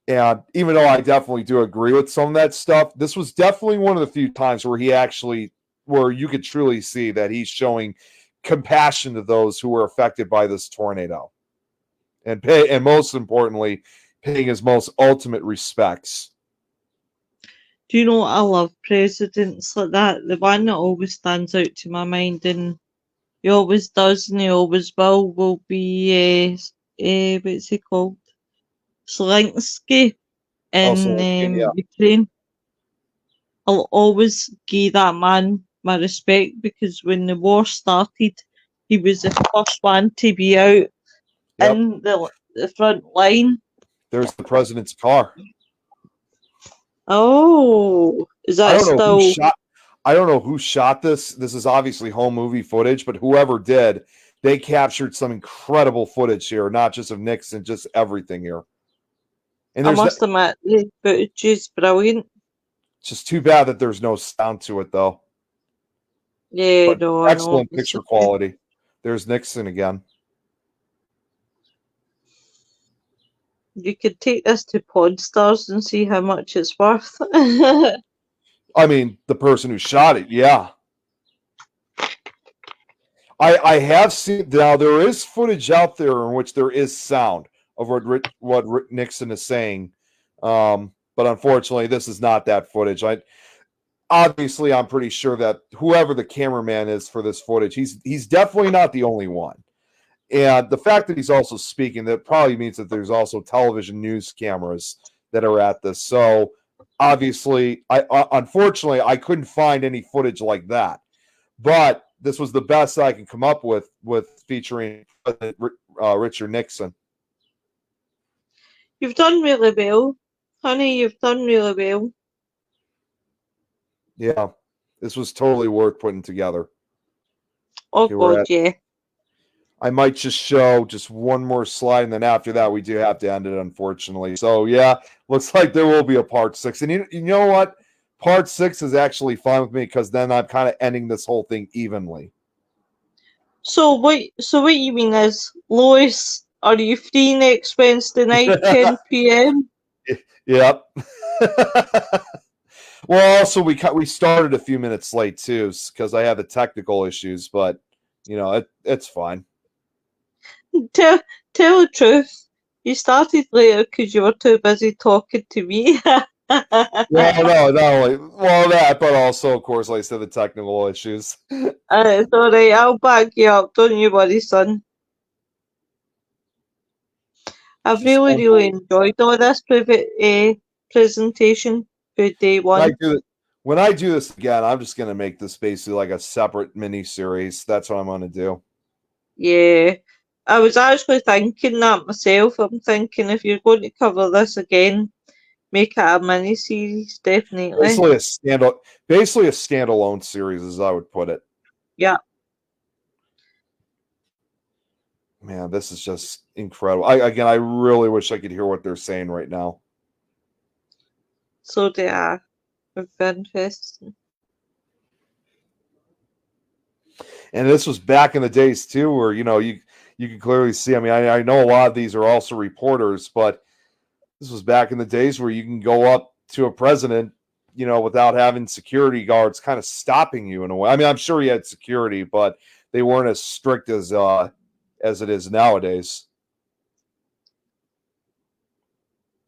And even though I definitely do agree with some of that stuff, this was definitely one of the few times where where you could truly see that he's showing compassion to those who were affected by this tornado. And most importantly, paying his most ultimate respects. Do you know what I love? Presidents like that. The one that always stands out to my mind, and he always does and he always will be, what's he called? Zelensky in Zelensky, Ukraine. I'll always give that man my respect because when the war started, he was the first one to be out in the front line. There's the president's car. Oh, is that still? I don't know who shot this. This is obviously home movie footage, but whoever did, they captured some incredible footage here, not just of Nixon, just everything here. And I must admit, the footage is brilliant. It's just too bad that there's no sound to it, though. Yeah, But no, excellent I know. picture quality. There's Nixon again. You could take this to Podstars and see how much it's worth. I mean, the person who shot it, yeah. I have seen, now there is footage out there in which there is sound of what Nixon is saying. But unfortunately, this is not that footage. Obviously, I'm pretty sure that whoever the cameraman is for this footage, he's definitely not the only one. And the fact that he's also speaking, that probably means that there's also television news cameras that are at this. So obviously, unfortunately, I couldn't find any footage like that. But this was the best I can come up with featuring President Richard Nixon. You've done really well, honey. You've done really well. Yeah, this was totally worth putting together. Oh, okay, God, yeah. I might just show just one more slide, and then after that, we do have to end it, unfortunately. So, yeah, looks like there will be a part 6. And you know what? Part 6 is actually fine with me because then I'm kind of ending this whole thing evenly. So what you mean is, Lois, are you free next Wednesday night, 10 p.m.? Yep. Well, also we started a few minutes late too because I had the technical issues, but you know it's fine. Tell the truth. You started later because you were too busy talking to me. Well, no, not only that, but also, of course, like I said, the technical issues. It's all right. I'll back you up. Don't you worry, son. I've really enjoyed all this presentation for day one. When I do this again, I'm just going to make this basically like a separate mini series. That's what I'm going to do. Yeah. I was actually thinking that myself. I'm thinking if you're going to cover this again, make it a mini series, definitely. Basically a standalone series, as I would put it. Yeah. Man, this is just incredible. I really wish I could hear what they're saying right now. So they are. interesting. And this was back in the days too, where you can clearly see. I mean, I know a lot of these are also reporters, but this was back in the days where you can go up to a president, without having security guards kind of stopping you in a way. I mean, I'm sure he had security, but they weren't as strict as it is nowadays.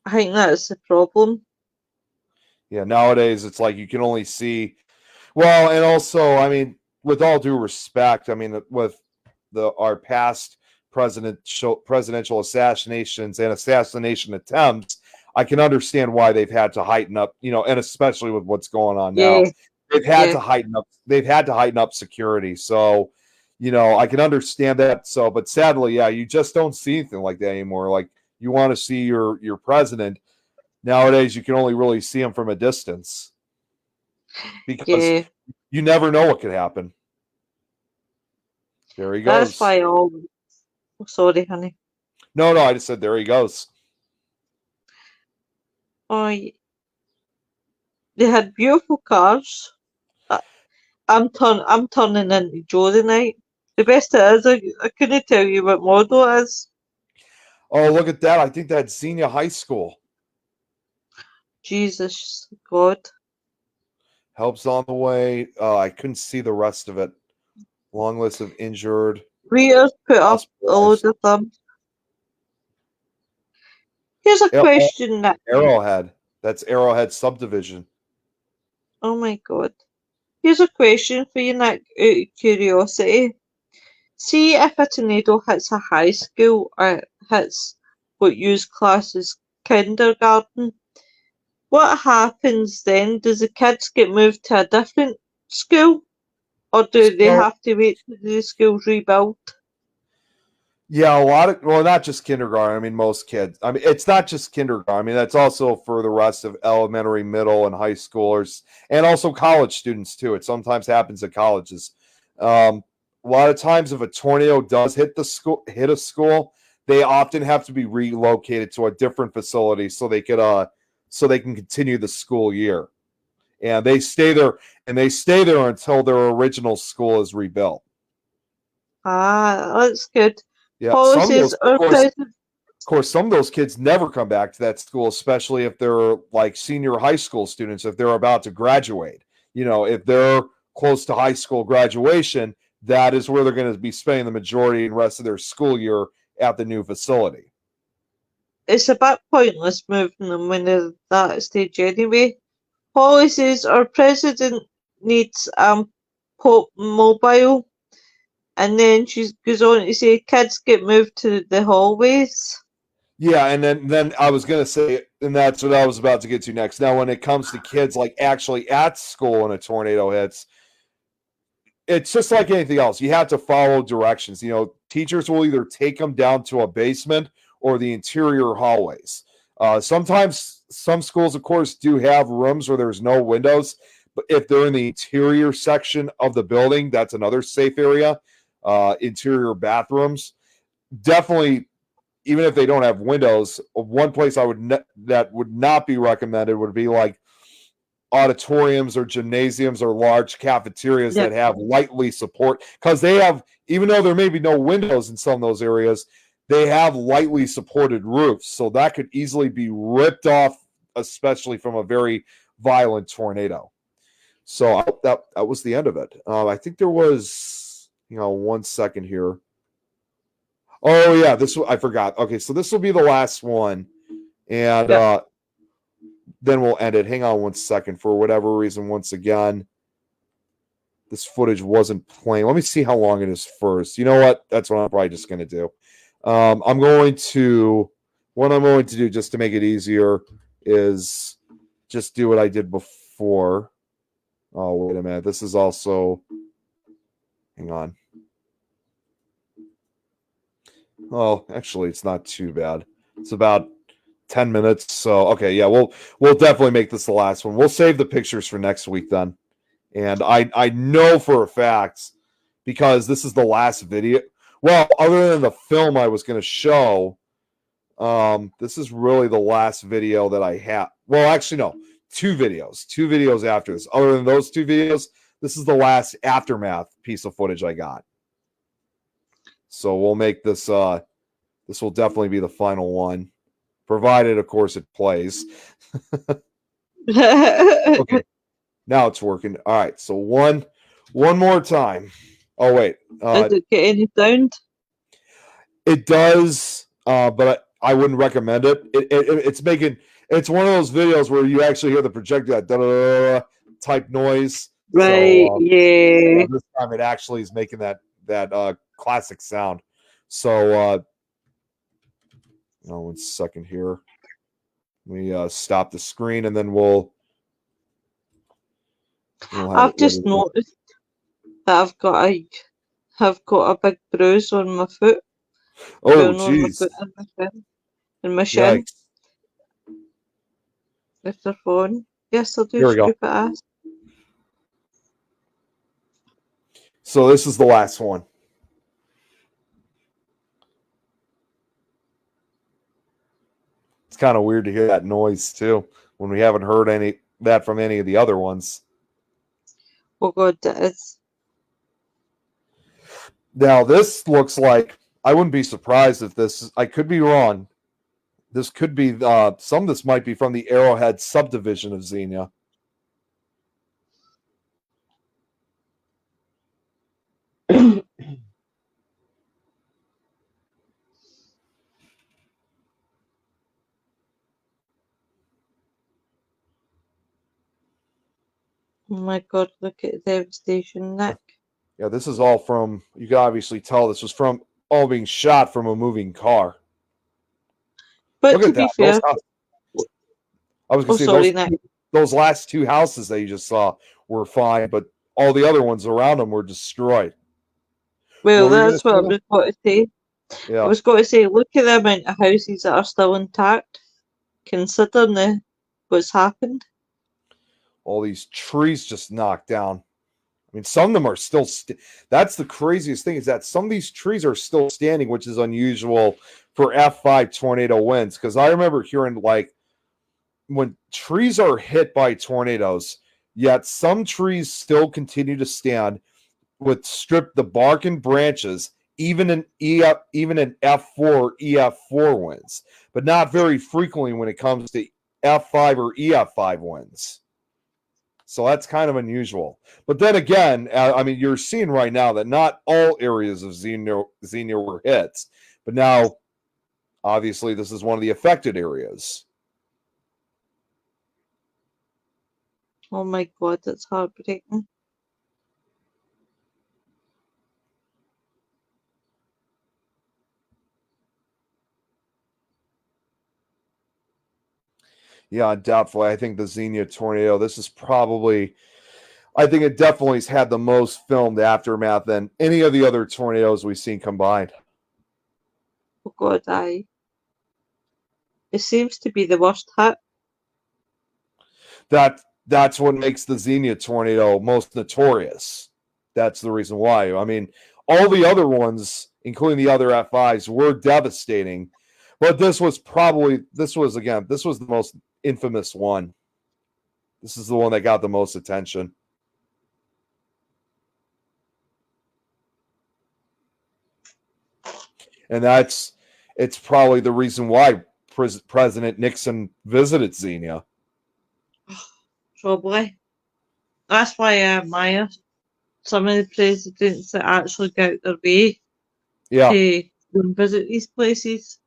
I think that's the problem. Yeah, nowadays it's like you can only see. Well, and also, I mean, with all due respect, I mean, with our past presidential assassinations and assassination attempts, I can understand why they've had to heighten up, and especially with what's going on now, they've had to heighten up. They've had to heighten up security. So, I can understand that. So, but sadly, yeah, you just don't see anything like that anymore. Like, you want to see your president nowadays, you can only really see him from a distance because you never know what could happen. There he goes. That's why sorry, honey. No, I just said there he goes. Oh, they had beautiful cars. I'm turning into Joe tonight. The best it is, I couldn't tell you what model it is. Oh, look at that. I think that's Xenia High School. Jesus God. Help's on the way. I couldn't see the rest of it. Long list of injured. Readers put up all of them. Here's a question that Arrowhead. That's Arrowhead subdivision. Oh my God. Here's a question for you, Nick, out of curiosity. See if a tornado hits a high school or hits what you class as kindergarten. What happens then? Does the kids get moved to a different school? Or do they have to wait till the school's rebuilt? Yeah, not just kindergarten. I mean, most kids. I mean, it's not just kindergarten. I mean, that's also for the rest of elementary, middle, and high schoolers, and also college students too. It sometimes happens at colleges. A lot of times, if a tornado does hit a school, they often have to be relocated to a different facility so they can continue the school year. And they stay there until their original school is rebuilt. Ah, that's good. Yeah, of course, some of those kids never come back to that school, especially if they're like senior high school students, if they're about to graduate. If they're close to high school graduation, that is where they're going to be spending the majority and rest of their school year at the new facility. It's a bit pointless moving them when they're that stage anyway. Holly says our president needs mobile. And then she goes on to say kids get moved to the hallways. Yeah, and then I was going to say, and that's what I was about to get to next. Now, when it comes to kids like actually at school and a tornado hits, it's just like anything else. You have to follow directions. Teachers will either take them down to a basement or the interior hallways. Sometimes some schools, of course, do have rooms where there's no windows. But if they're in the interior section of the building, that's another safe area. Interior bathrooms, definitely, even if they don't have windows, one place that would not be recommended would be like auditoriums or gymnasiums or large cafeterias that have lightly support, because they have, even though there may be no windows in some of those areas, they have lightly supported roofs, so that could easily be ripped off, especially from a very violent tornado. So that was the end of it. I think there was 1 second here. Oh yeah, I forgot. Okay, so this will be the last one, and then we'll end it. Hang on 1 second. For whatever reason, once again, this footage wasn't playing. Let me see how long it is first. You know what? That's what I'm probably just going to do. What I'm going to do just to make it easier is just do what I did before. Oh, wait a minute. This is also. Hang on. Oh, actually, it's not too bad. It's about 10 minutes. So, okay, yeah, we'll definitely make this the last one. We'll save the pictures for next week then. And I know for a fact, because this is the last video. Well, other than the film I was going to show, this is really the last video that I have. Well, actually, no. two videos after this. Other than those two videos, this is the last aftermath piece of footage I got. So we'll make this. This will definitely be the final one, provided, of course, it plays. Okay, now it's working. All right, so one more time. Oh wait, Does it get any sound? it does, but I wouldn't recommend it. It's making. It's one of those videos where you actually hear the projectile that type noise. Right, So, yeah. this time it actually is making that classic sound. So, 1 second here. We stop the screen and then we'll have I've it just ready. noticed that I've got a big bruise on my foot. Oh, Well, not on my jeez. foot, in my shin. Yikes. With their phone. Yes, I'll do Here we go. stupid ass. So this is the last one. It's kind of weird to hear that noise too when we haven't heard that from any of the other ones. Oh god, that is. Now this looks like, I wouldn't be surprised if this, I could be wrong. This could be, some of this might be from the Arrowhead subdivision of Xenia. Oh my god, look at the devastation, Nick. Yeah, this is all from, you can obviously tell this was from all being shot from a moving car. But Look to at be that. fair, I was going to say, sorry, Nick. those last two houses that you just saw were fine, but all the other ones around them were destroyed. Well, What were you that's gonna what I say, was going to say. Yeah. I was going to say, look at the amount of houses that are still intact, considering what's happened. All these trees just knocked down. I mean, some of them are still. That's the craziest thing, is that some of these trees are still standing, which is unusual for F5 tornado winds. Because I remember hearing, like, when trees are hit by tornadoes, yet some trees still continue to stand with strip the bark and branches, even in F4 or EF4 winds, but not very frequently when it comes to F5 or EF5 winds. So that's kind of unusual. But then again, I mean, you're seeing right now that not all areas of Xenia were hit. But now, obviously, this is one of the affected areas. Oh my god, that's heartbreaking. Yeah, doubtfully. I think the Xenia tornado, this is probably, I think it definitely has had the most filmed aftermath than any of the other tornadoes we've seen combined. Oh god, aye. It seems to be the worst hit. That's what makes the Xenia tornado most notorious. That's the reason why. I mean, all the other ones, including the other F5s, were devastating. But this was the most infamous one. This is the one that got the most attention. And it's probably the reason why President Nixon visited Xenia. Probably. That's why I admire some of the presidents that actually go out their way to go and visit these places.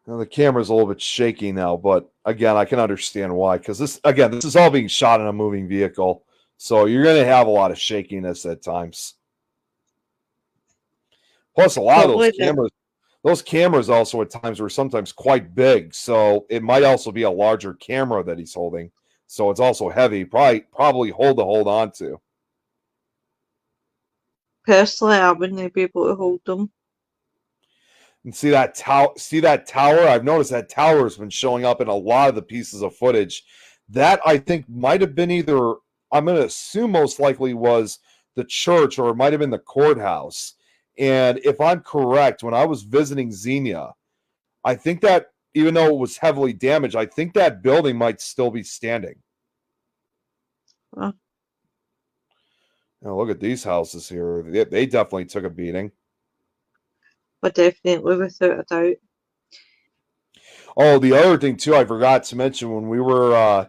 Now, the camera's a little bit shaky now, but again, I can understand why. Because this is all being shot in a moving vehicle, so you're going to have a lot of shakiness at times. Plus, a lot of those cameras also at times were sometimes quite big, so it might also be a larger camera that he's holding. So it's also heavy, probably hold on to. Personally, I wouldn't be able to hold them. And see that tower? I've noticed that tower has been showing up in a lot of the pieces of footage. That, I think, might have been either, I'm going to assume most likely was the church, or it might have been the courthouse. And if I'm correct, when I was visiting Xenia, I think that even though it was heavily damaged, I think that building might still be standing. Huh. Now look at these houses here. They definitely took a beating. But definitely, without a doubt. Oh, the other thing too, I forgot to mention when we were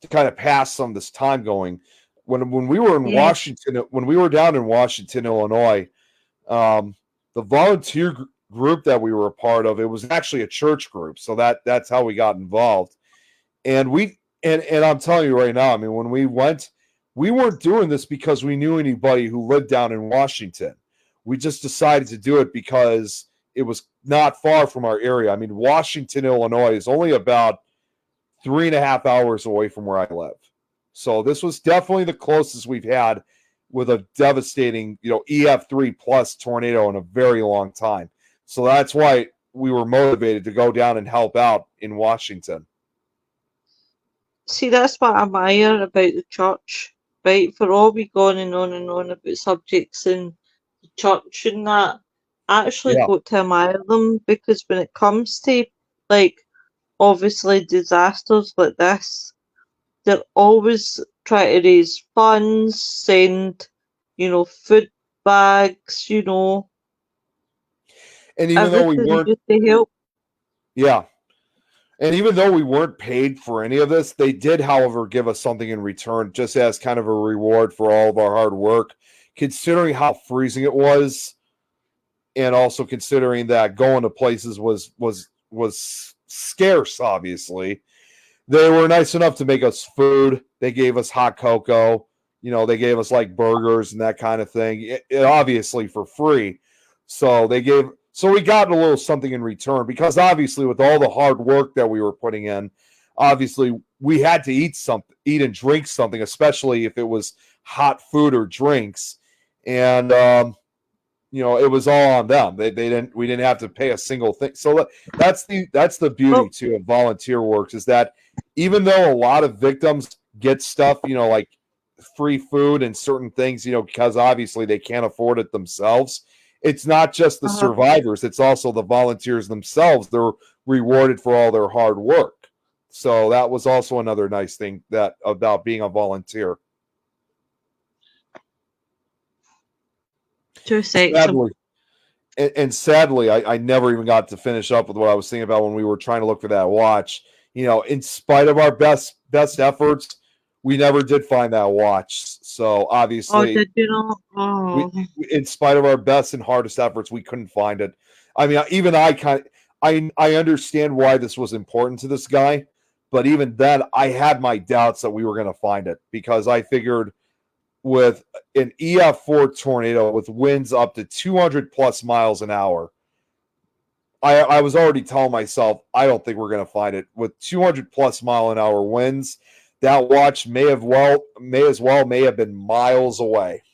to kind of pass some of this time going, when we were in Yeah. Washington, when we were down in Washington, Illinois, the volunteer group that we were a part of, it was actually a church group, so that's how we got involved. And I'm telling you right now, I mean, when we went, we weren't doing this because we knew anybody who lived down in Washington. We just decided to do it because it was not far from our area. I mean, Washington, Illinois is only about 3.5 hours away from where I live. So this was definitely the closest we've had with a devastating, EF3 plus tornado in a very long time. So that's why we were motivated to go down and help out in Washington. See, that's what I admire about the church, right? For all we going on and on about subjects in the church and that, I actually Yeah. got to admire them because when it comes to, like, obviously disasters like this, they're always trying to raise funds, send, food bags, And even though we everything weren't, just to help. yeah. And even though we weren't paid for any of this, they did, however, give us something in return, just as kind of a reward for all of our hard work, considering how freezing it was, and also considering that going to places was scarce. Obviously, they were nice enough to make us food. They gave us hot cocoa. They gave us like burgers and that kind of thing. It obviously for free. So we got a little something in return because obviously with all the hard work that we were putting in, obviously we had to eat and drink something, especially if it was hot food or drinks. And it was all on them. We didn't have to pay a single thing. So that's the beauty too of volunteer works, is that even though a lot of victims get stuff, like free food and certain things, because obviously they can't afford it themselves, it's not just the survivors, it's also the volunteers themselves. They're rewarded for all their hard work. So that was also another nice thing about being a volunteer. Sadly, I never even got to finish up with what I was thinking about when we were trying to look for that watch. In spite of our best efforts, we never did find that watch. So obviously, did you know? Oh. In spite of our best and hardest efforts, we couldn't find it. I mean, even I understand why this was important to this guy, but even then, I had my doubts that we were going to find it, because I figured with an EF4 tornado with winds up to 200 plus miles an hour, I was already telling myself, I don't think we're going to find it. With 200 plus mile an hour winds, that watch may have been miles away.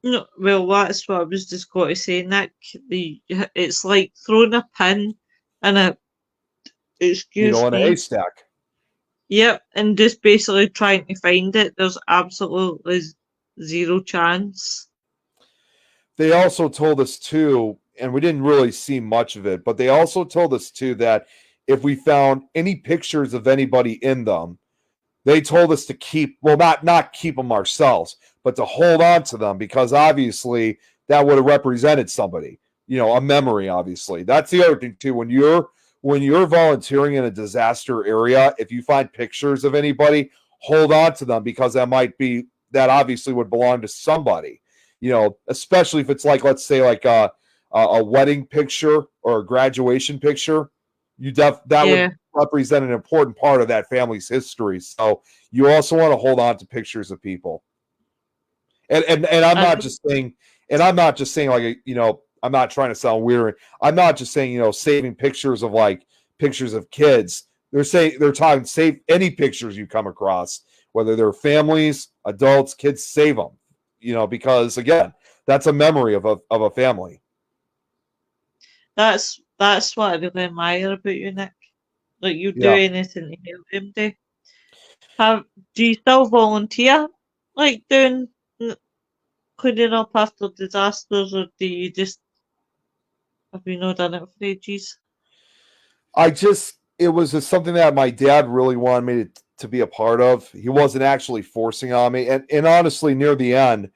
No, well, that's what I was just going to say, Nick. It's like throwing a pin in a in a haystack. Yep, and just basically trying to find it. There's absolutely zero chance. They also told us too, and we didn't really see much of it, but they also told us too that if we found any pictures of anybody in them, they told us to keep, well, not keep them ourselves, but to hold on to them, because obviously that would have represented somebody, a memory. Obviously, that's the other thing too. When you're volunteering in a disaster area, if you find pictures of anybody, hold on to them, because that obviously would belong to somebody. Especially if it's like, let's say, like a wedding picture or a graduation picture, would represent an important part of that family's history. So you also want to hold on to pictures of people. And I'm not just saying, like, I'm not trying to sound weird. I'm not just saying, saving pictures of kids. They're talking save any pictures you come across, whether they're families, adults, kids, save them. Because again, that's a memory of a family. That's what I really admire about you, Nick. Like, you do anything to help them. Do you still volunteer? Like doing cleaning up after disasters, or do you just have you not done it for ages? It was just something that my dad really wanted me to be a part of. He wasn't actually forcing on me. And honestly, near the end,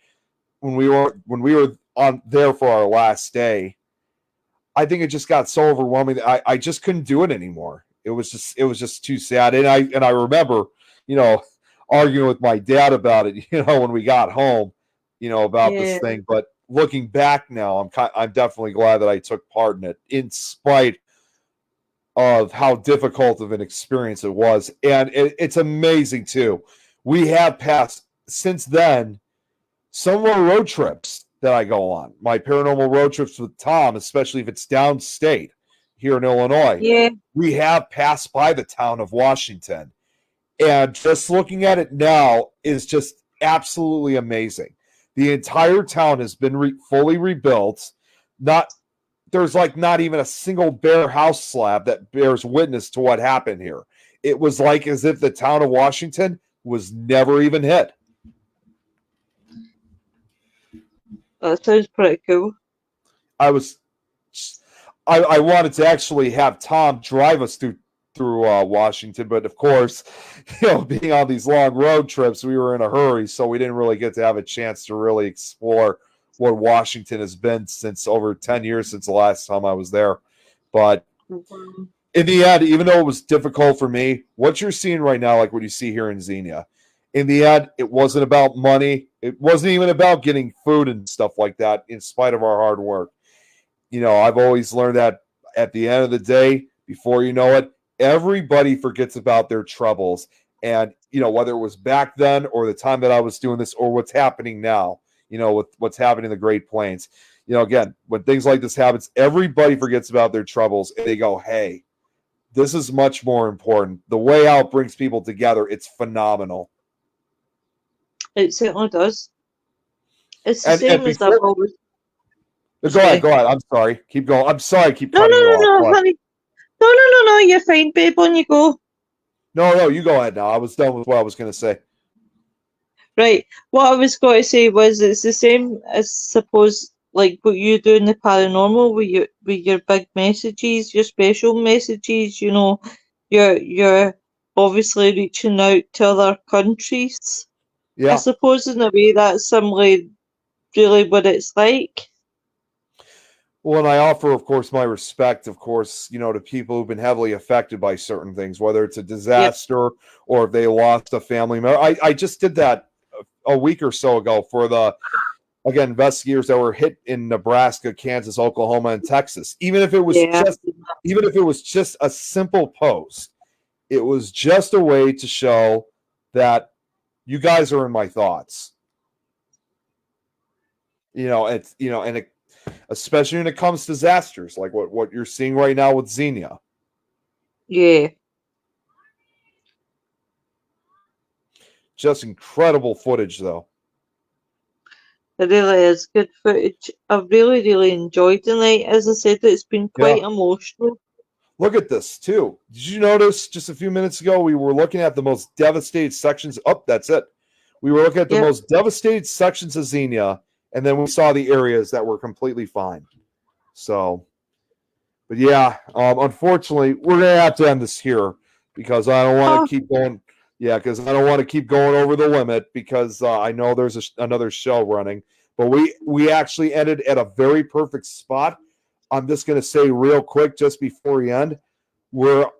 when we were on there for our last day, I think it just got so overwhelming that I just couldn't do it anymore. It was just too sad. And I remember, arguing with my dad about it, when we got home, about this thing. But looking back now, I'm definitely glad that I took part in it, in spite of how difficult of an experience it was. And it's amazing too. We have passed since then some of our road trips that I go on, my paranormal road trips with Tom, especially if it's downstate here in Illinois. Yeah. We have passed by the town of Washington. And just looking at it now is just absolutely amazing. The entire town has been fully rebuilt. There's not even a single bare house slab that bears witness to what happened here. It was like as if the town of Washington was never even hit. That sounds pretty cool. I wanted to actually have Tom drive us through Washington, but of course, being on these long road trips, we were in a hurry, so we didn't really get to have a chance to really explore what Washington has been since over 10 years since the last time I was there. But in the end, even though it was difficult for me, what you're seeing right now, like what you see here in Xenia, in the end, it wasn't about money. It wasn't even about getting food and stuff like that, in spite of our hard work. I've always learned that at the end of the day, before you know it, everybody forgets about their troubles. And, whether it was back then or the time that I was doing this or what's happening now, with what's happening in the Great Plains, again, when things like this happens, everybody forgets about their troubles and they go, hey, this is much more important. The way out brings people together. It's phenomenal. It certainly does. It's the same as I've always. Go ahead. I'm sorry. Keep going. I'm sorry. I keep cutting you off. No, honey. No. You're fine, babe. On you go. No. You go ahead now. I was done with what I was going to say. Right. What I was going to say was it's the same as suppose like what you do in the paranormal with your big messages, your special messages. You're obviously reaching out to other countries. Yeah. I suppose in a way that's similarly really what it's like. Well, and I offer, of course, my respect, of course, to people who've been heavily affected by certain things, whether it's a disaster or if they lost a family member. I just did that a week or so ago for investigators that were hit in Nebraska, Kansas, Oklahoma, and Texas. Even if it was just a simple post, it was just a way to show that you guys are in my thoughts. Especially when it comes to disasters like what you're seeing right now with Xenia. Yeah. Just incredible footage, though. It really is good footage. I've really, really enjoyed the night. As I said, it's been quite emotional. Look at this, too. Did you notice just a few minutes ago we were looking at the most devastated sections? Oh, that's it. We were looking at the most devastated sections of Xenia, and then we saw the areas that were completely fine. So, but yeah, unfortunately, we're going to have to end this here because I don't want to keep going. Yeah, because I don't want to keep going over the limit because I know there's another show running. But we actually ended at a very perfect spot. I'm just going to say real quick just before we end, like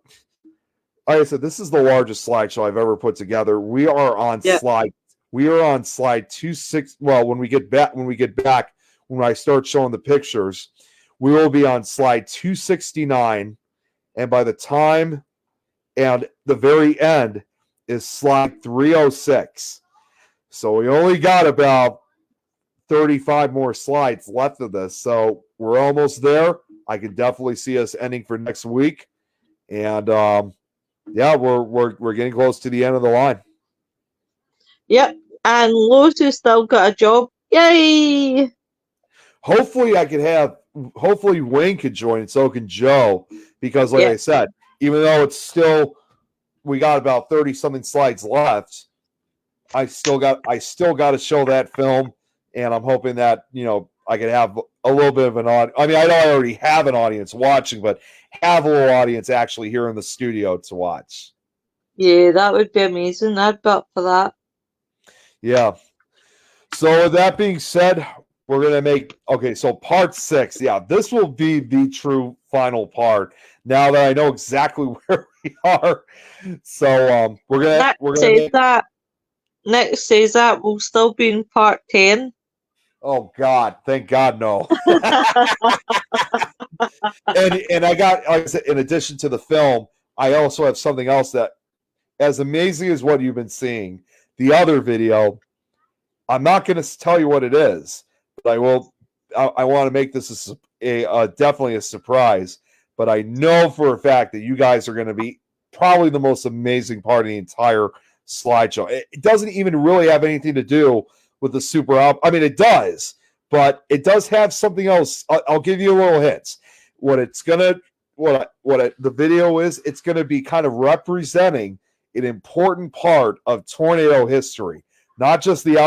I said, this is the largest slideshow I've ever put together. We are on slide 26. Well, when we get back, when I start showing the pictures, we will be on slide 269. And by the time and the very end is slide 306. So we only got about 35 more slides left of this. So we're almost there. I can definitely see us ending for next week. And we're getting close to the end of the line. Yep. And Lotus still got a job. Yay! Hopefully Wayne could join and so can Joe. Because like I said, even though it's still we got about 30 something slides left, I still got to show that film and I'm hoping that I could have a little bit of an audience. I mean, I know I already have an audience watching, but have a little audience actually here in the studio to watch. Yeah, that would be amazing. I'd be up for that. Yeah. So with that being said, we're going to make, so part 6. Yeah, this will be the true final part now that I know exactly where we are. So we're going to Nick says that we'll still be in part 10. Oh God, thank God no. and I got, like I said, in addition to the film, I also have something else that, as amazing as what you've been seeing, the other video, I'm not going to tell you what it is, but I will. I want to make this definitely a surprise. But I know for a fact that you guys are going to be probably the most amazing part of the entire slideshow. It doesn't even really have anything to do with the Super Out. I mean, it does, but it does have something else. I'll give you a little hints. The video is, it's going to be kind of representing an important part of tornado history, not just the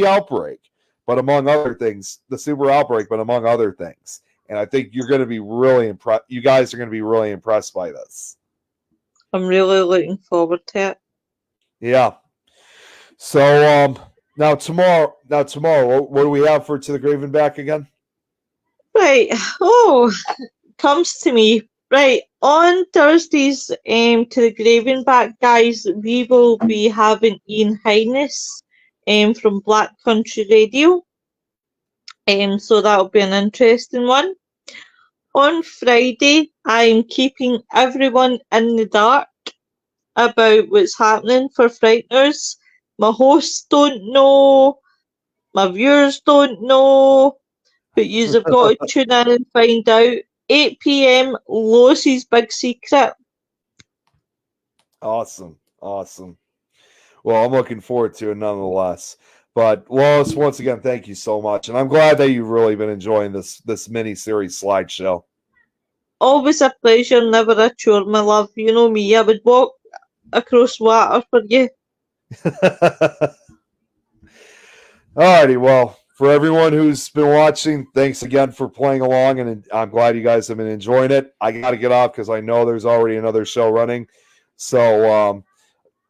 outbreak, but among other things, the super outbreak, but among other things. And I think you're going to be really impressed. You guys are going to be really impressed by this. I'm really looking forward to it. Yeah. So now tomorrow, what do we have for To the Grave and Back again? Right. Oh, comes to me. Right. On Thursdays, To the Grave and Back, guys, we will be having Ian Highness from Black Country Radio. So that'll be an interesting one. On Friday, I'm keeping everyone in the dark about what's happening for Frighteners. My hosts don't know, my viewers don't know, but yous have got to tune in and find out. 8 p.m, Lois's Big Secret. Awesome. Well, I'm looking forward to it nonetheless. But Lois, once again, thank you so much. And I'm glad that you've really been enjoying this mini-series slideshow. Always a pleasure, never a chore, my love. You know me, I would walk across water for you. Alrighty, well, for everyone who's been watching, thanks again for playing along, and I'm glad you guys have been enjoying it. I got to get off because I know there's already another show running. So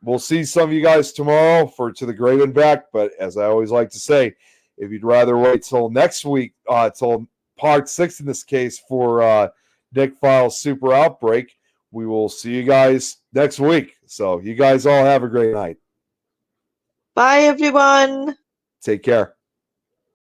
we'll see some of you guys tomorrow for To the Grave and Back. But as I always like to say, if you'd rather wait till next week, till part 6 in this case, for Nick Files Super Outbreak, we will see you guys next week. So you guys all have a great night. Bye, everyone. Take care.